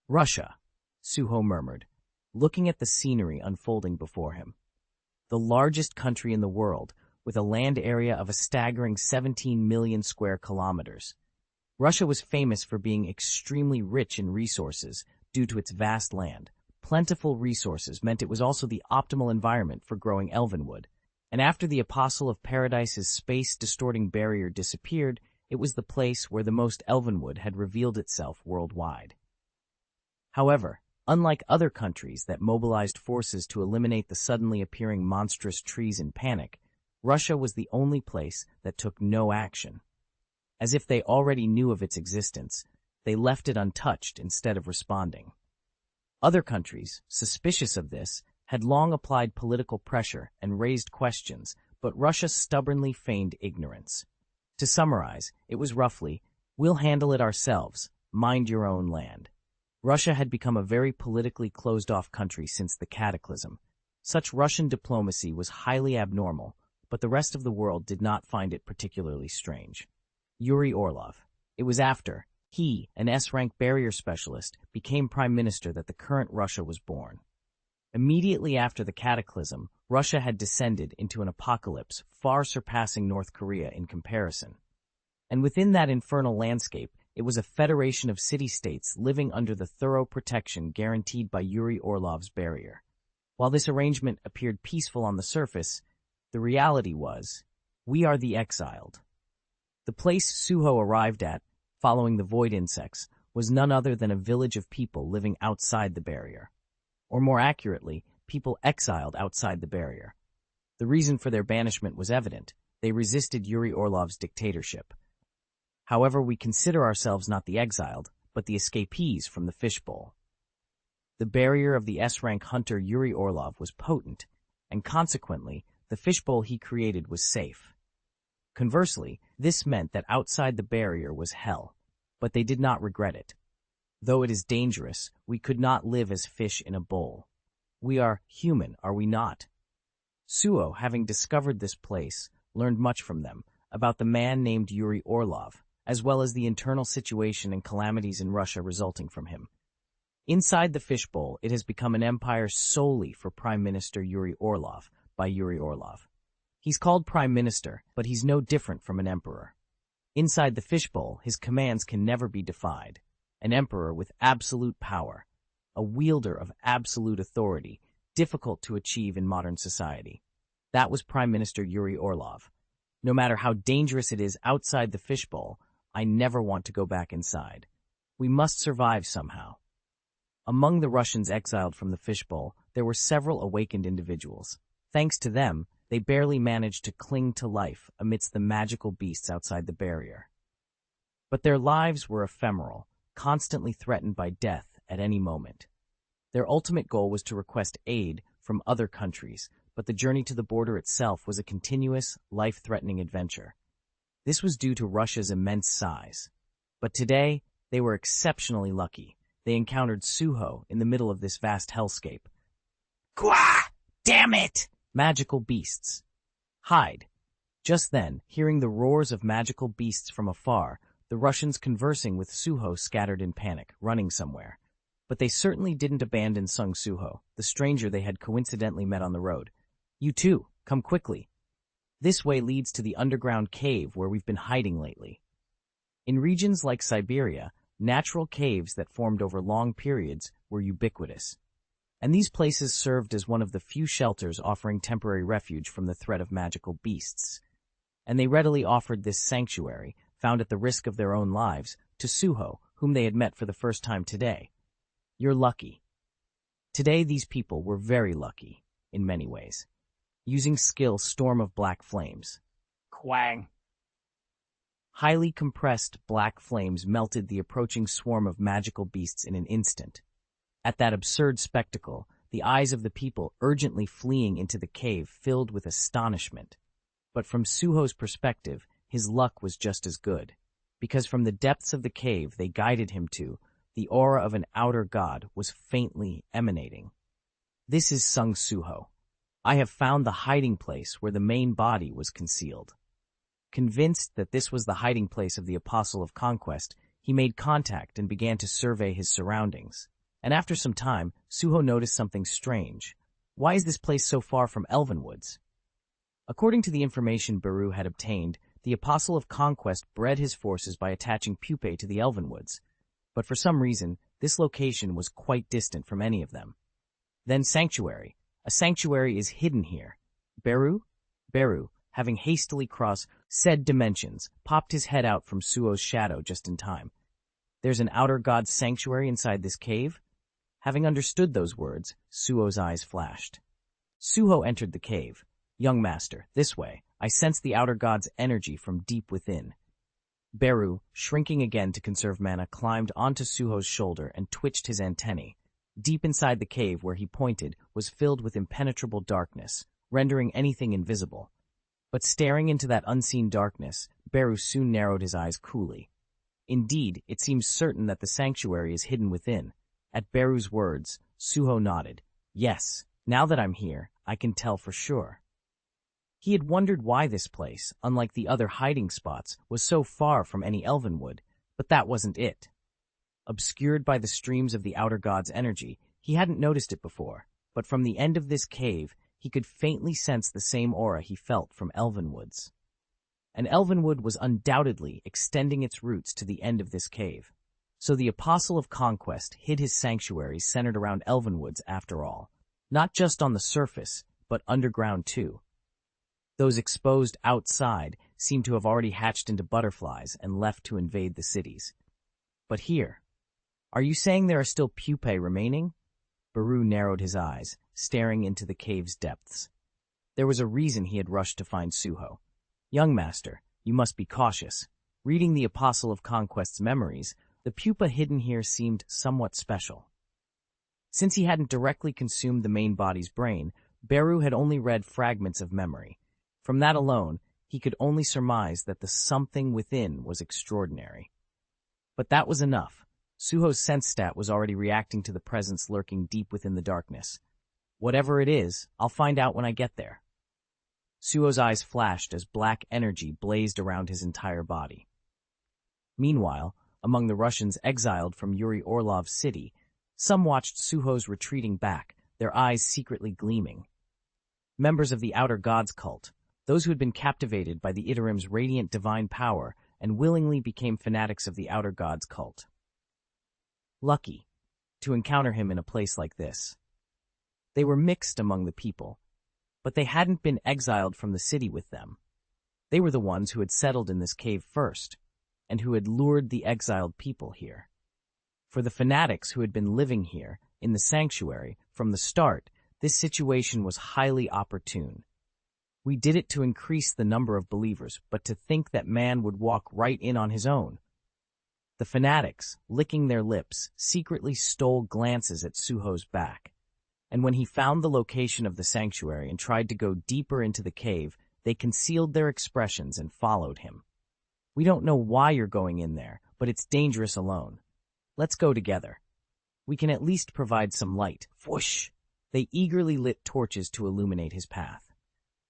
Russia, Suho murmured, looking at the scenery unfolding before him. The largest country in the world, with a land area of a staggering 17 million square kilometers. Russia was famous for being extremely rich in resources due to its vast land. Plentiful resources meant it was also the optimal environment for growing elvenwood, and after the Apostle of Paradise's space-distorting barrier disappeared, it was the place where the most elvenwood had revealed itself worldwide. However, unlike other countries that mobilized forces to eliminate the suddenly appearing monstrous trees in panic, Russia was the only place that took no action. As if they already knew of its existence, they left it untouched instead of responding. Other countries, suspicious of this, had long applied political pressure and raised questions, but Russia stubbornly feigned ignorance. To summarize, it was roughly, we'll handle it ourselves, mind your own land. Russia had become a very politically closed-off country since the cataclysm. Such Russian diplomacy was highly abnormal, but the rest of the world did not find it particularly strange. Yuri Orlov. It was after he, an S-rank barrier specialist, became prime minister that the current Russia was born. Immediately after the cataclysm, Russia had descended into an apocalypse far surpassing North Korea in comparison. And within that infernal landscape, it was a federation of city-states living under the thorough protection guaranteed by Yuri Orlov's barrier. While this arrangement appeared peaceful on the surface, the reality was, we are the exiled. The place Suho arrived at, following the void insects, was none other than a village of people living outside the barrier. Or more accurately, people exiled outside the barrier. The reason for their banishment was evident. They resisted Yuri Orlov's dictatorship. However, we consider ourselves not the exiled, but the escapees from the fishbowl. The barrier of the S-rank hunter Yuri Orlov was potent, and consequently, the fishbowl he created was safe. Conversely, this meant that outside the barrier was hell, but they did not regret it. Though it is dangerous, we could not live as fish in a bowl. We are human, are we not? Suho, having discovered this place, learned much from them, about the man named Yuri Orlov, as well as the internal situation and calamities in Russia resulting from him. Inside the fishbowl, it has become an empire solely for Prime Minister Yuri Orlov, by Yuri Orlov. He's called Prime Minister, but he's no different from an emperor. Inside the fishbowl, his commands can never be defied. An emperor with absolute power, a wielder of absolute authority, difficult to achieve in modern society. That was Prime Minister Yuri Orlov. No matter how dangerous it is outside the fishbowl, I never want to go back inside. We must survive somehow. Among the Russians exiled from the fishbowl, there were several awakened individuals. Thanks to them, they barely managed to cling to life amidst the magical beasts outside the barrier. But their lives were ephemeral, constantly threatened by death at any moment. Their ultimate goal was to request aid from other countries, but the journey to the border itself was a continuous, life-threatening adventure. This was due to Russia's immense size. But today, They were exceptionally lucky. They encountered Suho in the middle of this vast hellscape. Gwa! Damn it! Magical beasts. Hide. Just then, hearing the roars of magical beasts from afar, the Russians conversing with Suho scattered in panic, running somewhere. But they certainly didn't abandon Sung Suho, the stranger they had coincidentally met on the road. You too, come quickly. This way leads to the underground cave where we've been hiding lately. In regions like Siberia, natural caves that formed over long periods were ubiquitous. And these places served as one of the few shelters offering temporary refuge from the threat of magical beasts. And they readily offered this sanctuary, found at the risk of their own lives, to Suho, whom they had met for the first time today. You're lucky. Today these people were very lucky, in many ways. Using skill storm of black flames. Quang! Highly compressed black flames melted the approaching swarm of magical beasts in an instant. At that absurd spectacle, the eyes of the people urgently fleeing into the cave filled with astonishment. But from Suho's perspective, his luck was just as good, because from the depths of the cave they guided him to, the aura of an outer god was faintly emanating. This is Sung Suho. I have found the hiding place where the main body was concealed. Convinced that this was the hiding place of the Apostle of Conquest, he made contact and began to survey his surroundings. And after some time, Suho noticed something strange. Why is this place so far from Elven Woods? According to the information Beru had obtained, the Apostle of Conquest bred his forces by attaching pupae to the Elven Woods. But for some reason, this location was quite distant from any of them. Then Sanctuary. A sanctuary is hidden here. Beru, having hastily crossed said dimensions, popped his head out from Suho's shadow just in time. There's an outer god's sanctuary inside this cave? Having understood those words, Suho's eyes flashed. Suho entered the cave. Young master, this way. I sense the outer god's energy from deep within. Beru, shrinking again to conserve mana, climbed onto Suho's shoulder and twitched his antennae. Deep inside the cave where he pointed was filled with impenetrable darkness, rendering anything invisible. But staring into that unseen darkness, Beru soon narrowed his eyes coolly. Indeed, it seems certain that the sanctuary is hidden within. At Beru's words, Suho nodded. Yes, now that I'm here, I can tell for sure. He had wondered why this place, unlike the other hiding spots, was so far from any Elvenwood, but that wasn't it. Obscured by the streams of the outer god's energy, he hadn't noticed it before, but from the end of this cave, he could faintly sense the same aura he felt from Elvenwoods. And Elvenwood was undoubtedly extending its roots to the end of this cave. So the Apostle of Conquest hid his sanctuary centered around Elvenwoods after all, not just on the surface, but underground too. Those exposed outside seemed to have already hatched into butterflies and left to invade the cities. But here, are you saying there are still pupae remaining? Beru narrowed his eyes, staring into the cave's depths. There was a reason he had rushed to find Suho. Young master, you must be cautious. Reading the Apostle of Conquest's memories, the pupa hidden here seemed somewhat special. Since he hadn't directly consumed the main body's brain, Beru had only read fragments of memory. From that alone, he could only surmise that the something within was extraordinary. But that was enough. Suho's sense stat was already reacting to the presence lurking deep within the darkness. Whatever it is, I'll find out when I get there. Suho's eyes flashed as black energy blazed around his entire body. Meanwhile, among the Russians exiled from Yuri Orlov's city, some watched Suho's retreating back, their eyes secretly gleaming. Members of the Outer Gods cult, those who had been captivated by the Itarim's radiant divine power and willingly became fanatics of the Outer Gods cult. Lucky to encounter him in a place like this. They were mixed among the people, but they hadn't been exiled from the city with them. They were the ones who had settled in this cave first, and who had lured the exiled people here. For the fanatics who had been living here, in the sanctuary, from the start, this situation was highly opportune. We did it to increase the number of believers, but to think that man would walk right in on his own. The fanatics, licking their lips, secretly stole glances at Suho's back. And when he found the location of the sanctuary and tried to go deeper into the cave, they concealed their expressions and followed him. We don't know why you're going in there, but it's dangerous alone. Let's go together. We can at least provide some light. Whoosh! They eagerly lit torches to illuminate his path.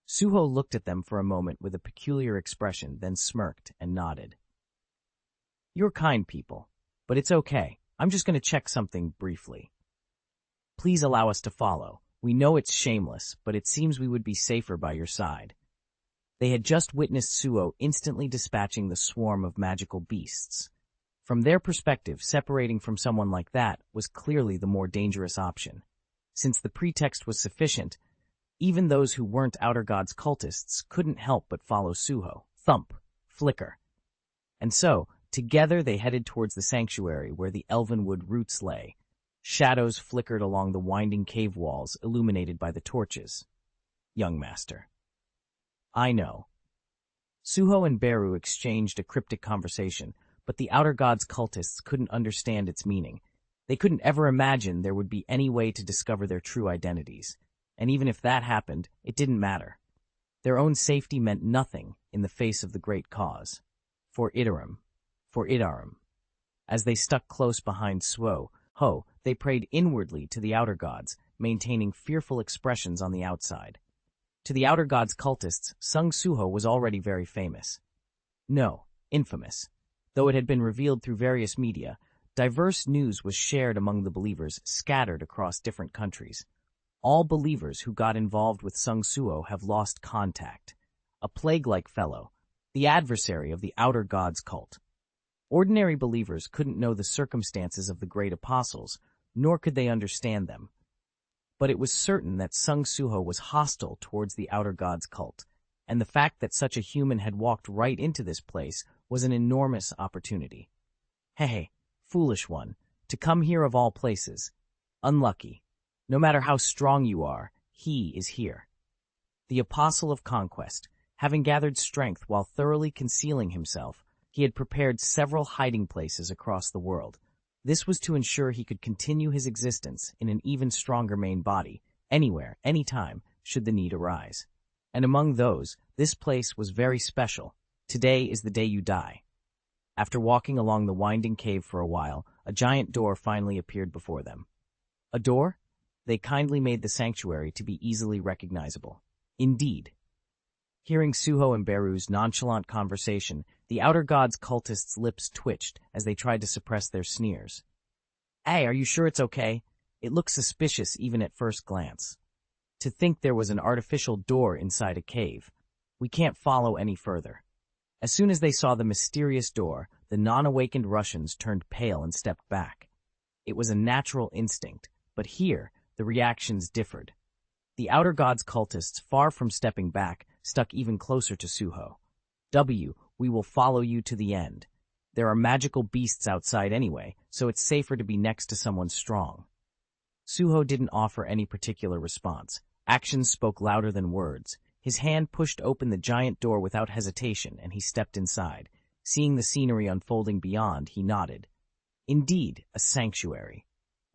Suho looked at them for a moment with a peculiar expression, then smirked and nodded. You're kind people, but it's okay. I'm just going to check something briefly. Please allow us to follow. We know it's shameless, but it seems we would be safer by your side. They had just witnessed Suho instantly dispatching the swarm of magical beasts. From their perspective, separating from someone like that was clearly the more dangerous option. Since the pretext was sufficient, even those who weren't Outer Gods cultists couldn't help but follow Suho. Thump, flicker. And so, together they headed towards the sanctuary where the elvenwood roots lay. Shadows flickered along the winding cave walls, illuminated by the torches. Young master. I know. Suho and Beru exchanged a cryptic conversation, but the Outer Gods cultists couldn't understand its meaning. They couldn't ever imagine there would be any way to discover their true identities. And even if that happened, it didn't matter. Their own safety meant nothing in the face of the great cause. For Itarim. As they stuck close behind Suho, they prayed inwardly to the Outer Gods, maintaining fearful expressions on the outside. To the Outer Gods cultists, Sung Suho was already very famous. No, infamous. Though it had been revealed through various media, diverse news was shared among the believers scattered across different countries. All believers who got involved with Sung Suho have lost contact. A plague-like fellow, the adversary of the Outer Gods cult. Ordinary believers couldn't know the circumstances of the great apostles, nor could they understand them. But it was certain that Sung Suho was hostile towards the Outer Gods cult, and the fact that such a human had walked right into this place was an enormous opportunity. Hey, foolish one, to come here of all places. Unlucky. No matter how strong you are, he is here. The apostle of conquest, having gathered strength while thoroughly concealing himself, he had prepared several hiding places across the world. This was to ensure he could continue his existence in an even stronger main body, anywhere, anytime, should the need arise. And among those, this place was very special. Today is the day you die. After walking along the winding cave for a while, a giant door finally appeared before them. A door? They kindly made the sanctuary to be easily recognizable. Indeed. Hearing Suho and Beru's nonchalant conversation, the Outer Gods cultists' lips twitched as they tried to suppress their sneers. Hey, are you sure it's okay? It looks suspicious even at first glance. To think there was an artificial door inside a cave. We can't follow any further. As soon as they saw the mysterious door, the non-awakened Russians turned pale and stepped back. It was a natural instinct, but here, the reactions differed. The Outer Gods cultists, far from stepping back, stuck even closer to Suho. We will follow you to the end. There are magical beasts outside anyway, so it's safer to be next to someone strong. Suho didn't offer any particular response. Actions spoke louder than words. His hand pushed open the giant door without hesitation, and he stepped inside. Seeing the scenery unfolding beyond, he nodded. Indeed, a sanctuary.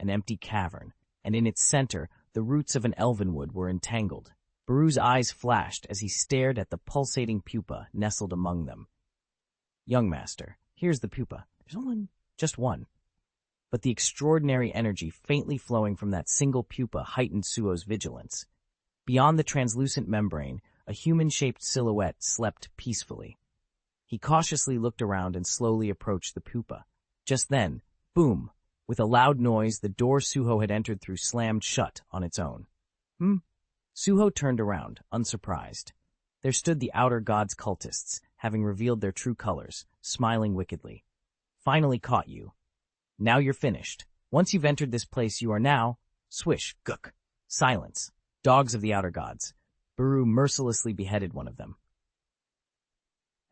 An empty cavern, and in its center, the roots of an elvenwood were entangled. Beru's eyes flashed as he stared at the pulsating pupa nestled among them. Young master, here's the pupa. There's only just one. But the extraordinary energy faintly flowing from that single pupa heightened Suho's vigilance. Beyond the translucent membrane, a human-shaped silhouette slept peacefully. He cautiously looked around and slowly approached the pupa. Just then, boom! With a loud noise, the door Suho had entered through slammed shut on its own. Suho turned around, unsurprised. There stood the Outer Gods cultists, having revealed their true colors, smiling wickedly. Finally caught you. Now you're finished. Once you've entered this place, you are now... Swish, gook. Silence. Dogs of the Outer Gods. Beru mercilessly beheaded one of them.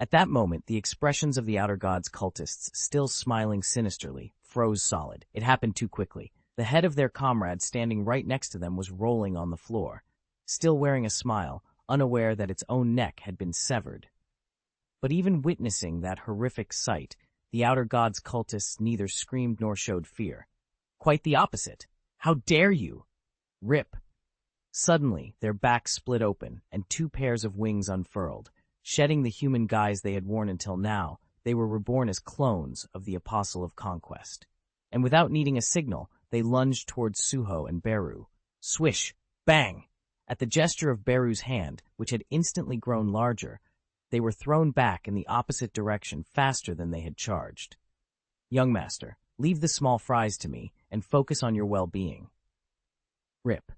At that moment, the expressions of the Outer Gods cultists, still smiling sinisterly, froze solid. It happened too quickly. The head of their comrade standing right next to them was rolling on the floor, still wearing a smile, unaware that its own neck had been severed. But even witnessing that horrific sight, the Outer Gods cultists neither screamed nor showed fear. Quite the opposite. How dare you? Rip. Suddenly, their backs split open, and two pairs of wings unfurled. Shedding the human guise they had worn until now, they were reborn as clones of the Apostle of Conquest. And without needing a signal, they lunged towards Suho and Beru. Swish! Bang! At the gesture of Beru's hand, which had instantly grown larger, they were thrown back in the opposite direction faster than they had charged. Young master, leave the small fries to me and focus on your well-being. Rip.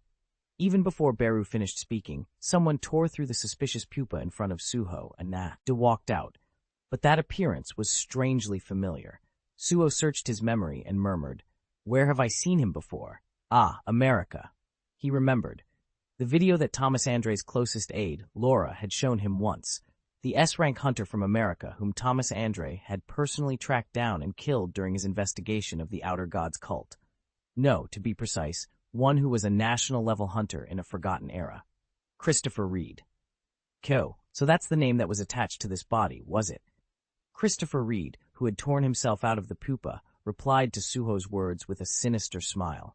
Even before Beru finished speaking, someone tore through the suspicious pupa in front of Suho and walked out. But that appearance was strangely familiar. Suho searched his memory and murmured, "Where have I seen him before? Ah, America." He remembered. The video that Thomas Andre's closest aide, Laura, had shown him once. The S-rank hunter from America whom Thomas Andre had personally tracked down and killed during his investigation of the Outer Gods cult. No, to be precise, one who was a national-level hunter in a forgotten era. Christopher Reed. So that's the name that was attached to this body, was it? Christopher Reed, who had torn himself out of the pupa, replied to Suho's words with a sinister smile.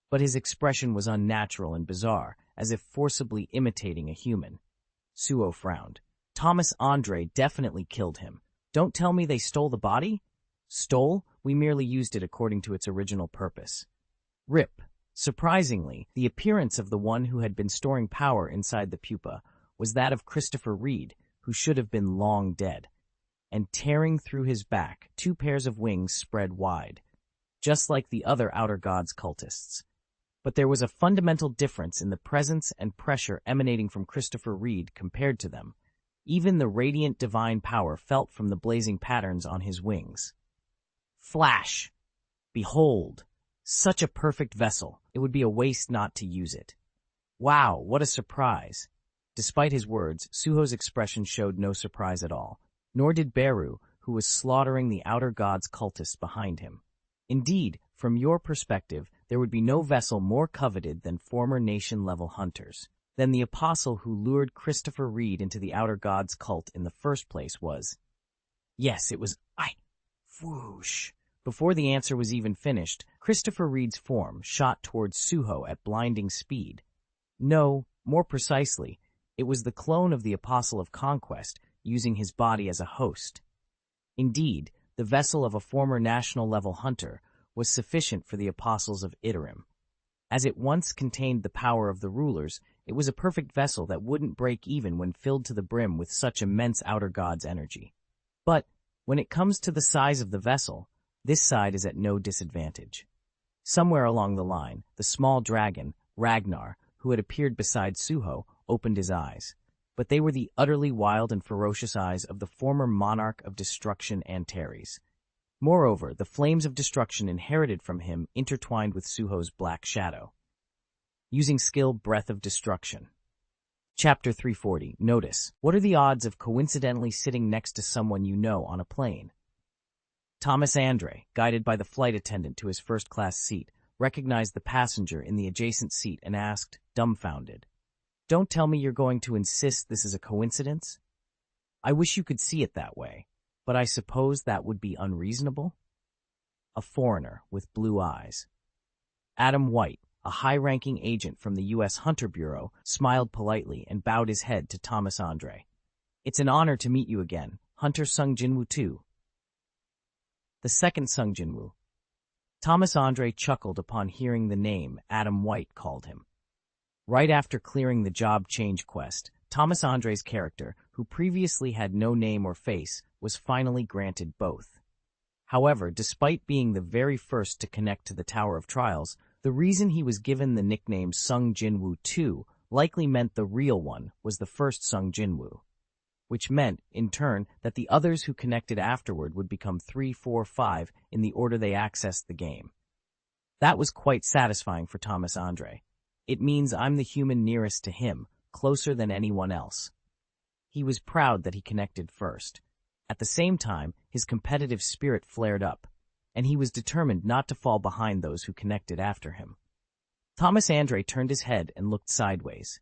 But his expression was unnatural and bizarre, as if forcibly imitating a human. Suho frowned. Thomas Andre definitely killed him. Don't tell me they stole the body? Stole? We merely used it according to its original purpose. Rip. Surprisingly, the appearance of the one who had been storing power inside the pupa was that of Christopher Reed, who should have been long dead. And tearing through his back, 2 pairs of wings spread wide, just like the other Outer Gods cultists. But there was a fundamental difference in the presence and pressure emanating from Christopher Reed compared to them. Even the radiant divine power felt from the blazing patterns on his wings. Flash! Behold! Such a perfect vessel. It would be a waste not to use it. Wow, what a surprise! Despite his words, Suho's expression showed no surprise at all. Nor did Beru, who was slaughtering the Outer Gods cultists behind him. Indeed, from your perspective, there would be no vessel more coveted than former nation-level hunters. Then the apostle who lured Christopher Reed into the Outer Gods cult in the first place was... Yes, it was I. Whoosh. Before the answer was even finished, Christopher Reed's form shot towards Suho at blinding speed. No, more precisely, it was the clone of the Apostle of Conquest, using his body as a host. Indeed, the vessel of a former national-level hunter was sufficient for the apostles of Itarim. As it once contained the power of the rulers, it was a perfect vessel that wouldn't break even when filled to the brim with such immense Outer Gods energy. But, when it comes to the size of the vessel, this side is at no disadvantage. Somewhere along the line, the small dragon, Ragnar, who had appeared beside Suho, opened his eyes. But they were the utterly wild and ferocious eyes of the former monarch of destruction Antares. Moreover, the flames of destruction inherited from him intertwined with Suho's black shadow. Using skill Breath of Destruction. Chapter 340. Notice. What are the odds of coincidentally sitting next to someone you know on a plane? Thomas Andre, guided by the flight attendant to his first-class seat, recognized the passenger in the adjacent seat and asked, dumbfounded, "Don't tell me you're going to insist this is a coincidence? I wish you could see it that way, but I suppose that would be unreasonable?" A foreigner with blue eyes. Adam White, a high-ranking agent from the U.S. Hunter Bureau, smiled politely and bowed his head to Thomas Andre. "It's an honor to meet you again, Hunter Sung Jinwoo too." The second Sung Jinwoo. Thomas Andre chuckled upon hearing the name Adam White called him. Right after clearing the job change quest, Thomas Andre's character, who previously had no name or face, was finally granted both. However, despite being the very first to connect to the Tower of Trials, the reason he was given the nickname Sung Jinwoo II likely meant the real one was the first Sung Jinwoo, which meant, in turn, that the others who connected afterward would become 3, 4, 5 in the order they accessed the game. That was quite satisfying for Thomas Andre. It means I'm the human nearest to him, closer than anyone else. He was proud that he connected first. At the same time, his competitive spirit flared up, and he was determined not to fall behind those who connected after him. Thomas Andre turned his head and looked sideways.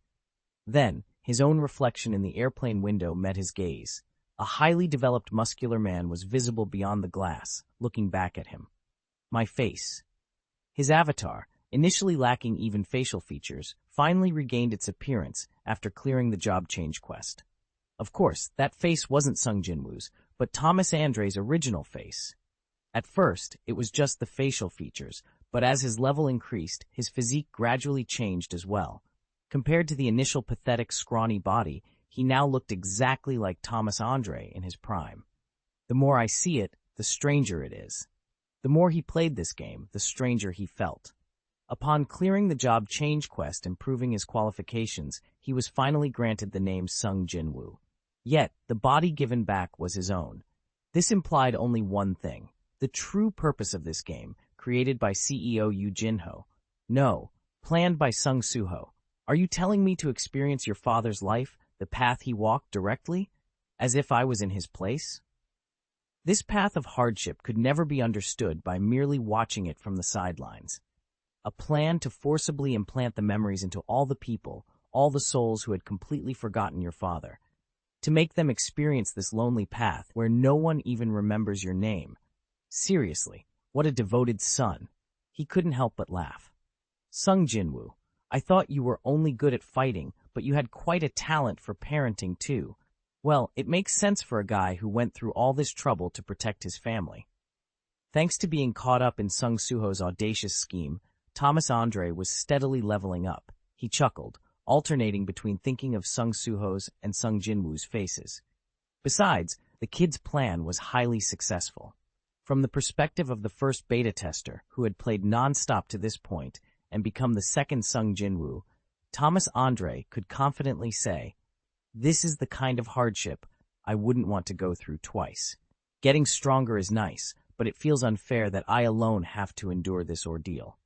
Then, his own reflection in the airplane window met his gaze. A highly developed muscular man was visible beyond the glass, looking back at him. My face. His avatar, initially lacking even facial features, finally regained its appearance after clearing the job change quest. Of course, that face wasn't Sung Jinwoo's, but Thomas Andre's original face. At first, it was just the facial features, but as his level increased, his physique gradually changed as well. Compared to the initial pathetic, scrawny body, he now looked exactly like Thomas Andre in his prime. The more I see it, the stranger it is. The more he played this game, the stranger he felt. Upon clearing the job change quest and proving his qualifications, he was finally granted the name Sung Jinwoo. Yet, the body given back was his own. This implied only one thing: the true purpose of this game, created by CEO Yoo Jin-ho. No, planned by Sung Suho. Are you telling me to experience your father's life, the path he walked directly, as if I was in his place? This path of hardship could never be understood by merely watching it from the sidelines. A plan to forcibly implant the memories into all the people, all the souls who had completely forgotten your father. To make them experience this lonely path where no one even remembers your name. Seriously, what a devoted son. He couldn't help but laugh. Sung Jinwoo, I thought you were only good at fighting, but you had quite a talent for parenting too. Well, it makes sense for a guy who went through all this trouble to protect his family. Thanks to being caught up in Sung Suho's audacious scheme, Thomas Andre was steadily leveling up. He chuckled, alternating between thinking of Sung Suho's and Sung Jinwoo's faces. Besides, the kid's plan was highly successful. From the perspective of the first beta tester, who had played non-stop to this point and become the second Sung Jinwoo, Thomas Andre could confidently say, "This is the kind of hardship I wouldn't want to go through twice. Getting stronger is nice, but it feels unfair that I alone have to endure this ordeal."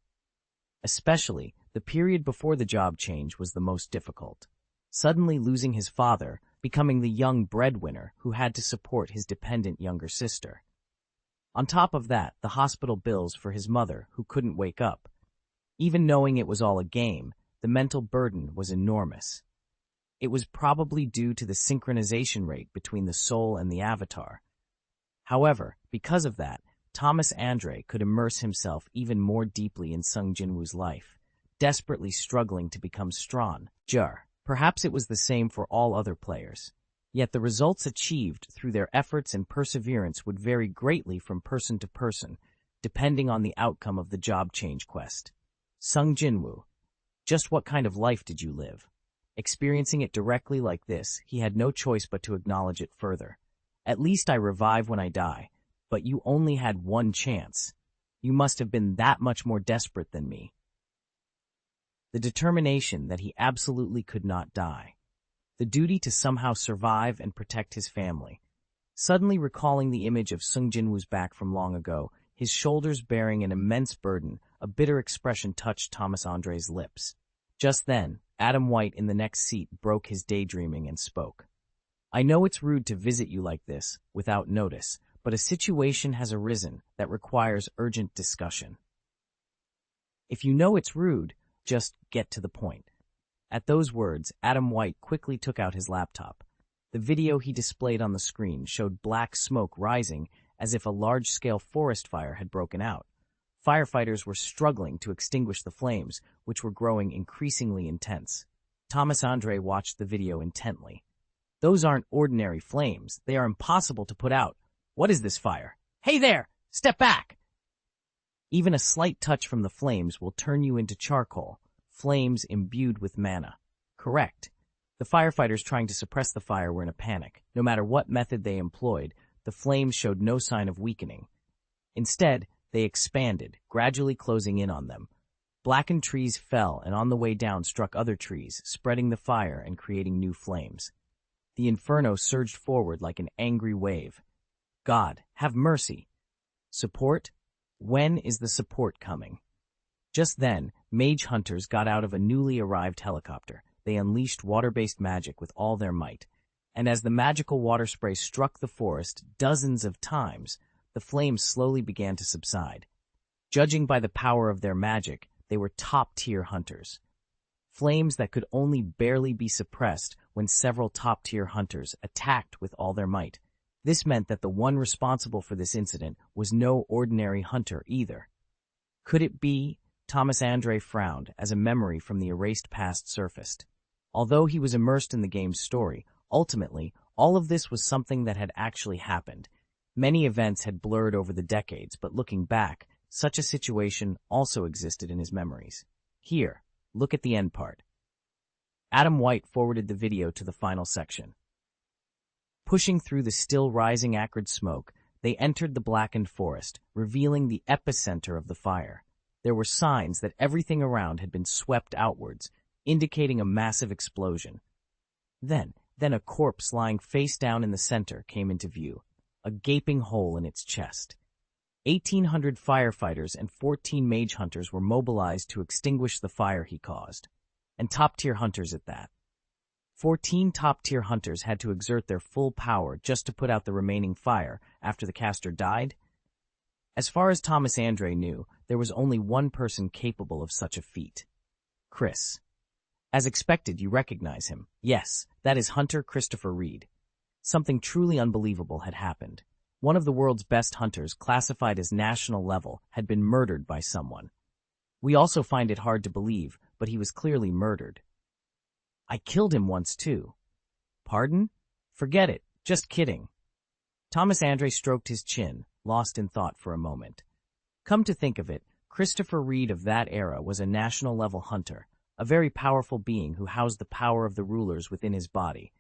Especially, the period before the job change was the most difficult. Suddenly losing his father, becoming the young breadwinner who had to support his dependent younger sister. On top of that, the hospital bills for his mother, who couldn't wake up. Even knowing it was all a game, the mental burden was enormous. It was probably due to the synchronization rate between the soul and the avatar. However, because of that, Thomas Andre could immerse himself even more deeply in Sung Jinwoo's life, desperately struggling to become strong. Perhaps it was the same for all other players. Yet the results achieved through their efforts and perseverance would vary greatly from person to person, depending on the outcome of the job change quest. Sung Jinwoo, just what kind of life did you live? Experiencing it directly like this, he had no choice but to acknowledge it further. At least I revive when I die, but you only had one chance. You must have been that much more desperate than me. The determination that he absolutely could not die. The duty to somehow survive and protect his family. Suddenly recalling the image of Sung Jinwoo's back from long ago, his shoulders bearing an immense burden, a bitter expression touched Thomas Andre's lips. Just then, Adam White in the next seat broke his daydreaming and spoke. I know it's rude to visit you like this, without notice, but a situation has arisen that requires urgent discussion. If you know it's rude, just get to the point. At those words, Adam White quickly took out his laptop. The video he displayed on the screen showed black smoke rising as if a large-scale forest fire had broken out. Firefighters were struggling to extinguish the flames, which were growing increasingly intense. Thomas Andre watched the video intently. Those aren't ordinary flames. They are impossible to put out. What is this fire? Hey there! Step back! Even a slight touch from the flames will turn you into charcoal, flames imbued with mana. Correct. The firefighters trying to suppress the fire were in a panic. No matter what method they employed, the flames showed no sign of weakening. Instead, they expanded, gradually closing in on them. Blackened trees fell and on the way down struck other trees, spreading the fire and creating new flames. The inferno surged forward like an angry wave. God, have mercy. Support? When is the support coming? Just then, mage hunters got out of a newly arrived helicopter. They unleashed water-based magic with all their might. And as the magical water spray struck the forest dozens of times, the flames slowly began to subside. Judging by the power of their magic, they were top-tier hunters. Flames that could only barely be suppressed when several top-tier hunters attacked with all their might. This meant that the one responsible for this incident was no ordinary hunter either. Could it be? Thomas Andre frowned as a memory from the erased past surfaced. Although he was immersed in the game's story, ultimately, All of this was something that had actually happened. Many events had blurred over the decades, but looking back, such a situation also existed in his memories. Here, look at the end part. Adam White forwarded the video to the final section. Pushing through the still rising acrid smoke, they entered the blackened forest, revealing the epicenter of the fire. There were signs that everything around had been swept outwards, indicating a massive explosion. Then a corpse lying face down in the center came into view, a gaping hole in its chest. 1,800 firefighters and 14 mage hunters were mobilized to extinguish the fire he caused. And top-tier hunters at that. 14 top-tier hunters had to exert their full power just to put out the remaining fire after the caster died. As far as Thomas Andre knew, there was only one person capable of such a feat. Chris. As expected, you recognize him. Yes, that is Hunter Christopher Reed. Something truly unbelievable had happened. One of the world's best hunters, classified as national level, had been murdered by someone. We also find it hard to believe, but he was clearly murdered. I killed him once too. Pardon? Forget it. Just kidding. Thomas Andre stroked his chin, lost in thought for a moment. Come to think of it, Christopher Reed of that era was a national-level hunter, a very powerful being who housed the power of the rulers within his body.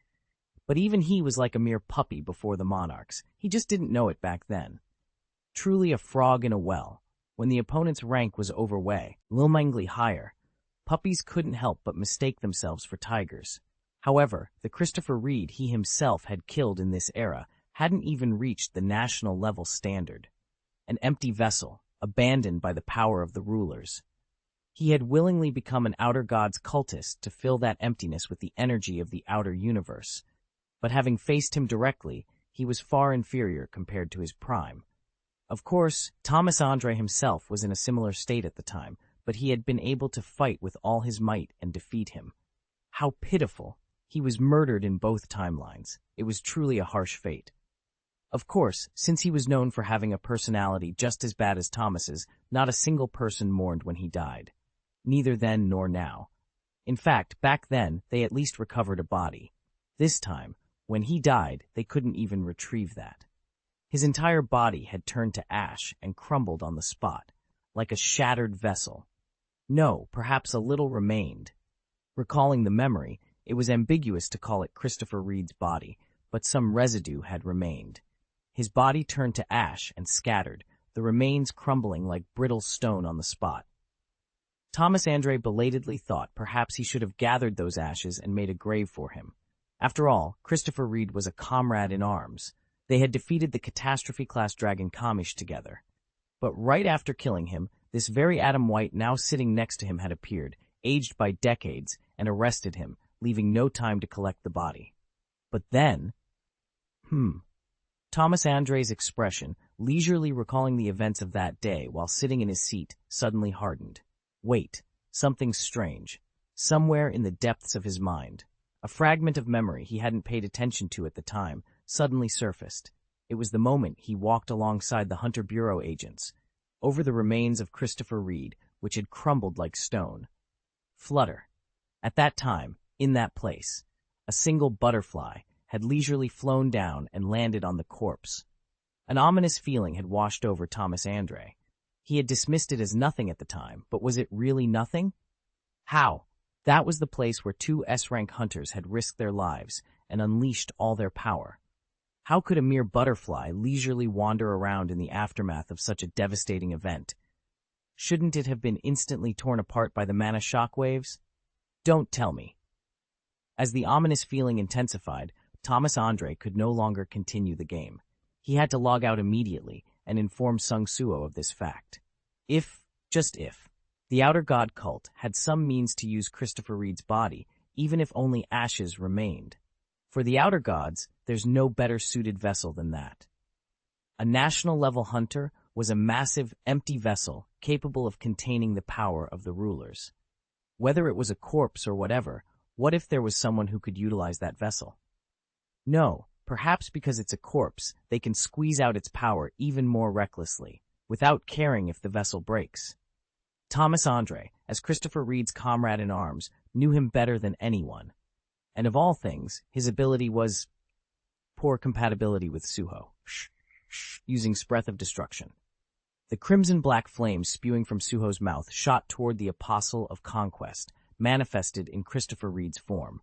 But even he was like a mere puppy before the monarchs. He just didn't know it back then. Truly a frog in a well. When the opponent's rank was overwhelmingly higher, puppies couldn't help but mistake themselves for tigers. However, the Christopher Reed he himself had killed in this era hadn't even reached the national-level standard. An empty vessel, abandoned by the power of the rulers. He had willingly become an outer god's cultist to fill that emptiness with the energy of the outer universe. But having faced him directly, he was far inferior compared to his prime. Of course, Thomas Andre himself was in a similar state at the time, but he had been able to fight with all his might and defeat him. How pitiful! He was murdered in both timelines. It was truly a harsh fate. Of course, since he was known for having a personality just as bad as Thomas's, not a single person mourned when he died. Neither then nor now. In fact, back then, they at least recovered a body. This time, when he died, they couldn't even retrieve that. His entire body had turned to ash and crumbled on the spot, like a shattered vessel. No, perhaps a little remained. Recalling the memory, it was ambiguous to call it Christopher Reed's body, but some residue had remained. His body turned to ash and scattered, the remains crumbling like brittle stone on the spot. Thomas Andre belatedly thought perhaps he should have gathered those ashes and made a grave for him. After all, Christopher Reed was a comrade in arms. They had defeated the Catastrophe-class dragon Kamish together. But right after killing him, this very Adam White now sitting next to him had appeared, aged by decades, and arrested him, leaving no time to collect the body. But then... Thomas Andre's expression, leisurely recalling the events of that day while sitting in his seat, suddenly hardened. Wait, something strange. Somewhere in the depths of his mind, a fragment of memory he hadn't paid attention to at the time suddenly surfaced. It was the moment he walked alongside the Hunter Bureau agents, over the remains of Christopher Reed, which had crumbled like stone. Flutter. At that time, in that place, a single butterfly had leisurely flown down and landed on the corpse. An ominous feeling had washed over Thomas Andre. He had dismissed it as nothing at the time, but was it really nothing? How? That was the place where 2 S-rank hunters had risked their lives and unleashed all their power. How could a mere butterfly leisurely wander around in the aftermath of such a devastating event? Shouldn't it have been instantly torn apart by the mana shockwaves? Don't tell me. As the ominous feeling intensified, Thomas Andre could no longer continue the game. He had to log out immediately and inform Sung Suho of this fact. Just if, the Outer God cult had some means to use Christopher Reed's body, even if only ashes remained. For the Outer Gods, there's no better suited vessel than that. A national-level hunter was a massive, empty vessel capable of containing the power of the rulers. Whether it was a corpse or whatever, what if there was someone who could utilize that vessel? No, perhaps because it's a corpse, they can squeeze out its power even more recklessly, without caring if the vessel breaks. Thomas Andre, as Christopher Reed's comrade in arms, knew him better than anyone. And of all things, his ability was poor compatibility with Suho. Using breath of destruction. The crimson-black flames spewing from Suho's mouth shot toward the Apostle of Conquest, manifested in Christopher Reed's form.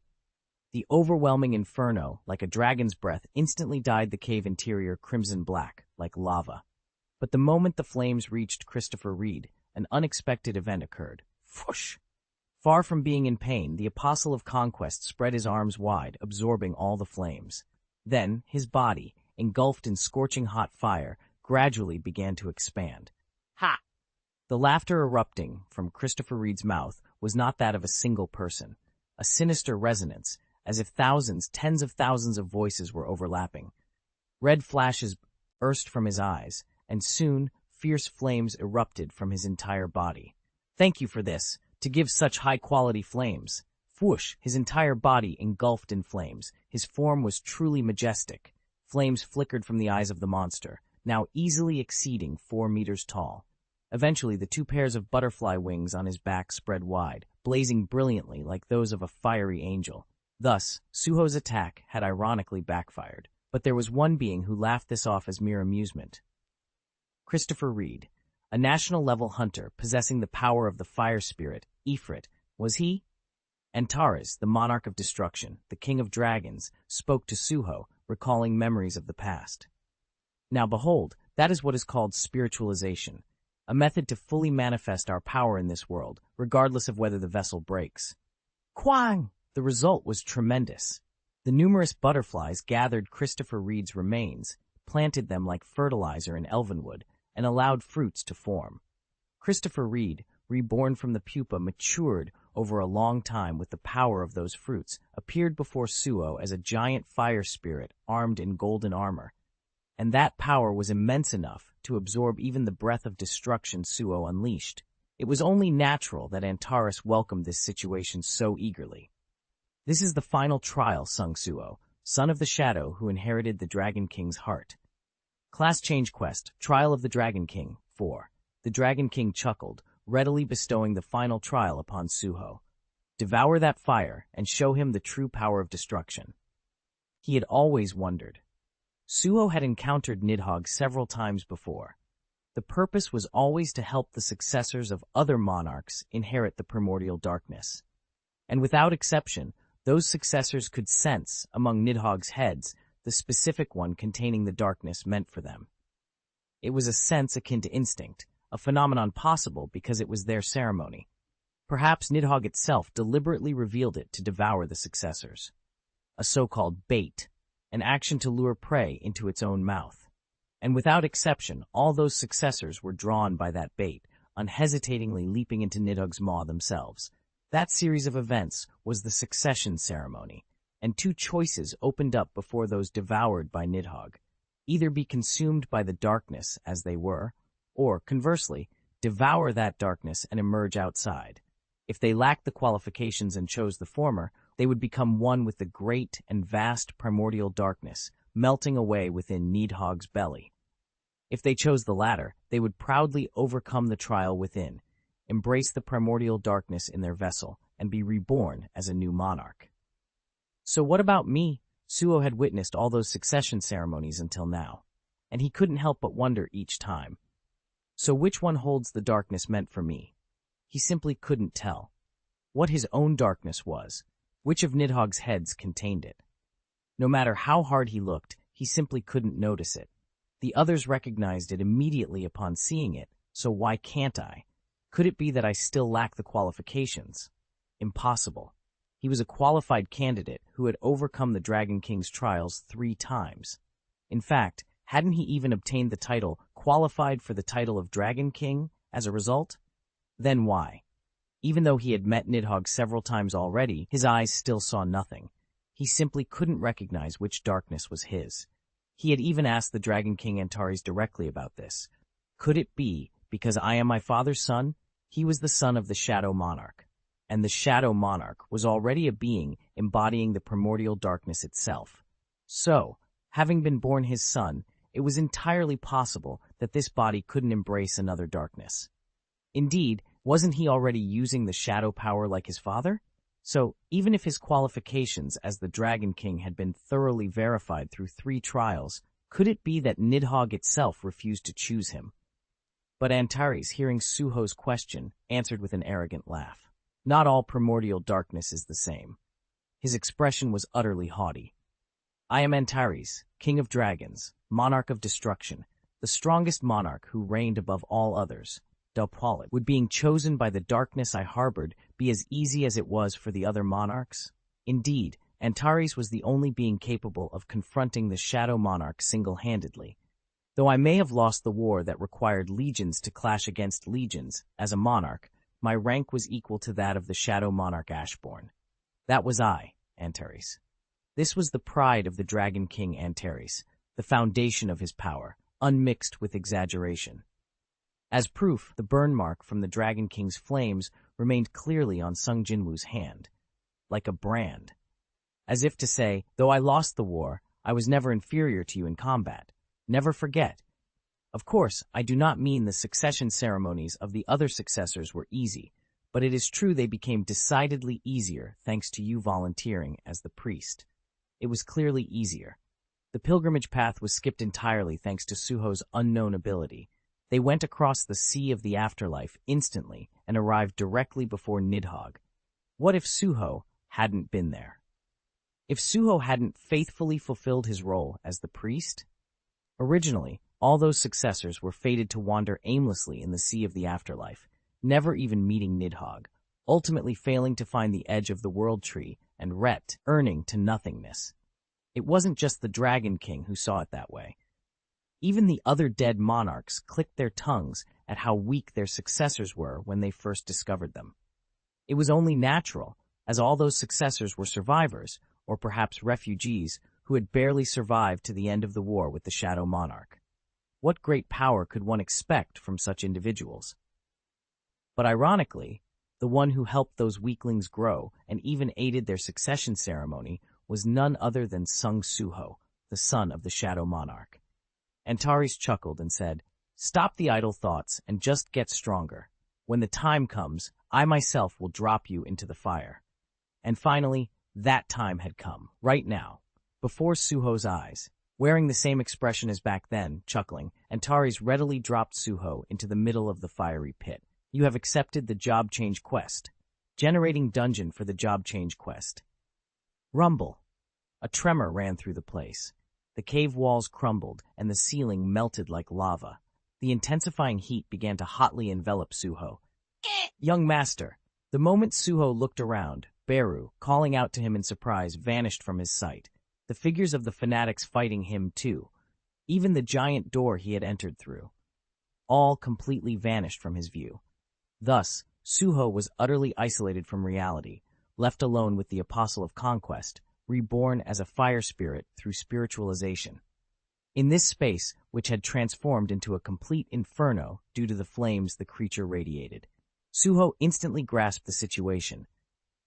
The overwhelming inferno, like a dragon's breath, instantly dyed the cave interior crimson-black, like lava. But the moment the flames reached Christopher Reed, an unexpected event occurred. Whoosh! Far from being in pain, the Apostle of Conquest spread his arms wide, absorbing all the flames. Then, his body, engulfed in scorching hot fire, gradually began to expand. Ha! The laughter erupting from Christopher Reed's mouth was not that of a single person, a sinister resonance, as if thousands, tens of thousands of voices were overlapping. Red flashes burst from his eyes, and soon fierce flames erupted from his entire body. Thank you for this, to give such high-quality flames. Whoosh! His entire body engulfed in flames. His form was truly majestic. Flames flickered from the eyes of the monster, now easily exceeding 4 meters tall. Eventually, the 2 pairs of butterfly wings on his back spread wide, blazing brilliantly like those of a fiery angel. Thus, Suho's attack had ironically backfired. But there was one being who laughed this off as mere amusement. Christopher Reed, a national-level hunter possessing the power of the fire spirit, Ifrit, was he? Antares, the monarch of destruction, the king of dragons, spoke to Suho, recalling memories of the past. Now behold, that is what is called spiritualization, a method to fully manifest our power in this world, regardless of whether the vessel breaks. Quang! The result was tremendous. The numerous butterflies gathered Christopher Reed's remains, planted them like fertilizer in Elvenwood, and allowed fruits to form. Christopher Reed, reborn from the pupa, matured over a long time with the power of those fruits, appeared before Suho as a giant fire spirit armed in golden armor. And that power was immense enough to absorb even the breath of destruction Suho unleashed. It was only natural that Antares welcomed this situation so eagerly. This is the final trial, sung Suho, son of the Shadow who inherited the Dragon King's heart. Class Change Quest, Trial of the Dragon King, 4. The Dragon King chuckled, readily bestowing the final trial upon Suho. Devour that fire and show him the true power of destruction. He had always wondered. Suho had encountered Nidhogg several times before. The purpose was always to help the successors of other monarchs inherit the primordial darkness. And without exception, those successors could sense, among Nidhogg's heads, the specific one containing the darkness meant for them. It was a sense akin to instinct, a phenomenon possible because it was their ceremony. Perhaps Nidhogg itself deliberately revealed it to devour the successors. A so-called bait, an action to lure prey into its own mouth. And without exception, all those successors were drawn by that bait, unhesitatingly leaping into Nidhogg's maw themselves. That series of events was the succession ceremony, and 2 choices opened up before those devoured by Nidhogg. Either be consumed by the darkness as they were, or, conversely, devour that darkness and emerge outside. If they lacked the qualifications and chose the former, they would become one with the great and vast primordial darkness, melting away within Nidhogg's belly. If they chose the latter, they would proudly overcome the trial within, embrace the primordial darkness in their vessel, and be reborn as a new monarch. So what about me? Suho had witnessed all those succession ceremonies until now, and he couldn't help but wonder each time. So which one holds the darkness meant for me? He simply couldn't tell. What his own darkness was, which of Nidhogg's heads contained it. No matter how hard he looked, he simply couldn't notice it. The others recognized it immediately upon seeing it, so why can't I? Could it be that I still lack the qualifications? Impossible. He was a qualified candidate who had overcome the Dragon King's trials 3 times. In fact, hadn't he even obtained the title, qualified for the title of Dragon King, as a result? Then why? Even though he had met Nidhogg several times already, his eyes still saw nothing. He simply couldn't recognize which darkness was his. He had even asked the Dragon King Antares directly about this. Could it be, because I am my father's son? He was the son of the Shadow Monarch, and the Shadow Monarch was already a being embodying the primordial darkness itself. So, having been born his son, it was entirely possible that this body couldn't embrace another darkness. Indeed, wasn't he already using the shadow power like his father? So, even if his qualifications as the Dragon King had been thoroughly verified through 3 trials, could it be that Nidhogg itself refused to choose him? But Antares, hearing Suho's question, answered with an arrogant laugh. Not all primordial darkness is the same. His expression was utterly haughty. I am Antares, king of dragons, monarch of destruction, the strongest monarch who reigned above all others. Would being chosen by the darkness I harbored be as easy as it was for the other monarchs? Indeed, Antares was the only being capable of confronting the Shadow Monarch single-handedly. Though I may have lost the war that required legions to clash against legions, as a monarch, my rank was equal to that of the Shadow Monarch Ashborn. That was I, Antares. This was the pride of the Dragon King Antares, the foundation of his power, unmixed with exaggeration. As proof, the burn mark from the Dragon King's flames remained clearly on Sung Jinwoo's hand, like a brand. As if to say, though I lost the war, I was never inferior to you in combat. Never forget. Of course, I do not mean the succession ceremonies of the other successors were easy, but it is true they became decidedly easier thanks to you volunteering as the priest. It was clearly easier. The pilgrimage path was skipped entirely thanks to Suho's unknown ability. They went across the sea of the afterlife instantly and arrived directly before Nidhogg. What if Suho hadn't been there? If Suho hadn't faithfully fulfilled his role as the priest? Originally, all those successors were fated to wander aimlessly in the sea of the afterlife, never even meeting Nidhogg, ultimately failing to find the edge of the world tree and earning to nothingness. It wasn't just the Dragon King who saw it that way. Even the other dead monarchs clicked their tongues at how weak their successors were when they first discovered them. It was only natural, as all those successors were survivors, or perhaps refugees, who had barely survived to the end of the war with the Shadow Monarch. What great power could one expect from such individuals? But ironically, the one who helped those weaklings grow and even aided their succession ceremony was none other than Suho, the son of the Shadow Monarch. Antares chuckled and said, "Stop the idle thoughts and just get stronger. When the time comes, I myself will drop you into the fire." And finally, that time had come, right now, before Suho's eyes. Wearing the same expression as back then, chuckling, Antares readily dropped Suho into the middle of the fiery pit. You have accepted the job change quest. Generating dungeon for the job change quest. Rumble. A tremor ran through the place. The cave walls crumbled, and the ceiling melted like lava. The intensifying heat began to hotly envelop Suho. Young master. The moment Suho looked around, Beru, calling out to him in surprise, vanished from his sight. The figures of the fanatics fighting him, too. Even the giant door he had entered through. All completely vanished from his view. Thus, Suho was utterly isolated from reality, left alone with the Apostle of Conquest, reborn as a fire spirit through spiritualization. In this space, which had transformed into a complete inferno due to the flames the creature radiated, Suho instantly grasped the situation.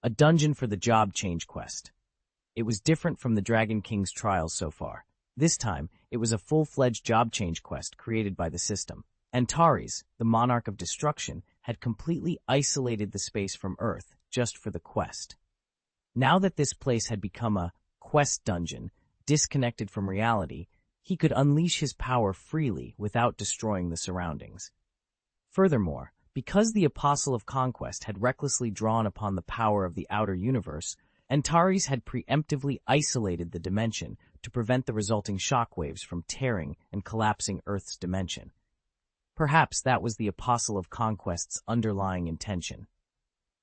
A dungeon for the job change quest. It was different from the Dragon King's trials so far. This time, it was a full-fledged job change quest created by the system. Antares, the monarch of destruction, had completely isolated the space from Earth just for the quest. Now that this place had become a quest dungeon, disconnected from reality, he could unleash his power freely without destroying the surroundings. Furthermore, because the Apostle of Conquest had recklessly drawn upon the power of the outer universe, Antares had preemptively isolated the dimension to prevent the resulting shockwaves from tearing and collapsing Earth's dimension. Perhaps that was the Apostle of Conquest's underlying intention.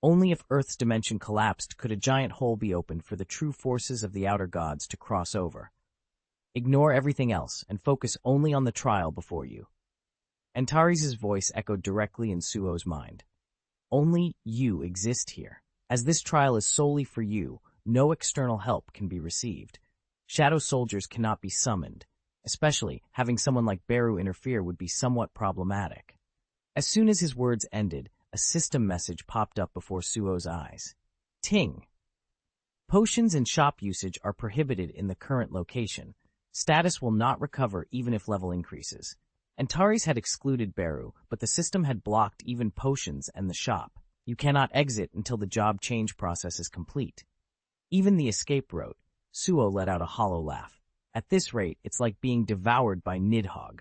Only if Earth's dimension collapsed could a giant hole be opened for the true forces of the outer gods to cross over. Ignore everything else and focus only on the trial before you. Antares' voice echoed directly in Suho's mind. Only you exist here. As this trial is solely for you, no external help can be received. Shadow soldiers cannot be summoned. Especially, having someone like Beru interfere would be somewhat problematic. As soon as his words ended, a system message popped up before Suho's eyes. Ting. Potions and shop usage are prohibited in the current location. Status will not recover even if level increases. Antares had excluded Beru, but the system had blocked even potions and the shop. You cannot exit until the job change process is complete. Even the escape route. Suho let out a hollow laugh. At this rate, it's like being devoured by Nidhogg.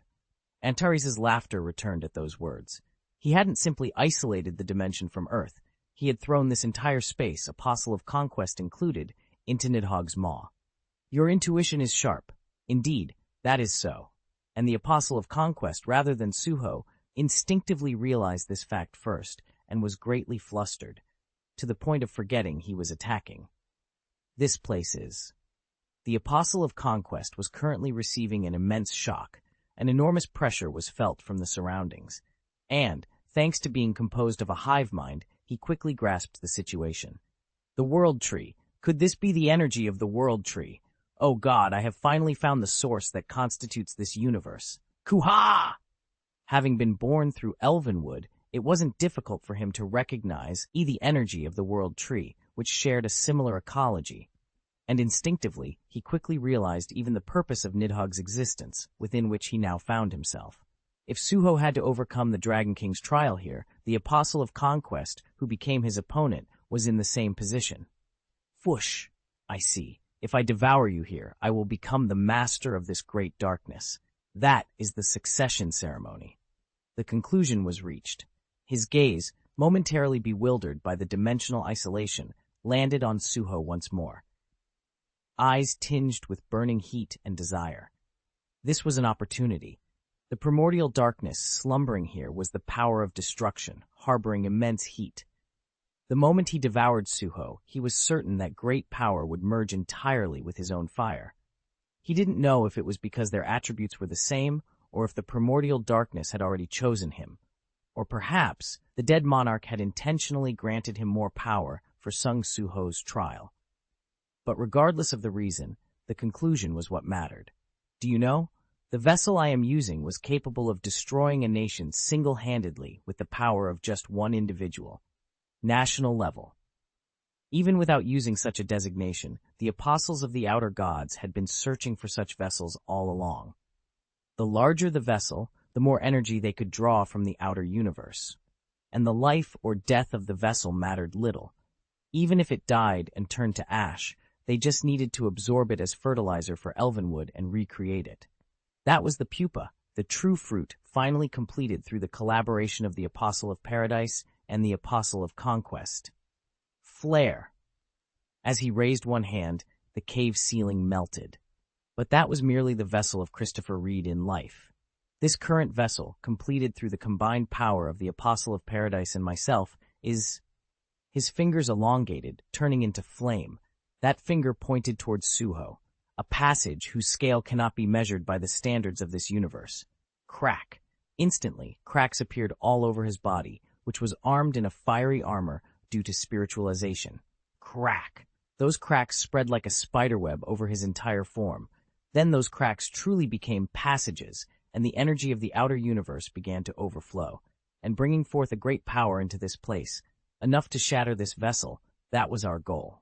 Antares' laughter returned at those words. He hadn't simply isolated the dimension from Earth. He had thrown this entire space, Apostle of Conquest included, into Nidhogg's maw. Your intuition is sharp. Indeed, that is so. And the Apostle of Conquest, rather than Suho, instinctively realized this fact first and was greatly flustered, to the point of forgetting he was attacking. This place is. The Apostle of Conquest was currently receiving an immense shock. An enormous pressure was felt from the surroundings. And, thanks to being composed of a hive mind, he quickly grasped the situation. The World Tree. Could this be the energy of the World Tree? Oh God, I have finally found the source that constitutes this universe. Kuha! Having been born through Elvenwood, it wasn't difficult for him to recognize the energy of the World Tree, which shared a similar ecology. And instinctively, he quickly realized even the purpose of Nidhogg's existence, within which he now found himself. If Suho had to overcome the Dragon King's trial here, the Apostle of Conquest, who became his opponent, was in the same position. Whoosh! I see. If I devour you here, I will become the master of this great darkness. That is the succession ceremony. The conclusion was reached. His gaze, momentarily bewildered by the dimensional isolation, landed on Suho once more. Eyes tinged with burning heat and desire. This was an opportunity. The primordial darkness slumbering here was the power of destruction, harboring immense heat. The moment he devoured Suho, he was certain that great power would merge entirely with his own fire. He didn't know if it was because their attributes were the same, or if the primordial darkness had already chosen him. Or perhaps the dead monarch had intentionally granted him more power for Sung Suho's trial. But regardless of the reason, the conclusion was what mattered. Do you know? The vessel I am using was capable of destroying a nation single-handedly with the power of just one individual. National level. Even without using such a designation, the apostles of the outer gods had been searching for such vessels all along. The larger the vessel, the more energy they could draw from the outer universe. And the life or death of the vessel mattered little. Even if it died and turned to ash, they just needed to absorb it as fertilizer for Elvenwood and recreate it. That was the pupa, the true fruit, finally completed through the collaboration of the Apostle of Paradise and the Apostle of Conquest. Flare. As he raised one hand, the cave ceiling melted. But that was merely the vessel of Christopher Reed in life. This current vessel, completed through the combined power of the Apostle of Paradise and myself, is... His fingers elongated, turning into flame. That finger pointed towards Suho, a passage whose scale cannot be measured by the standards of this universe. Crack. Instantly, cracks appeared all over his body, which was armed in a fiery armor due to spiritualization. Crack. Those cracks spread like a spiderweb over his entire form. Then those cracks truly became passages, and the energy of the outer universe began to overflow, and bringing forth a great power into this place, enough to shatter this vessel. That was our goal.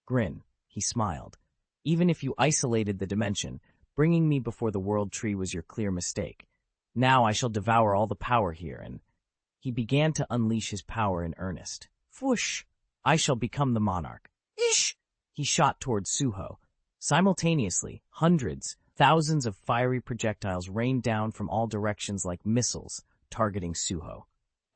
Grin. He smiled. Even if you isolated the dimension, bringing me before the World Tree was your clear mistake. Now I shall devour all the power here, and... He began to unleash his power in earnest. Whoosh! I shall become the monarch. Ish! He shot towards Suho. Simultaneously, hundreds, thousands of fiery projectiles rained down from all directions like missiles, targeting Suho.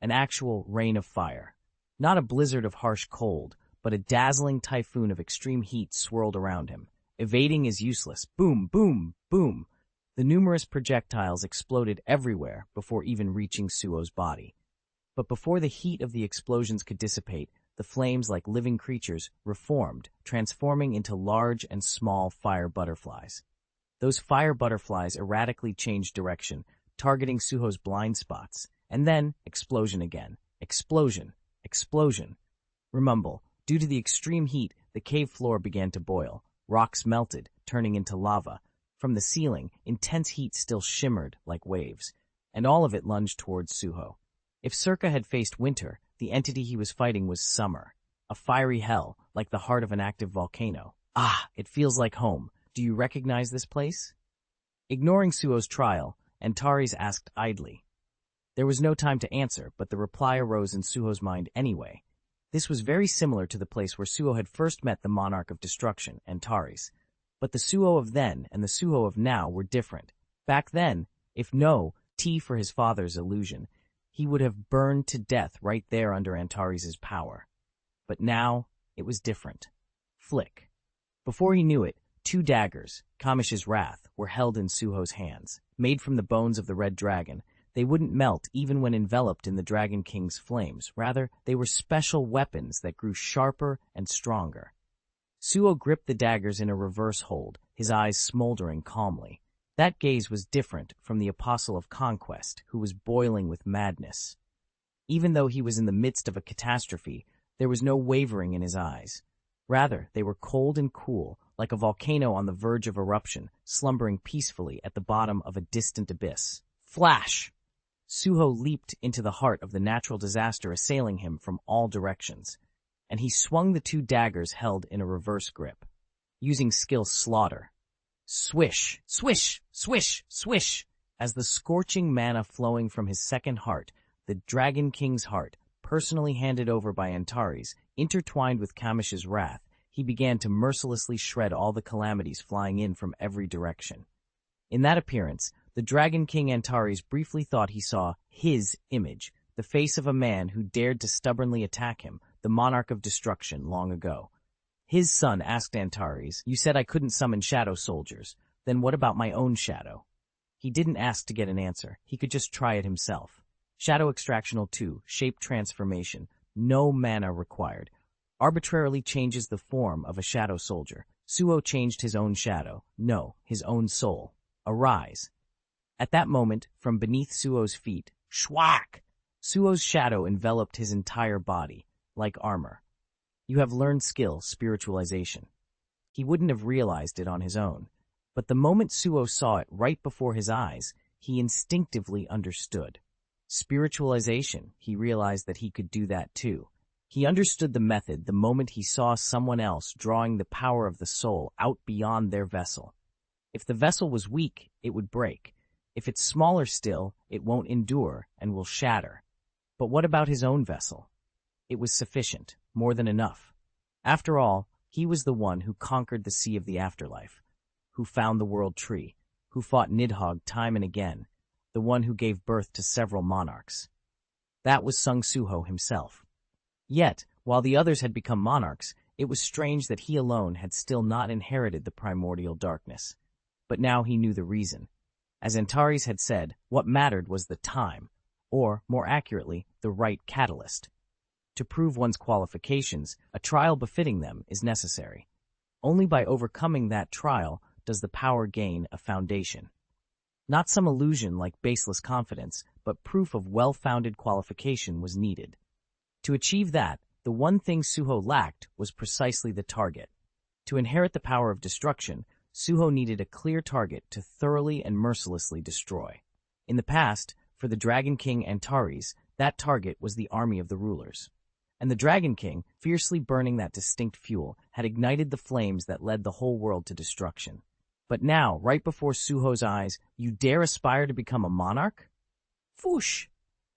An actual rain of fire. Not a blizzard of harsh cold, but a dazzling typhoon of extreme heat swirled around him. Evading is useless. Boom, boom, boom. The numerous projectiles exploded everywhere before even reaching Suho's body. But before the heat of the explosions could dissipate, the flames, like living creatures, reformed, transforming into large and small fire butterflies. Those fire butterflies erratically changed direction, targeting Suho's blind spots, and then explosion again. Explosion. Explosion. Remember, due to the extreme heat, the cave floor began to boil. Rocks melted, turning into lava. From the ceiling, intense heat still shimmered like waves, and all of it lunged towards Suho. If Circa had faced winter, the entity he was fighting was summer. A fiery hell, like the heart of an active volcano. Ah, it feels like home. Do you recognize this place? Ignoring Suho's trial, Antares asked idly. There was no time to answer, but the reply arose in Suho's mind anyway. This was very similar to the place where Suho had first met the monarch of destruction, Antares. But the Suho of then and the Suho of now were different. Back then, if no T for his father's illusion, he would have burned to death right there under Antares' power. But now, it was different. Flick. Before he knew it, 2 daggers, Kamish's wrath, were held in Suho's hands. Made from the bones of the red dragon, they wouldn't melt even when enveloped in the Dragon King's flames. Rather, they were special weapons that grew sharper and stronger. Suho gripped the daggers in a reverse hold, his eyes smoldering calmly. That gaze was different from the Apostle of Conquest, who was boiling with madness. Even though he was in the midst of a catastrophe, there was no wavering in his eyes. Rather, they were cold and cool, like a volcano on the verge of eruption, slumbering peacefully at the bottom of a distant abyss. Flash! Suho leaped into the heart of the natural disaster assailing him from all directions, and he swung the 2 daggers held in a reverse grip, using skill slaughter. Swish, swish, swish, swish! As the scorching mana flowing from his second heart, the Dragon King's heart, personally handed over by Antares, intertwined with Kamish's wrath, he began to mercilessly shred all the calamities flying in from every direction. In that appearance, the Dragon King Antares briefly thought he saw his image, the face of a man who dared to stubbornly attack him, the monarch of destruction, long ago. His son asked Antares, "You said I couldn't summon shadow soldiers. Then what about my own shadow?" He didn't ask to get an answer. He could just try it himself. Shadow Extractional 2, Shape Transformation. No mana required. Arbitrarily changes the form of a shadow soldier. Suho changed his own shadow. No, his own soul. Arise. At that moment, from beneath Suho's feet, shwack! Suho's shadow enveloped his entire body, like armor. You have learned skill, spiritualization. He wouldn't have realized it on his own, but the moment Suho saw it right before his eyes, he instinctively understood. Spiritualization, he realized that he could do that too. He understood the method the moment he saw someone else drawing the power of the soul out beyond their vessel. If the vessel was weak, it would break. If it's smaller still, it won't endure and will shatter. But what about his own vessel? It was sufficient, more than enough. After all, he was the one who conquered the sea of the afterlife, who found the world tree, who fought Nidhogg time and again, the one who gave birth to several monarchs. That was Sung Suho himself. Yet, while the others had become monarchs, it was strange that he alone had still not inherited the primordial darkness. But now he knew the reason. As Antares had said, what mattered was the time, or, more accurately, the right catalyst. To prove one's qualifications, a trial befitting them is necessary. Only by overcoming that trial does the power gain a foundation. Not some illusion like baseless confidence, but proof of well-founded qualification was needed. To achieve that, the one thing Suho lacked was precisely the target. To inherit the power of destruction, Suho needed a clear target to thoroughly and mercilessly destroy. In the past, for the Dragon King Antares, that target was the army of the rulers. And the Dragon King, fiercely burning that distinct fuel, had ignited the flames that led the whole world to destruction. But now, right before Suho's eyes, you dare aspire to become a monarch? Foosh!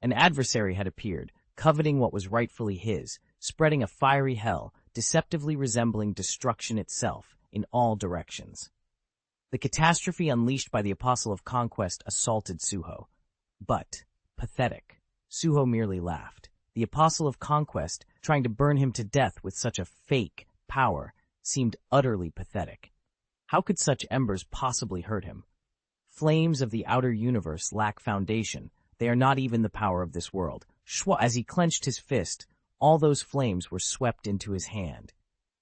An adversary had appeared, coveting what was rightfully his, spreading a fiery hell, deceptively resembling destruction itself, in all directions. The catastrophe unleashed by the Apostle of Conquest assaulted Suho. But, pathetic, Suho merely laughed. The Apostle of Conquest, trying to burn him to death with such a fake power, seemed utterly pathetic. How could such embers possibly hurt him? Flames of the outer universe lack foundation. They are not even the power of this world. As he clenched his fist, all those flames were swept into his hand.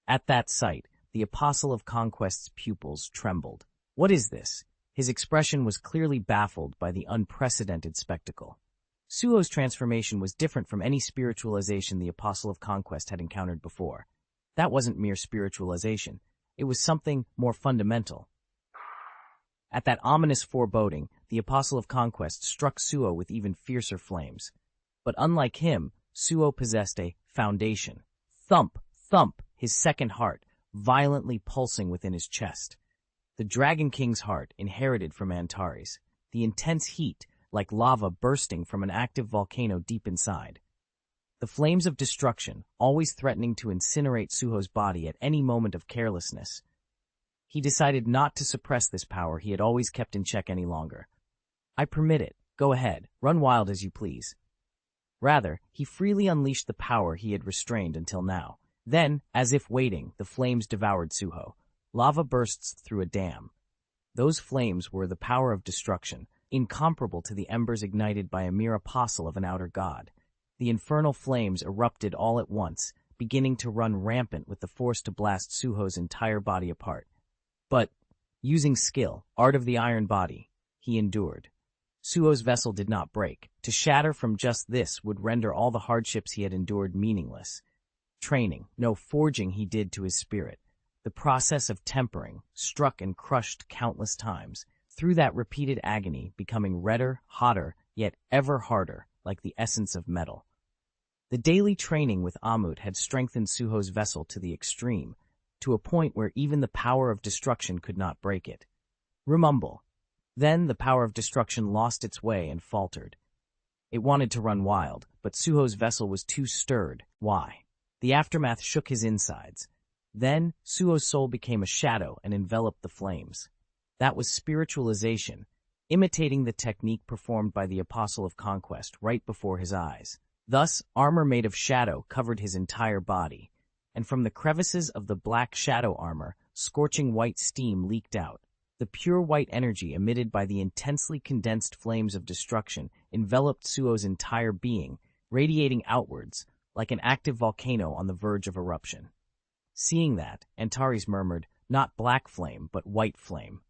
At that sight, the Apostle of Conquest's pupils trembled. What is this? His expression was clearly baffled by the unprecedented spectacle. Suho's transformation was different from any spiritualization the Apostle of Conquest had encountered before. That wasn't mere spiritualization. It was something more fundamental. At that ominous foreboding, the Apostle of Conquest struck Suho with even fiercer flames. But unlike him, Suho possessed a foundation. Thump, thump, his second heart, violently pulsing within his chest. The Dragon King's heart, inherited from Antares. The intense heat, like lava bursting from an active volcano deep inside. The flames of destruction, always threatening to incinerate Suho's body at any moment of carelessness. He decided not to suppress this power he had always kept in check any longer. I permit it. Go ahead. Run wild as you please. Rather, he freely unleashed the power he had restrained until now. Then, as if waiting, the flames devoured Suho. Lava bursts through a dam. Those flames were the power of destruction, incomparable to the embers ignited by a mere apostle of an outer god. The infernal flames erupted all at once, beginning to run rampant with the force to blast Suho's entire body apart. But, using skill, art of the iron body, he endured. Suho's vessel did not break. To shatter from just this would render all the hardships he had endured meaningless. Training, no forging he did to his spirit. The process of tempering, struck and crushed countless times, through that repeated agony becoming redder, hotter, yet ever harder, like the essence of metal. The daily training with Amut had strengthened Suho's vessel to the extreme, to a point where even the power of destruction could not break it. Remumble. Then the power of destruction lost its way and faltered. It wanted to run wild, but Suho's vessel was too stirred. Why? The aftermath shook his insides. Then Suho's soul became a shadow and enveloped the flames. That was spiritualization, imitating the technique performed by the Apostle of Conquest right before his eyes. Thus, armor made of shadow covered his entire body, and from the crevices of the black shadow armor, scorching white steam leaked out. The pure white energy emitted by the intensely condensed flames of destruction enveloped Suho's entire being, radiating outwards, like an active volcano on the verge of eruption. Seeing that, Antares murmured, "Not black flame, but white flame."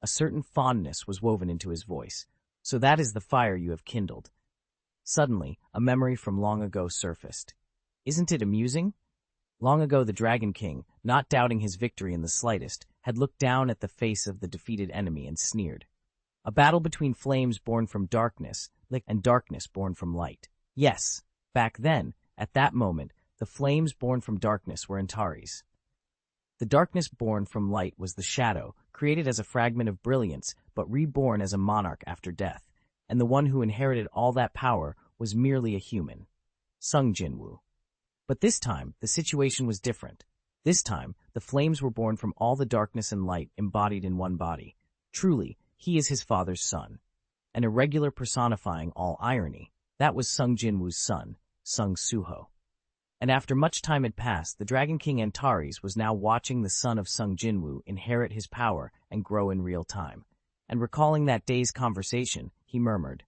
A certain fondness was woven into his voice. "So that is the fire you have kindled." Suddenly, a memory from long ago surfaced. Isn't it amusing? Long ago the Dragon King, not doubting his victory in the slightest, had looked down at the face of the defeated enemy and sneered. A battle between flames born from darkness and darkness born from light. Yes, back then, at that moment, the flames born from darkness were Antares. The darkness born from light was the shadow, created as a fragment of brilliance, but reborn as a monarch after death, and the one who inherited all that power was merely a human, Sung Jinwoo. But this time, the situation was different. This time, the flames were born from all the darkness and light embodied in one body. Truly, he is his father's son. An irregular personifying all irony. That was Sung Jinwoo's son, Sung Suho. And after much time had passed, the Dragon King Antares was now watching the son of Sung Jinwoo inherit his power and grow in real time. And recalling that day's conversation, he murmured,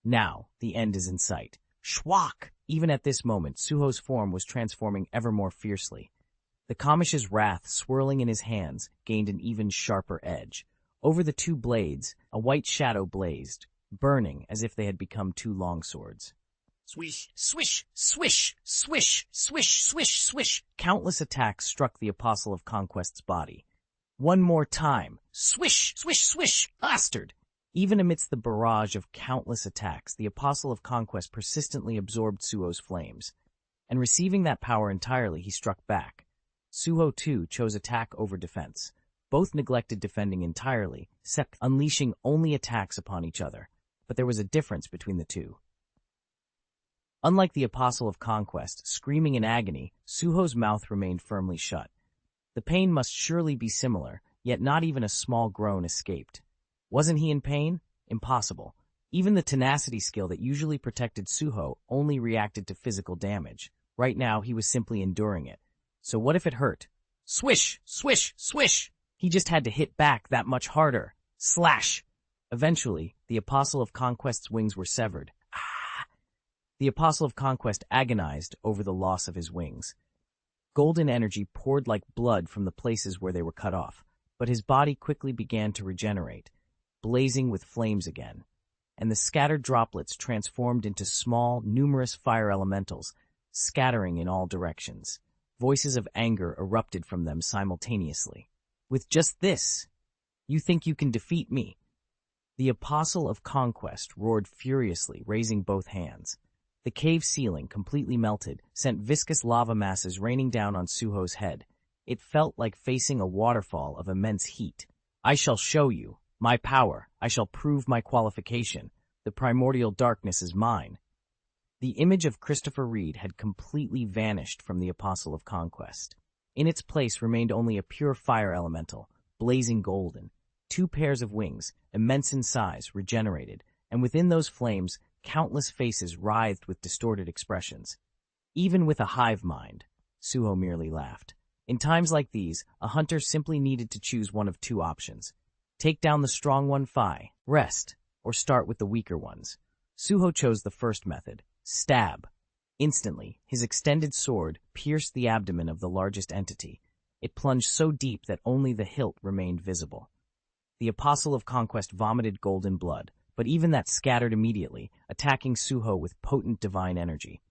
"Now, the end is in sight." Schwak! Even at this moment, Suho's form was transforming ever more fiercely. The Kamish's wrath, swirling in his hands, gained an even sharper edge. Over the two blades, a white shadow blazed, burning as if they had become two longswords. Swish, swish, swish, swish, swish, swish, swish. Countless attacks struck the Apostle of Conquest's body. One more time. Swish, swish, swish, bastard! Even amidst the barrage of countless attacks, the Apostle of Conquest persistently absorbed Suho's flames. And receiving that power entirely, he struck back. Suho, too, chose attack over defense. Both neglected defending entirely, except unleashing only attacks upon each other. But there was a difference between the two. Unlike the Apostle of Conquest, screaming in agony, Suho's mouth remained firmly shut. The pain must surely be similar, yet not even a small groan escaped. Wasn't he in pain? Impossible. Even the tenacity skill that usually protected Suho only reacted to physical damage. Right now, he was simply enduring it. So what if it hurt? Swish! Swish! Swish! He just had to hit back that much harder. Slash! Eventually, the Apostle of Conquest's wings were severed. Ah! The Apostle of Conquest agonized over the loss of his wings. Golden energy poured like blood from the places where they were cut off, but his body quickly began to regenerate, blazing with flames again, and the scattered droplets transformed into small, numerous fire elementals, scattering in all directions. Voices of anger erupted from them simultaneously. With just this, you think you can defeat me? The Apostle of Conquest roared furiously, raising both hands. The cave ceiling, completely melted, sent viscous lava masses raining down on Suho's head. It felt like facing a waterfall of immense heat. I shall show you. My power, I shall prove my qualification. The primordial darkness is mine. The image of Christopher Reed had completely vanished from the Apostle of Conquest. In its place remained only a pure fire elemental, blazing golden, 2 pairs of wings, immense in size, regenerated, and within those flames, countless faces writhed with distorted expressions. Even with a hive mind, Suho merely laughed. In times like these, a hunter simply needed to choose one of 2 options. Take down the strong one, rest, or start with the weaker ones. Suho chose the first method, stab. Instantly, his extended sword pierced the abdomen of the largest entity. It plunged so deep that only the hilt remained visible. The Apostle of Conquest vomited golden blood, but even that scattered immediately, attacking Suho with potent divine energy.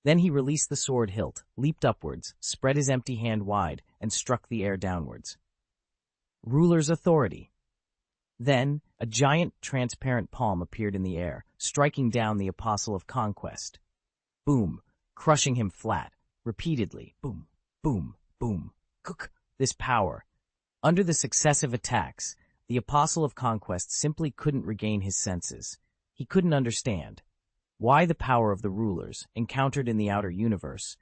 Then he released the sword hilt, leaped upwards, spread his empty hand wide, and struck the air downwards. Ruler's authority. Then, a giant, transparent palm appeared in the air, striking down the Apostle of Conquest. Boom, crushing him flat, repeatedly, boom, boom, boom, cook, this power. Under the successive attacks, the Apostle of Conquest simply couldn't regain his senses. He couldn't understand. Why the power of the rulers, encountered in the outer universe,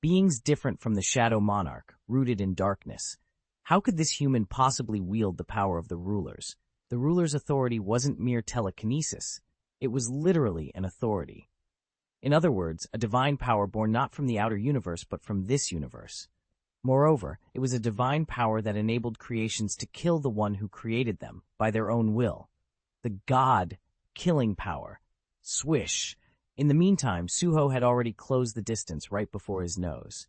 beings different from the Shadow Monarch, rooted in darkness. How could this human possibly wield the power of the rulers? The ruler's authority wasn't mere telekinesis. It was literally an authority. In other words, a divine power born not from the outer universe but from this universe. Moreover, it was a divine power that enabled creations to kill the one who created them by their own will. The God-killing power. Swish! In the meantime, Suho had already closed the distance right before his nose.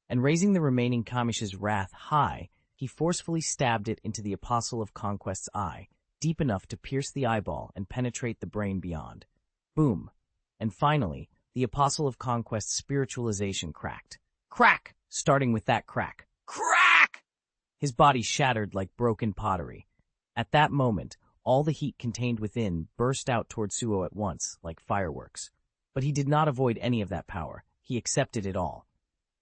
And raising the remaining Kamish's wrath high, he forcefully stabbed it into the Apostle of Conquest's eye, deep enough to pierce the eyeball and penetrate the brain beyond. Boom! And finally, the Apostle of Conquest's spiritualization cracked. Crack! Starting with that crack. Crack! His body shattered like broken pottery. At that moment, all the heat contained within burst out toward Suho at once, like fireworks. But he did not avoid any of that power. He accepted it all.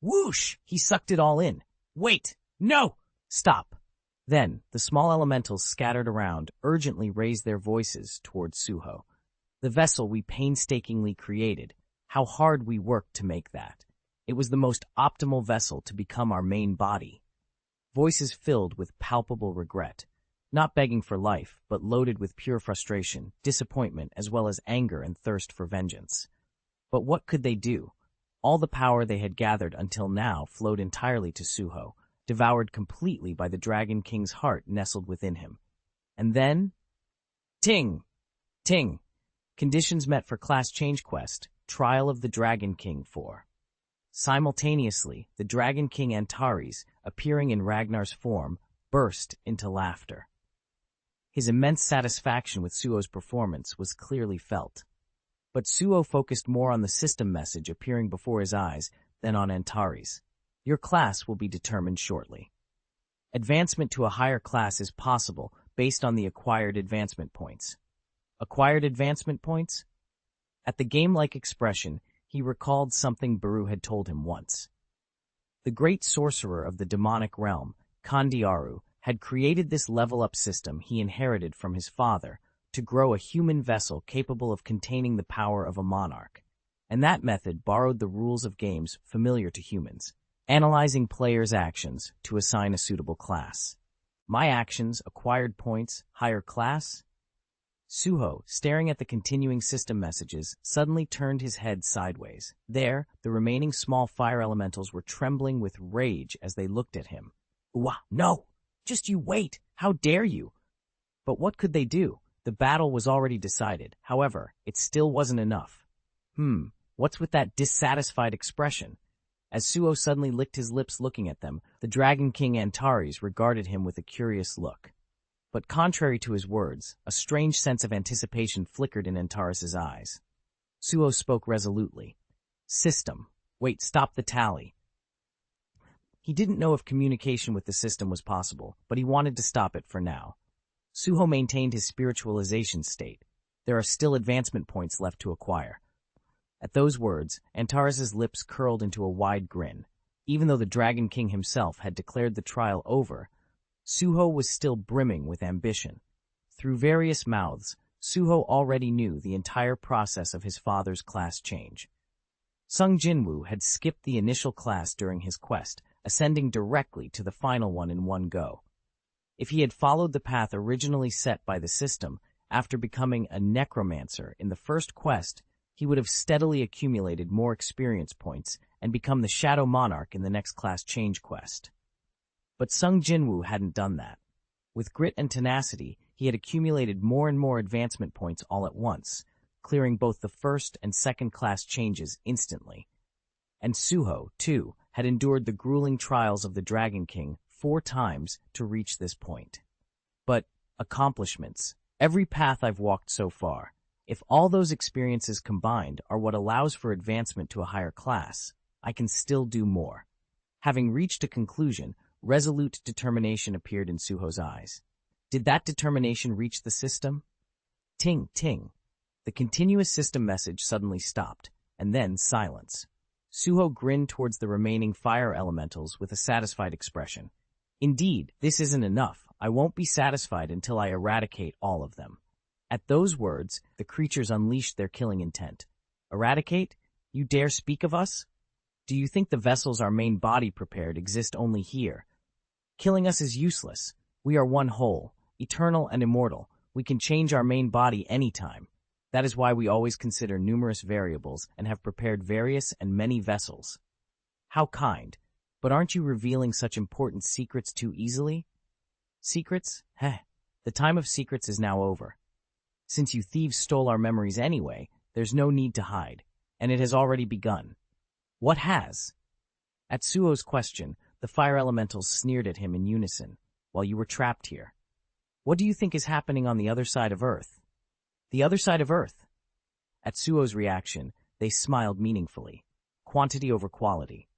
Whoosh! He sucked it all in. Wait! No! Stop! Then, the small elementals scattered around urgently raised their voices toward Suho. The vessel we painstakingly created. How hard we worked to make that. It was the most optimal vessel to become our main body. Voices filled with palpable regret. Not begging for life, but loaded with pure frustration, disappointment, as well as anger and thirst for vengeance. But what could they do? All the power they had gathered until now flowed entirely to Suho, devoured completely by the Dragon King's heart nestled within him. And then... Ting! Ting! Conditions met for class change quest, Trial of the Dragon King 4. Simultaneously, the Dragon King Antares, appearing in Ragnar's form, burst into laughter. His immense satisfaction with Suho's performance was clearly felt. But Suho focused more on the system message appearing before his eyes than on Antares. Your class will be determined shortly. Advancement to a higher class is possible based on the acquired advancement points. Acquired advancement points? At the game-like expression, he recalled something Baru had told him once. The great sorcerer of the demonic realm, Kandiaru, had created this level-up system he inherited from his father to grow a human vessel capable of containing the power of a monarch. And that method borrowed the rules of games familiar to humans, analyzing players' actions to assign a suitable class. My actions, acquired points, higher class? Suho, staring at the continuing system messages, suddenly turned his head sideways. There, the remaining small fire elementals were trembling with rage as they looked at him. Uwa, no! Just you wait! How dare you! But what could they do? The battle was already decided. However, it still wasn't enough. What's with that dissatisfied expression? As Suho suddenly licked his lips looking at them, the Dragon King Antares regarded him with a curious look. But contrary to his words, a strange sense of anticipation flickered in Antares' eyes. Suho spoke resolutely. System. Wait, stop the tally. He didn't know if communication with the system was possible, but he wanted to stop it for now. Suho maintained his spiritualization state. There are still advancement points left to acquire. At those words, Antares' lips curled into a wide grin. Even though the Dragon King himself had declared the trial over, Suho was still brimming with ambition. Through various mouths, Suho already knew the entire process of his father's class change. Sung Jinwoo had skipped the initial class during his quest, ascending directly to the final one in one go. If he had followed the path originally set by the system, after becoming a necromancer in the first quest, he would have steadily accumulated more experience points and become the Shadow Monarch in the next class change quest. But Sung Jinwoo hadn't done that. With grit and tenacity, he had accumulated more and more advancement points all at once, clearing both the first and second class changes instantly. And Suho, too, had endured the grueling trials of the Dragon King 4 times to reach this point. But accomplishments, every path I've walked so far, if all those experiences combined are what allows for advancement to a higher class, I can still do more. Having reached a conclusion, resolute determination appeared in Suho's eyes. Did that determination reach the system? Ting, ting. The continuous system message suddenly stopped, and then silence. Suho grinned towards the remaining fire elementals with a satisfied expression. Indeed, this isn't enough. I won't be satisfied until I eradicate all of them. At those words, the creatures unleashed their killing intent. Eradicate? You dare speak of us? Do you think the vessels our main body prepared exist only here? Killing us is useless. We are one whole, eternal and immortal. We can change our main body anytime. That is why we always consider numerous variables and have prepared various and many vessels. How kind. But aren't you revealing such important secrets too easily? Secrets? Heh. The time of secrets is now over. Since you thieves stole our memories anyway, there's no need to hide, and it has already begun. What has? At Suho's question, the fire elementals sneered at him in unison, while you were trapped here. What do you think is happening on the other side of Earth? The other side of Earth? At Suho's reaction, they smiled meaningfully. Quantity over quality.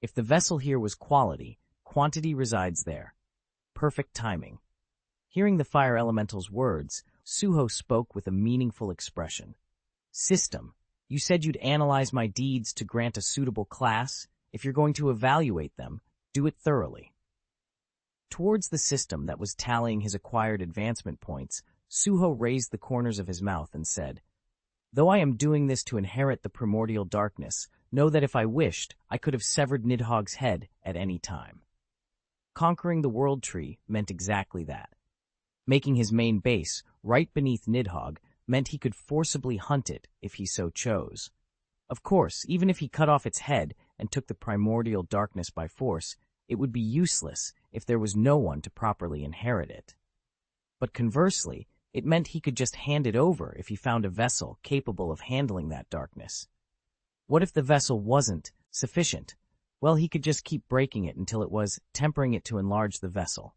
If the vessel here was quality, quantity resides there. Perfect timing. Hearing the fire elemental's words, Suho spoke with a meaningful expression. System, you said you'd analyze my deeds to grant a suitable class. If you're going to evaluate them, do it thoroughly. Towards the system that was tallying his acquired advancement points, Suho raised the corners of his mouth and said, Though I am doing this to inherit the primordial darkness, know that if I wished, I could have severed Nidhogg's head at any time. Conquering the World Tree meant exactly that. Making his main base, right beneath Nidhogg, meant he could forcibly hunt it if he so chose. Of course, even if he cut off its head and took the primordial darkness by force, it would be useless if there was no one to properly inherit it. But conversely, it meant he could just hand it over if he found a vessel capable of handling that darkness. What if the vessel wasn't sufficient? Well, he could just keep breaking it until it was, tempering it to enlarge the vessel.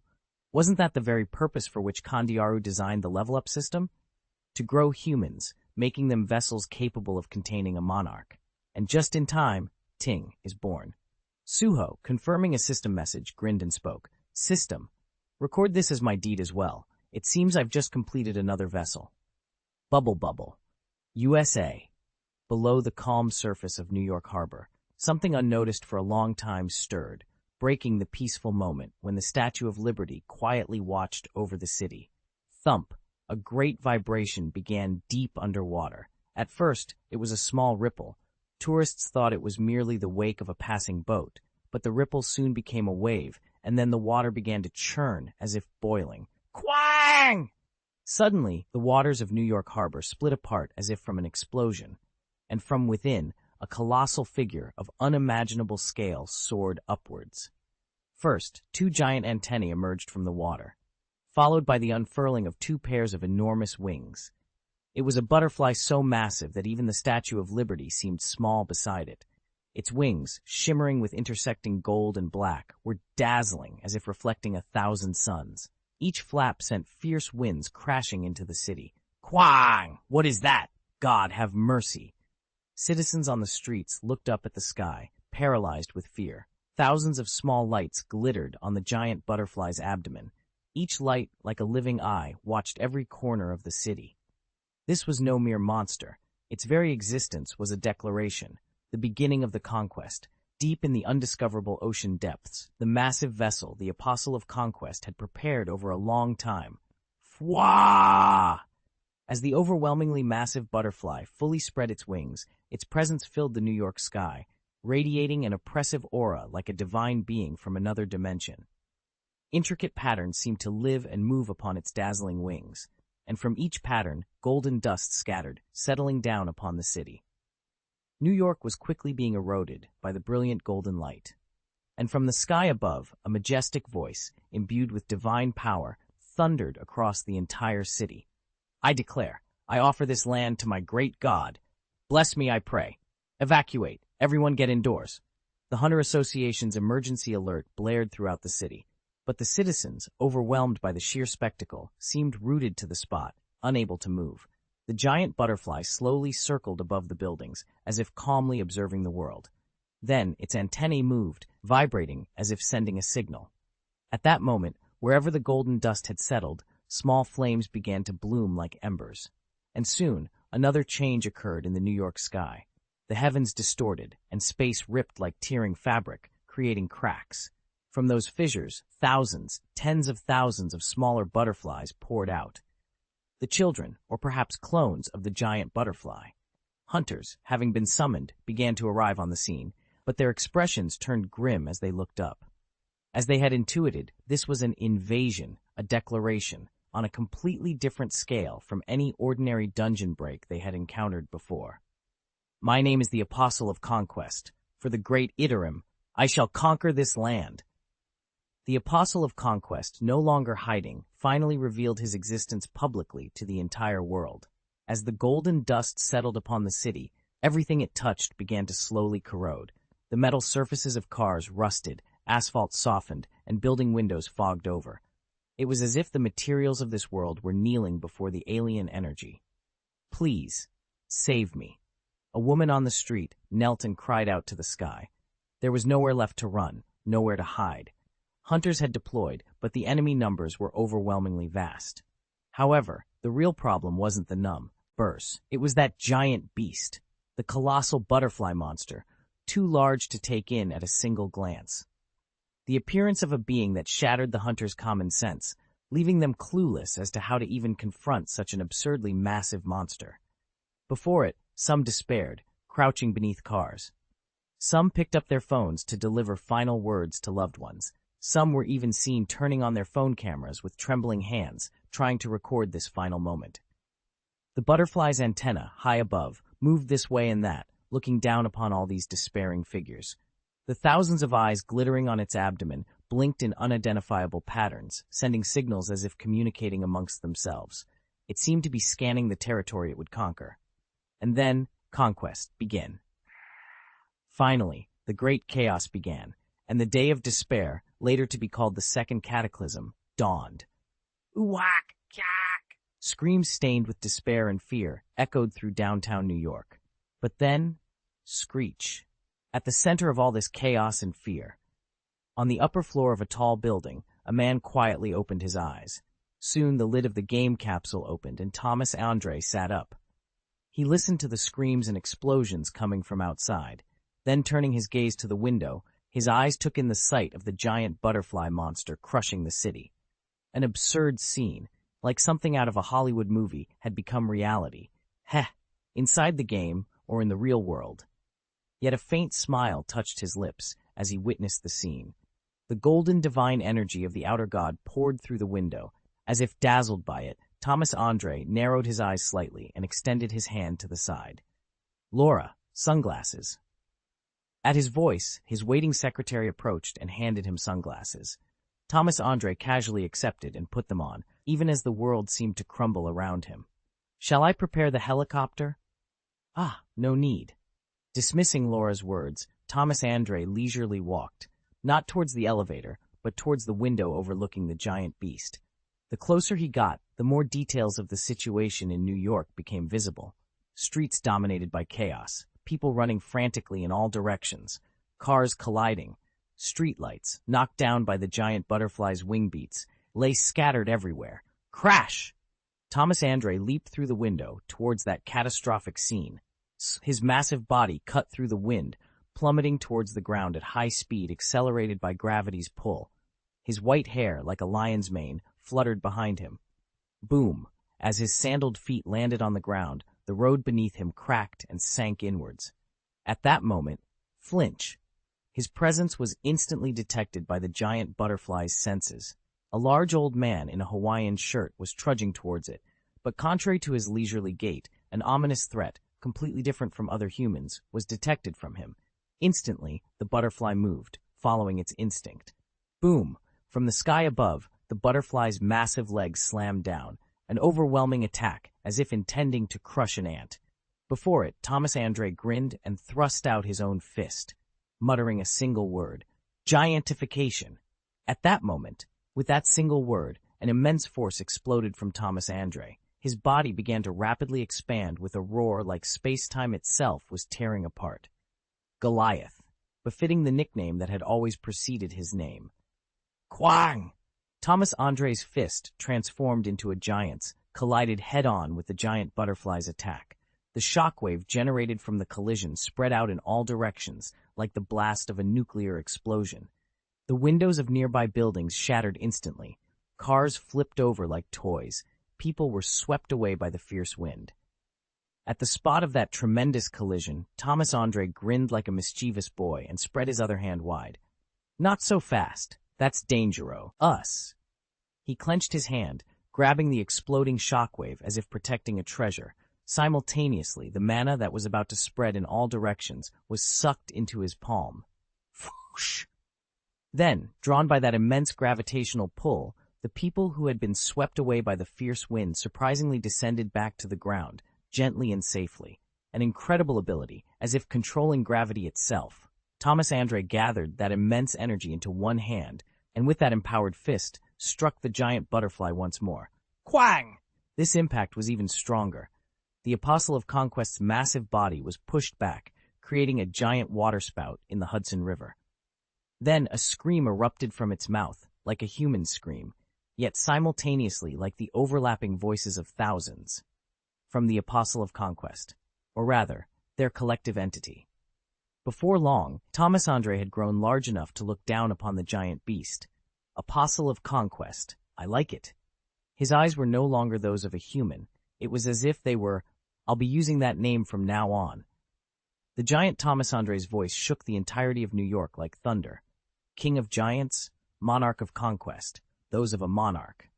Wasn't that the very purpose for which Kandiaru designed the level-up system? To grow humans, making them vessels capable of containing a monarch. And just in time, Ting is born. Suho, confirming a system message, grinned and spoke. System, record this as my deed as well. It seems I've just completed another vessel. Bubble Bubble, USA. Below the calm surface of New York Harbor, something unnoticed for a long time stirred, breaking the peaceful moment when the Statue of Liberty quietly watched over the city. Thump, a great vibration began deep underwater. At first, it was a small ripple. Tourists thought it was merely the wake of a passing boat, but the ripple soon became a wave, and then the water began to churn as if boiling. Quang! Suddenly, the waters of New York Harbor split apart as if from an explosion, and from within, a colossal figure of unimaginable scale soared upwards. First, 2 giant antennae emerged from the water, followed by the unfurling of 2 pairs of enormous wings. It was a butterfly so massive that even the Statue of Liberty seemed small beside it. Its wings, shimmering with intersecting gold and black, were dazzling as if reflecting 1,000 suns. Each flap sent fierce winds crashing into the city. Quang! What is that? God have mercy! Citizens on the streets looked up at the sky, paralyzed with fear. Thousands of small lights glittered on the giant butterfly's abdomen. Each light, like a living eye, watched every corner of the city. This was no mere monster. Its very existence was a declaration, the beginning of the conquest. Deep in the undiscoverable ocean depths, the massive vessel the Apostle of Conquest had prepared over a long time. Fwaa! As the overwhelmingly massive butterfly fully spread its wings, its presence filled the New York sky, radiating an oppressive aura like a divine being from another dimension. Intricate patterns seemed to live and move upon its dazzling wings, and from each pattern, golden dust scattered, settling down upon the city. New York was quickly being eroded by the brilliant golden light. And from the sky above, a majestic voice, imbued with divine power, thundered across the entire city. I declare, I offer this land to my great God. Bless me, I pray. Evacuate. Everyone get indoors. The Hunter Association's emergency alert blared throughout the city, but the citizens, overwhelmed by the sheer spectacle, seemed rooted to the spot, unable to move. The giant butterfly slowly circled above the buildings, as if calmly observing the world. Then its antennae moved, vibrating as if sending a signal. At that moment, wherever the golden dust had settled, small flames began to bloom like embers. And soon, another change occurred in the New York sky. The heavens distorted, and space ripped like tearing fabric, creating cracks. From those fissures, thousands, tens of thousands of smaller butterflies poured out. The children, or perhaps clones of the giant butterfly. Hunters, having been summoned, began to arrive on the scene, but their expressions turned grim as they looked up. As they had intuited, this was an invasion, a declaration, on a completely different scale from any ordinary dungeon break they had encountered before. My name is the Apostle of Conquest. For the great Itarim, I shall conquer this land. The Apostle of Conquest, no longer hiding, finally revealed his existence publicly to the entire world. As the golden dust settled upon the city, everything it touched began to slowly corrode. The metal surfaces of cars rusted, asphalt softened, and building windows fogged over. It was as if the materials of this world were kneeling before the alien energy. Please, save me. A woman on the street knelt and cried out to the sky. There was nowhere left to run, nowhere to hide. Hunters had deployed, but the enemy numbers were overwhelmingly vast. However, the real problem wasn't the numbers. It was that giant beast, the colossal butterfly monster, too large to take in at a single glance. The appearance of a being that shattered the hunters' common sense, leaving them clueless as to how to even confront such an absurdly massive monster. Before it, some despaired, crouching beneath cars. Some picked up their phones to deliver final words to loved ones. Some were even seen turning on their phone cameras with trembling hands, trying to record this final moment. The butterfly's antenna, high above, moved this way and that, looking down upon all these despairing figures. The thousands of eyes glittering on its abdomen blinked in unidentifiable patterns, sending signals as if communicating amongst themselves. It seemed to be scanning the territory it would conquer. And then, conquest began. Finally, the great chaos began, and the day of despair, later to be called the Second Cataclysm, dawned. Uwak, kyak! Screams stained with despair and fear echoed through downtown New York. But then, screech. At the center of all this chaos and fear. On the upper floor of a tall building, a man quietly opened his eyes. Soon the lid of the game capsule opened and Thomas Andre sat up. He listened to the screams and explosions coming from outside. Then turning his gaze to the window, his eyes took in the sight of the giant butterfly monster crushing the city. An absurd scene, like something out of a Hollywood movie, had become reality. Heh, inside the game, or in the real world. Yet a faint smile touched his lips as he witnessed the scene. The golden divine energy of the outer god poured through the window. As if dazzled by it, Thomas Andre narrowed his eyes slightly and extended his hand to the side. Laura, sunglasses. At his voice, his waiting secretary approached and handed him sunglasses. Thomas Andre casually accepted and put them on, even as the world seemed to crumble around him. Shall I prepare the helicopter? Ah, no need. Dismissing Laura's words, Thomas Andre leisurely walked, not towards the elevator, but towards the window overlooking the giant beast. The closer he got, the more details of the situation in New York became visible. Streets dominated by chaos, people running frantically in all directions, cars colliding, streetlights, knocked down by the giant butterfly's wing beats, lay scattered everywhere. Crash! Thomas Andre leaped through the window towards that catastrophic scene. His massive body cut through the wind, plummeting towards the ground at high speed, accelerated by gravity's pull. His white hair, like a lion's mane, fluttered behind him. Boom! As his sandaled feet landed on the ground, the road beneath him cracked and sank inwards. At that moment, flinch. His presence was instantly detected by the giant butterfly's senses. A large old man in a Hawaiian shirt was trudging towards it, but contrary to his leisurely gait, an ominous threat, completely different from other humans, was detected from him. Instantly, the butterfly moved, following its instinct. Boom! From the sky above, the butterfly's massive legs slammed down, an overwhelming attack, as if intending to crush an ant. Before it, Thomas Andre grinned and thrust out his own fist, muttering a single word: giantification. At that moment, with that single word, an immense force exploded from Thomas Andre. His body began to rapidly expand with a roar like space-time itself was tearing apart. Goliath, befitting the nickname that had always preceded his name. Quang! Thomas Andre's fist, transformed into a giant's, collided head-on with the giant butterfly's attack. The shockwave generated from the collision spread out in all directions like the blast of a nuclear explosion. The windows of nearby buildings shattered instantly. Cars flipped over like toys. People were swept away by the fierce wind. At the spot of that tremendous collision, Thomas Andre grinned like a mischievous boy and spread his other hand wide. Not so fast. That's Dangero. Us. He clenched his hand, grabbing the exploding shockwave as if protecting a treasure. Simultaneously, the mana that was about to spread in all directions was sucked into his palm. Whoosh! Then, drawn by that immense gravitational pull, the people who had been swept away by the fierce wind surprisingly descended back to the ground, gently and safely. An incredible ability, as if controlling gravity itself. Thomas Andre gathered that immense energy into one hand, and with that empowered fist, struck the giant butterfly once more. Quang! This impact was even stronger. The Apostle of Conquest's massive body was pushed back, creating a giant waterspout in the Hudson River. Then a scream erupted from its mouth, like a human scream, yet simultaneously like the overlapping voices of thousands. From the Apostle of Conquest, or rather, their collective entity. Before long, Thomas Andre had grown large enough to look down upon the giant beast. Apostle of Conquest, I like it. His eyes were no longer those of a human. It was as if they were, I'll be using that name from now on. The giant Thomas Andre's voice shook the entirety of New York like thunder. King of giants, monarch of conquest, those of a monarch.